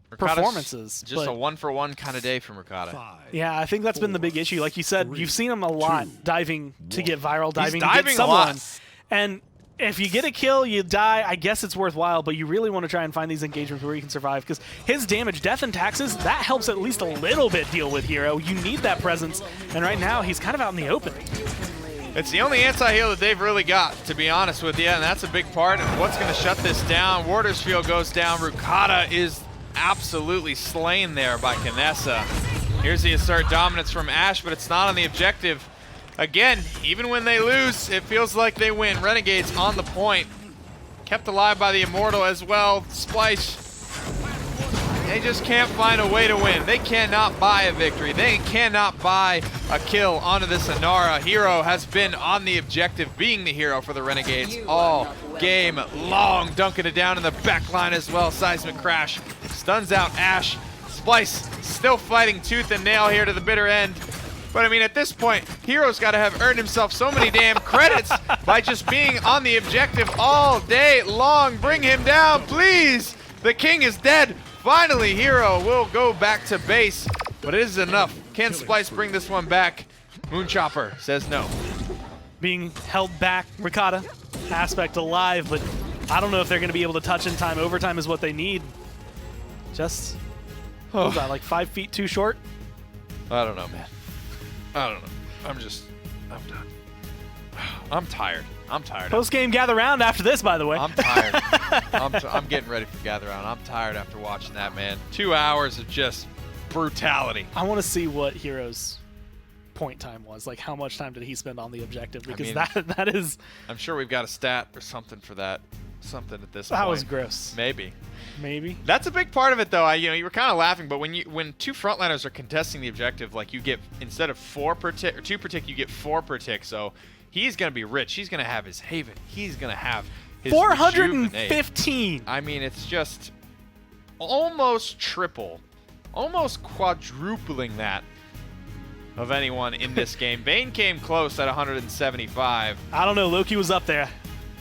Ricotta's performances. Just but a one-for-one kind of day from Ricotta. 5, yeah, I think that's been the big issue. Like you said, you've seen him a lot diving to get Viral, diving to diving get a someone. lot. And if you get a kill, you die, I guess it's worthwhile, but you really want to try and find these engagements where you can survive, because his damage, death and taxes, that helps at least a little bit deal with Hero. You need that presence, and right now he's kind of out in the open. It's the only anti-heal that they've really got, to be honest with you, and that's a big part of what's going to shut this down. Wardersfield goes down. Ricotta is absolutely slain there by Kinessa. Here's the assert dominance from Ash, but it's not on the objective. Again, even when they lose, it feels like they win. Renegades on the point. Kept alive by the Immortal as well. Splyce, they just can't find a way to win. They cannot buy a victory. They cannot buy a kill onto this Inara. Hero has been on the objective, being the hero for the Renegades all game long. Dunking it down in the back line as well. Seismic Crash stuns out Ash. Splyce still fighting tooth and nail here to the bitter end. But I mean, at this point, Hero's got to have earned himself so many damn credits by just being on the objective all day long. Bring him down, please. The king is dead. Finally, Hero will go back to base, but it is enough. Can Splyce bring this one back? Moonchopper says no. Being held back, Ricotta, Aspect alive, but I don't know if they're going to be able to touch in time. Overtime is what they need. Just, what was that, like 5 feet too short? I don't know, man. I don't know. I'm done. I'm tired. I'm tired. Post-game gather round after this, by the way. I'm tired. I'm getting ready for gather round. I'm tired after watching that, man. 2 hours of just brutality. I want to see what Hero's point time was. Like, how much time did he spend on the objective? Because that is... I'm sure we've got a stat or something for that. Something at this point. That was gross. Maybe. That's a big part of it, though. You were kind of laughing, but when two frontliners are contesting the objective, like you get, instead of 4 per tick or 2 per tick, you get 4 per tick. So he's gonna be rich. He's gonna have his Haven. He's gonna have his 415. I mean, it's just almost triple, almost quadrupling that of anyone in this game. Vayne came close at 175. I don't know. Loki was up there.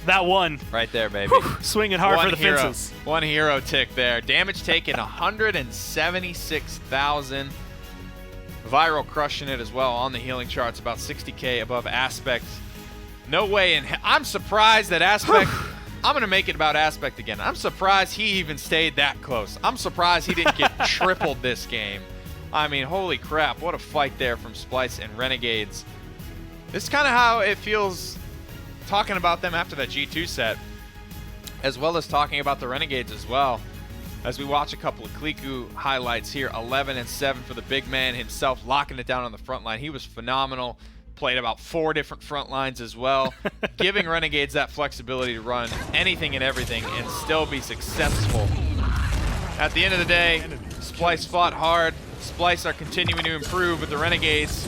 That one. Right there, baby. Whew, swinging hard for the hero, fences. One hero tick there. Damage taken, 176,000. Viral crushing it as well on the healing charts, about 60k above Aspect. No way in I'm surprised that Aspect... I'm going to make it about Aspect again. I'm surprised he even stayed that close. I'm surprised he didn't get tripled this game. I mean, holy crap. What a fight there from Splyce and Renegades. This is kind of how it feels talking about them after that G2 set, as well as talking about the Renegades as well. As we watch a couple of Kliku highlights here, 11-7 for the big man himself, locking it down on the front line. He was phenomenal. Played about 4 different front lines as well, giving Renegades that flexibility to run anything and everything and still be successful. At the end of the day, Splyce fought hard. Splyce are continuing to improve, but the Renegades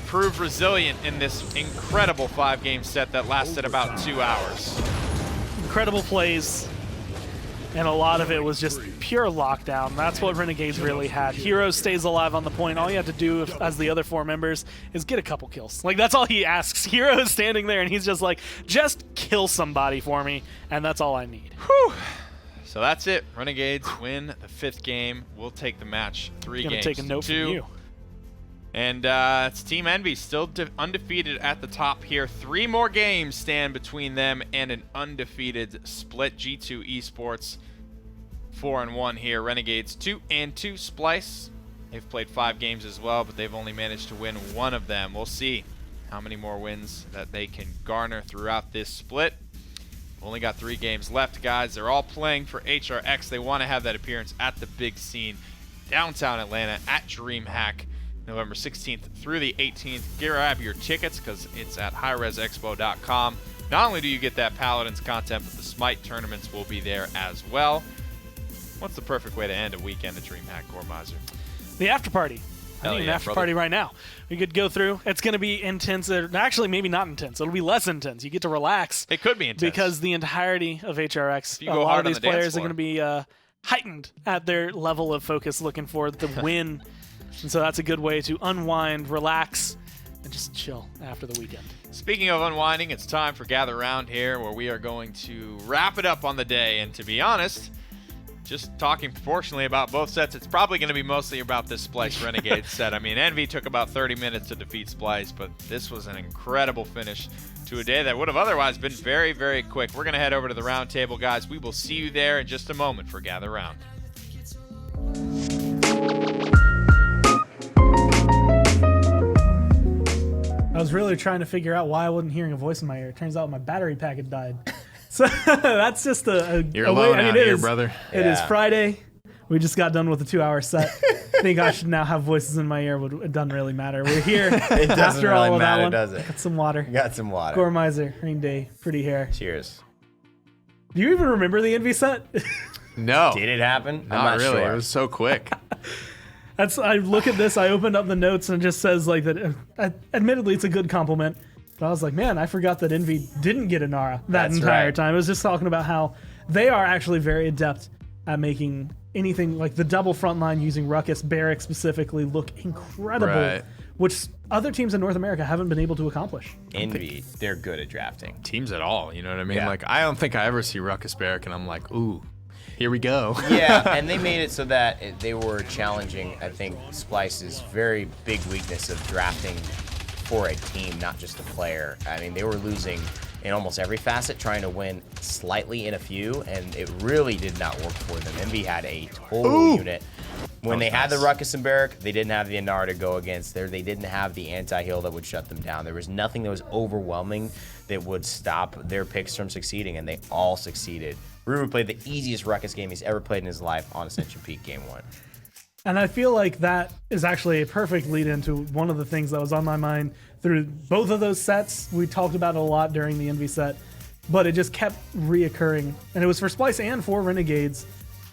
proved resilient in this incredible 5-game set that lasted about 2 hours. Incredible plays, and a lot of it was just pure lockdown. That's what Renegades really had. Hero stays alive on the point. All you have to do as the other 4 members is get a couple kills. Like, that's all he asks. Hero is standing there, and he's just like, just kill somebody for me, and that's all I need. Whew. So that's it. Renegades win the 5th game. We'll take the match 3 games Take a note to 2. from you. And it's Team Envy still undefeated at the top here. 3 more games stand between them and an undefeated split G2 Esports. 4-1 here. Renegades 2-2. Splyce, they've played 5 games as well, but they've only managed to win 1 of them. We'll see how many more wins that they can garner throughout this split. Only got 3 games left, guys. They're all playing for HRX. They want to have that appearance at the big scene downtown Atlanta at DreamHack, November 16th through the 18th. Grab your tickets because it's at highresexpo.com. Not only do you get that Paladins content, but the Smite tournaments will be there as well. What's the perfect way to end a weekend at DreamHack, Gormizer? The after party. I need an after party right now. We could go through. It's going to be intense. Actually, maybe not intense. It'll be less intense. You get to relax. It could be intense. Because the entirety of HRX, a lot of these players are going to be heightened at their level of focus, looking for the win. And so that's a good way to unwind, relax, and just chill after the weekend. Speaking of unwinding, it's time for Gather Round here, where we are going to wrap it up on the day. And to be honest, just talking proportionally about both sets, it's probably going to be mostly about this Splyce Renegades set. I mean, Envy took about 30 minutes to defeat Splyce, but this was an incredible finish to a day that would have otherwise been very, very quick. We're going to head over to the round table, guys. We will see you there in just a moment for Gather Round. I was really trying to figure out why I wasn't hearing a voice in my ear. It turns out my battery pack had died. So that's just You're alone out here, brother. It is Friday. We just got done with a 2-hour set. I think I should now have voices in my ear. It doesn't really matter. We're here. It doesn't after really all of matter, that one. does it? Got some water. Got some water. Gormizer, Rain Day, pretty hair. Cheers. Do you even remember the Envy set? No. Did it happen? I'm Not not really. sure. It was so quick. I look at this, I opened up the notes and it just says like that. Admittedly, it's a good compliment. But I was like, man, I forgot that Envy didn't get a Nara that That's entire right. time. It was just talking about how they are actually very adept at making anything like the double front line using Ruckus, Barrack specifically, look incredible, Right. which other teams in North America haven't been able to accomplish. Envy, they're good at drafting. Teams at all, you know what I mean? Yeah. Like, I don't think I ever see Ruckus Barrack and I'm like, ooh, here we go. Yeah, and they made it so that they were challenging, I think, Splyce's very big weakness of drafting for a team, not just a player. I mean, they were losing in almost every facet, trying to win slightly in a few, and it really did not work for them. Envy had a total unit. When they had the Ruckus and Barrack, they didn't have the Inara to go against there. They didn't have the anti-heal that would shut them down. There was nothing that was overwhelming that would stop their picks from succeeding, and they all succeeded. Ruben played the easiest Ruckus game he's ever played in his life on Ascension Peak Game 1. And I feel like that is actually a perfect lead into one of the things that was on my mind through both of those sets. We talked about it a lot during the Envy set, but it just kept reoccurring. And it was for Splyce and for Renegades,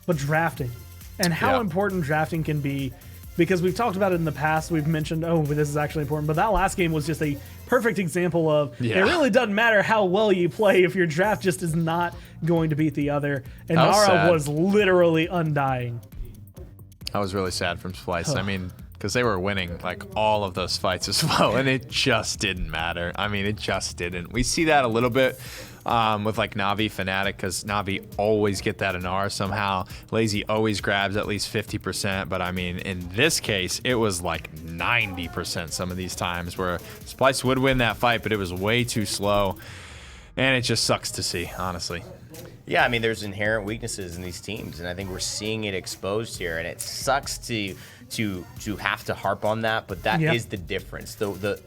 but drafting. And how important drafting can be, because we've talked about it in the past. We've mentioned, oh, but this is actually important. But that last game was just a perfect example of it really doesn't matter how well you play if your draft just is not going to beat the other. And Nara was literally undying. I was really sad from Splyce. I mean, because they were winning like all of those fights as well, and it just didn't matter. I mean, it just didn't. We see that a little bit with like Navi Fnatic, because Navi always get that Inara somehow. Lazy always grabs at least 50%, but I mean, in this case, it was like 90% some of these times where Splyce would win that fight, but it was way too slow, and it just sucks to see, honestly. Yeah, I mean, there's inherent weaknesses in these teams, and I think we're seeing it exposed here, and it sucks to have to harp on that, but that is the difference.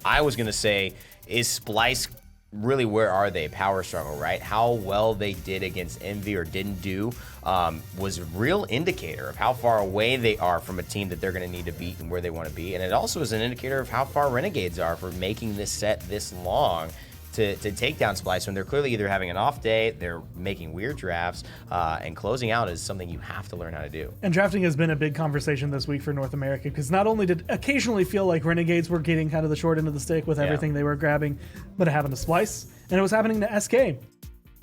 I was gonna say, is Splyce really, where are they? Power struggle, right? How well they did against Envy or didn't do was a real indicator of how far away they are from a team that they're going to need to beat and where they want to be. And it also is an indicator of how far Renegades are for making this set this long to take down Splyce when they're clearly either having an off day, they're making weird drafts, and closing out is something you have to learn how to do. And drafting has been a big conversation this week for North America, because not only did occasionally feel like Renegades were getting kind of the short end of the stick with everything they were grabbing, but it happened to Splyce, and it was happening to SK,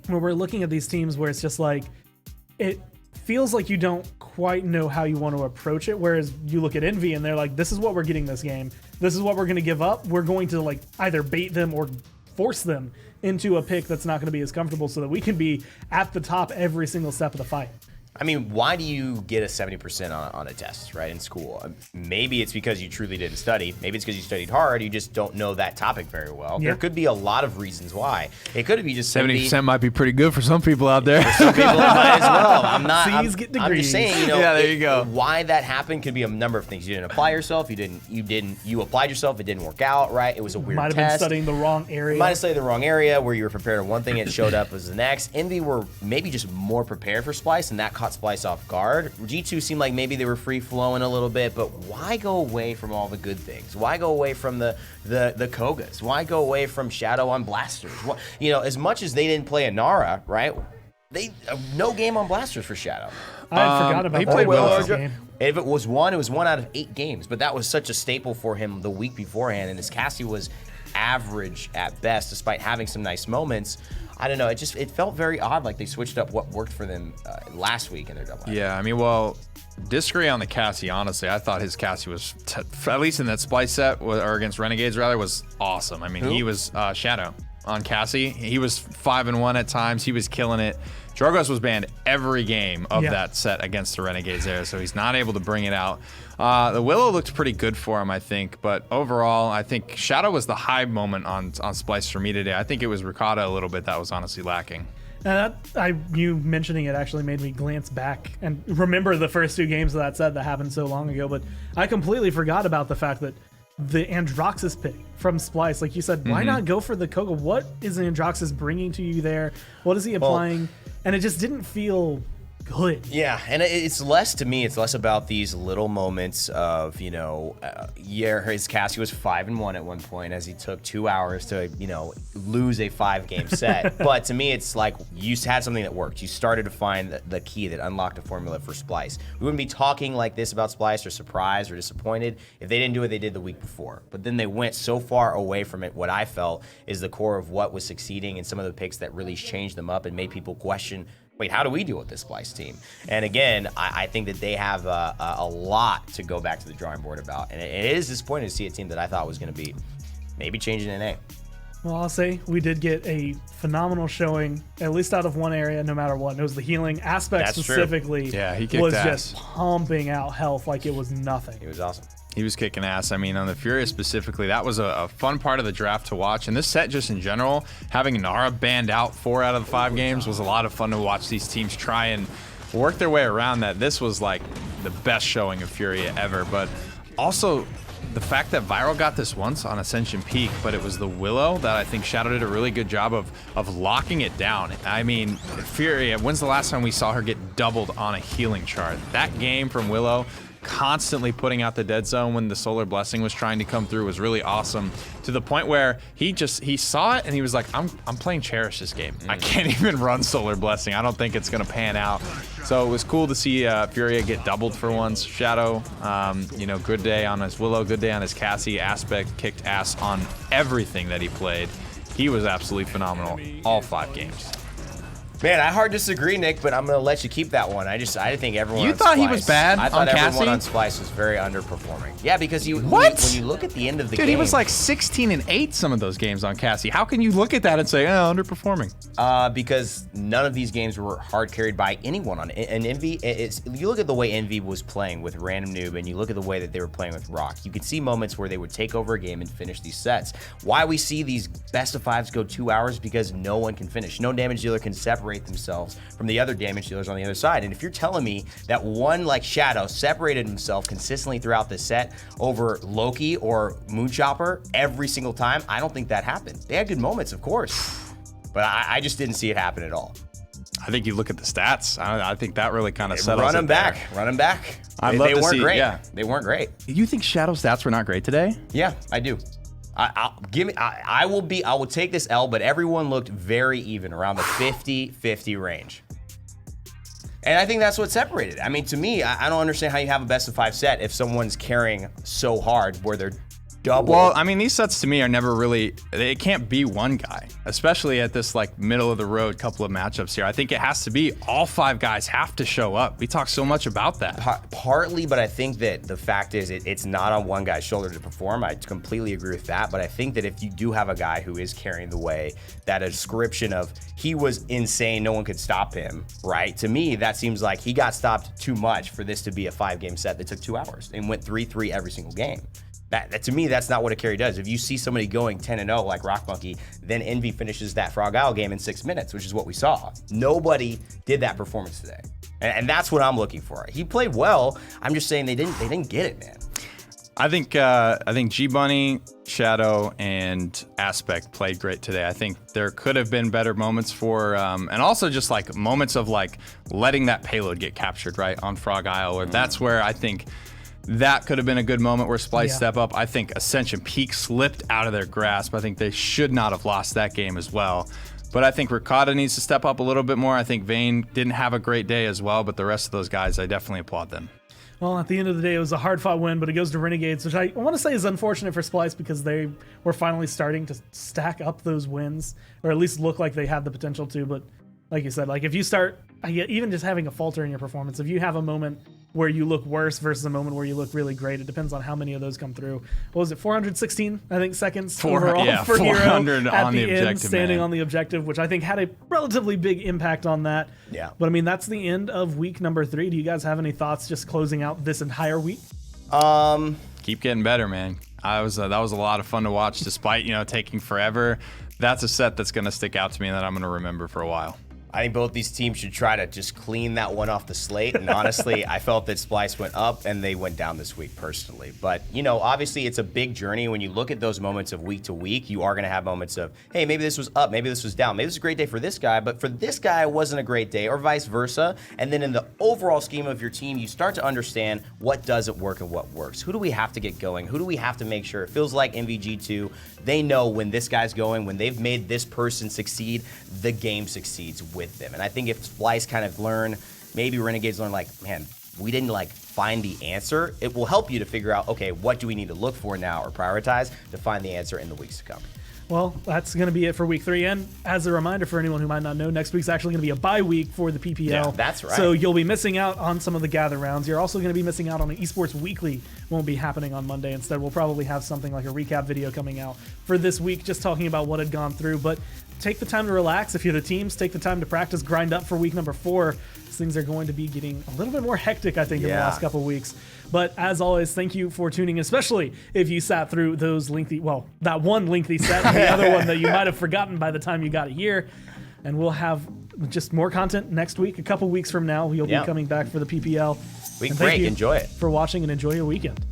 where we're looking at these teams where it's just like, it feels like you don't quite know how you want to approach it, whereas you look at Envy and they're like, this is what we're getting this game, this is what we're going to give up, we're going to like either bait them or force them into a pick that's not going to be as comfortable so that we can be at the top every single step of the fight. I mean, why do you get a 70% on a test, right, in school? Maybe it's because you truly didn't study. Maybe it's because you studied hard. You just don't know that topic very well. There could be a lot of reasons why. It could be just 70% might be pretty good for some people out there. Some people might as well. I'm not. Get degrees. I'm just saying, you know, yeah, there you go. Why that happened could be a number of things. You didn't apply yourself. You applied yourself. It didn't work out, right? It was a weird test. Might have been studying the wrong area. Might have studied the wrong area where you were prepared for one thing, it showed up as the next. Envy were maybe just more prepared for Splyce, and that caught Splyce off guard. G2 seemed like maybe they were free flowing a little bit, but why go away from all the good things? Why go away from the Kogas? Why go away from Shadow on Blasters? You know, as much as they didn't play Inara, right? No game on Blasters for Shadow. I had forgot about he that. played well this game. If it was one, it was 1 out of 8 games, but that was such a staple for him the week beforehand, and his Cassie was average at best, despite having some nice moments. I don't know. It felt very odd, like they switched up what worked for them last week in their double. Yeah, I mean, well, disagree on the Cassie, honestly. I thought his Cassie was, at least in that Splyce set, or against Renegades rather, was awesome. I mean, he was Shadow on Cassie. He was 5-1 at times. He was killing it. Drogos was banned every game of that set against the Renegades there, so he's not able to bring it out. The Willow looked pretty good for him, I think, but overall, I think Shadow was the high moment on Splyce for me today. I think it was Ricotta a little bit that was honestly lacking. And you mentioning it actually made me glance back and remember the first 2 games of that set that happened so long ago, but I completely forgot about the fact that the Androxus pick from Splyce, like you said, why not go for the Koga? What is Androxus bringing to you there? What is he applying? And it just didn't feel good. Yeah, and it's less, to me, it's less about these little moments of, you know, his Cassie was 5-1 at one point as he took 2 hours to, you know, lose a 5-game set. But to me, it's like you had something that worked. You started to find the key that unlocked a formula for Splyce. We wouldn't be talking like this about Splyce or surprised or disappointed if they didn't do what they did the week before. But then they went so far away from it, what I felt is the core of what was succeeding and some of the picks that really changed them up and made people question, wait, how do we deal with this Splyce team? And again, I think that they have a lot to go back to the drawing board about. And it is disappointing to see a team that I thought was going to be maybe changing NA. Well, I'll say we did get a phenomenal showing, at least out of one area, no matter what. It was the healing aspect. That's specifically. True. Yeah, he kicked was ass. just pumping out health like it was nothing. It was awesome. He was kicking ass. I mean, on the Furia specifically, that was a fun part of the draft to watch. And this set just in general, having Nara banned out 4 out of the 5 games was a lot of fun to watch these teams try and work their way around that. This was like the best showing of Furia ever. But also the fact that Viral got this once on Ascension Peak, but it was the Willow that I think Shadow did a really good job of locking it down. I mean, Furia, when's the last time we saw her get doubled on a healing chart? That game from Willow, constantly putting out the dead zone when the Solar Blessing was trying to come through, was really awesome, to the point where he saw it and he was like, I'm playing Cherish this game. I can't even run Solar Blessing. I don't think it's gonna pan out. So it was cool to see Furia get doubled for once. Shadow, you know, good day on his Willow, good day on his Cassie. Aspect kicked ass on everything that he played. He was absolutely phenomenal all 5 games. Man, I hard disagree, Nick, but I'm going to let you keep that one. I think everyone. You on thought he Splyce- was bad I thought on everyone Cassie? on Splyce was very underperforming. Yeah, because What? when you look at the end of the game, Dude, he was like 16-8 some of those games on Cassie. How can you look at that and say, oh, underperforming? because none of these games were hard carried by anyone on it. And Envy, you look at the way Envy was playing with Random Noob, and you look at the way that they were playing with Rock. You could see moments where they would take over a game and finish these sets. Why we see these best of 5s go 2 hours, because no one can finish. No damage dealer can separate separate themselves from the other damage dealers on the other side. And if you're telling me that one like Shadow separated himself consistently throughout the set over Loki or Moonchopper every single time, I don't think that happened. They had good moments, of course, but I just didn't see it happen at all. I think you look at the stats. I think that really kind of settles Run it them back. Run them back. I'd love they to weren't see, great. yeah. They weren't great. You think Shadow stats were not great today? Yeah, I do. I will take this L, but everyone looked very even around the 50-50 range. And I think that's what separated. I mean, to me, I don't understand how you have a best of 5 set if someone's carrying so hard where they're double. Well, I mean, these sets to me are never really, it can't be one guy, especially at this like middle of the road couple of matchups here. I think it has to be all 5 guys have to show up. We talk so much about that. Partly, but I think that the fact is it's not on one guy's shoulder to perform. I completely agree with that. But I think that if you do have a guy who is carrying the way, that a description of he was insane, no one could stop him, right? To me, that seems like he got stopped too much for this to be a 5-game set that took 2 hours and went 3-3 every single game. That to me, that's not what a carry does. If you see somebody going 10-0 like Rock Monkey, then Envy finishes that Frog Isle game in 6 minutes, which is what we saw. Nobody did that performance today, and that's what I'm looking for. He played well. I'm just saying they didn't get it, man. I think G Bunny, Shadow, and Aspect played great today. I think there could have been better moments for, and also just like moments of like letting that payload get captured right on Frog Isle, or that's where I think. That could have been a good moment where Splyce step up. I think Ascension Peak slipped out of their grasp. I think they should not have lost that game as well. But I think Ricotta needs to step up a little bit more. I think Vayne didn't have a great day as well, but the rest of those guys, I definitely applaud them. Well, at the end of the day, it was a hard-fought win, but it goes to Renegades, which I want to say is unfortunate for Splyce because they were finally starting to stack up those wins, or at least look like they had the potential to. But like you said, like if you start even just having a falter in your performance, if you have a moment where you look worse versus a moment where you look really great, it depends on how many of those come through. What was it, 416, I think, seconds overall for Hero 400 at on the the end, objective, standing man. on the objective, which I think had a relatively big impact on that. Yeah. But I mean, that's the end of week number 3. Do you guys have any thoughts just closing out this entire week? Keep getting better, man. That was a lot of fun to watch, despite taking forever. That's a set that's going to stick out to me and that I'm going to remember for a while. I think both these teams should try to just clean that one off the slate. And honestly, I felt that Splyce went up and they went down this week personally. But, obviously it's a big journey. When you look at those moments of week to week, you are going to have moments of, hey, maybe this was up, maybe this was down. Maybe this was a great day for this guy, but for this guy, it wasn't a great day, or vice versa. And then in the overall scheme of your team, you start to understand what doesn't work and what works. Who do we have to get going? Who do we have to make sure? It feels like MVG2, they know when this guy's going, when they've made this person succeed, the game succeeds with them. And I think if Splyce kind of maybe Renegades learn like, man, we didn't find the answer, it will help you to figure out, okay, what do we need to look for now or prioritize to find the answer in the weeks to come. Well, that's going to be it for week 3. And as a reminder for anyone who might not know, next week's actually going to be a bye week for the PPL. Yeah, that's right. So you'll be missing out on some of the gather rounds. You're also going to be missing out on an Esports Weekly. Won't be happening on Monday. Instead, we'll probably have something like a recap video coming out for this week, just talking about what had gone through. But take the time to relax. If you're the teams, take the time to practice, grind up for week number 4. Things are going to be getting a little bit more hectic, I think, in the last couple of weeks. But as always, thank you for tuning in, especially if you sat through those that one lengthy set and the other one that you might have forgotten by the time you got here. And we'll have just more content next week. A couple weeks from now, we'll be coming back for the PPL. Week break, enjoy it. For watching and enjoy your weekend.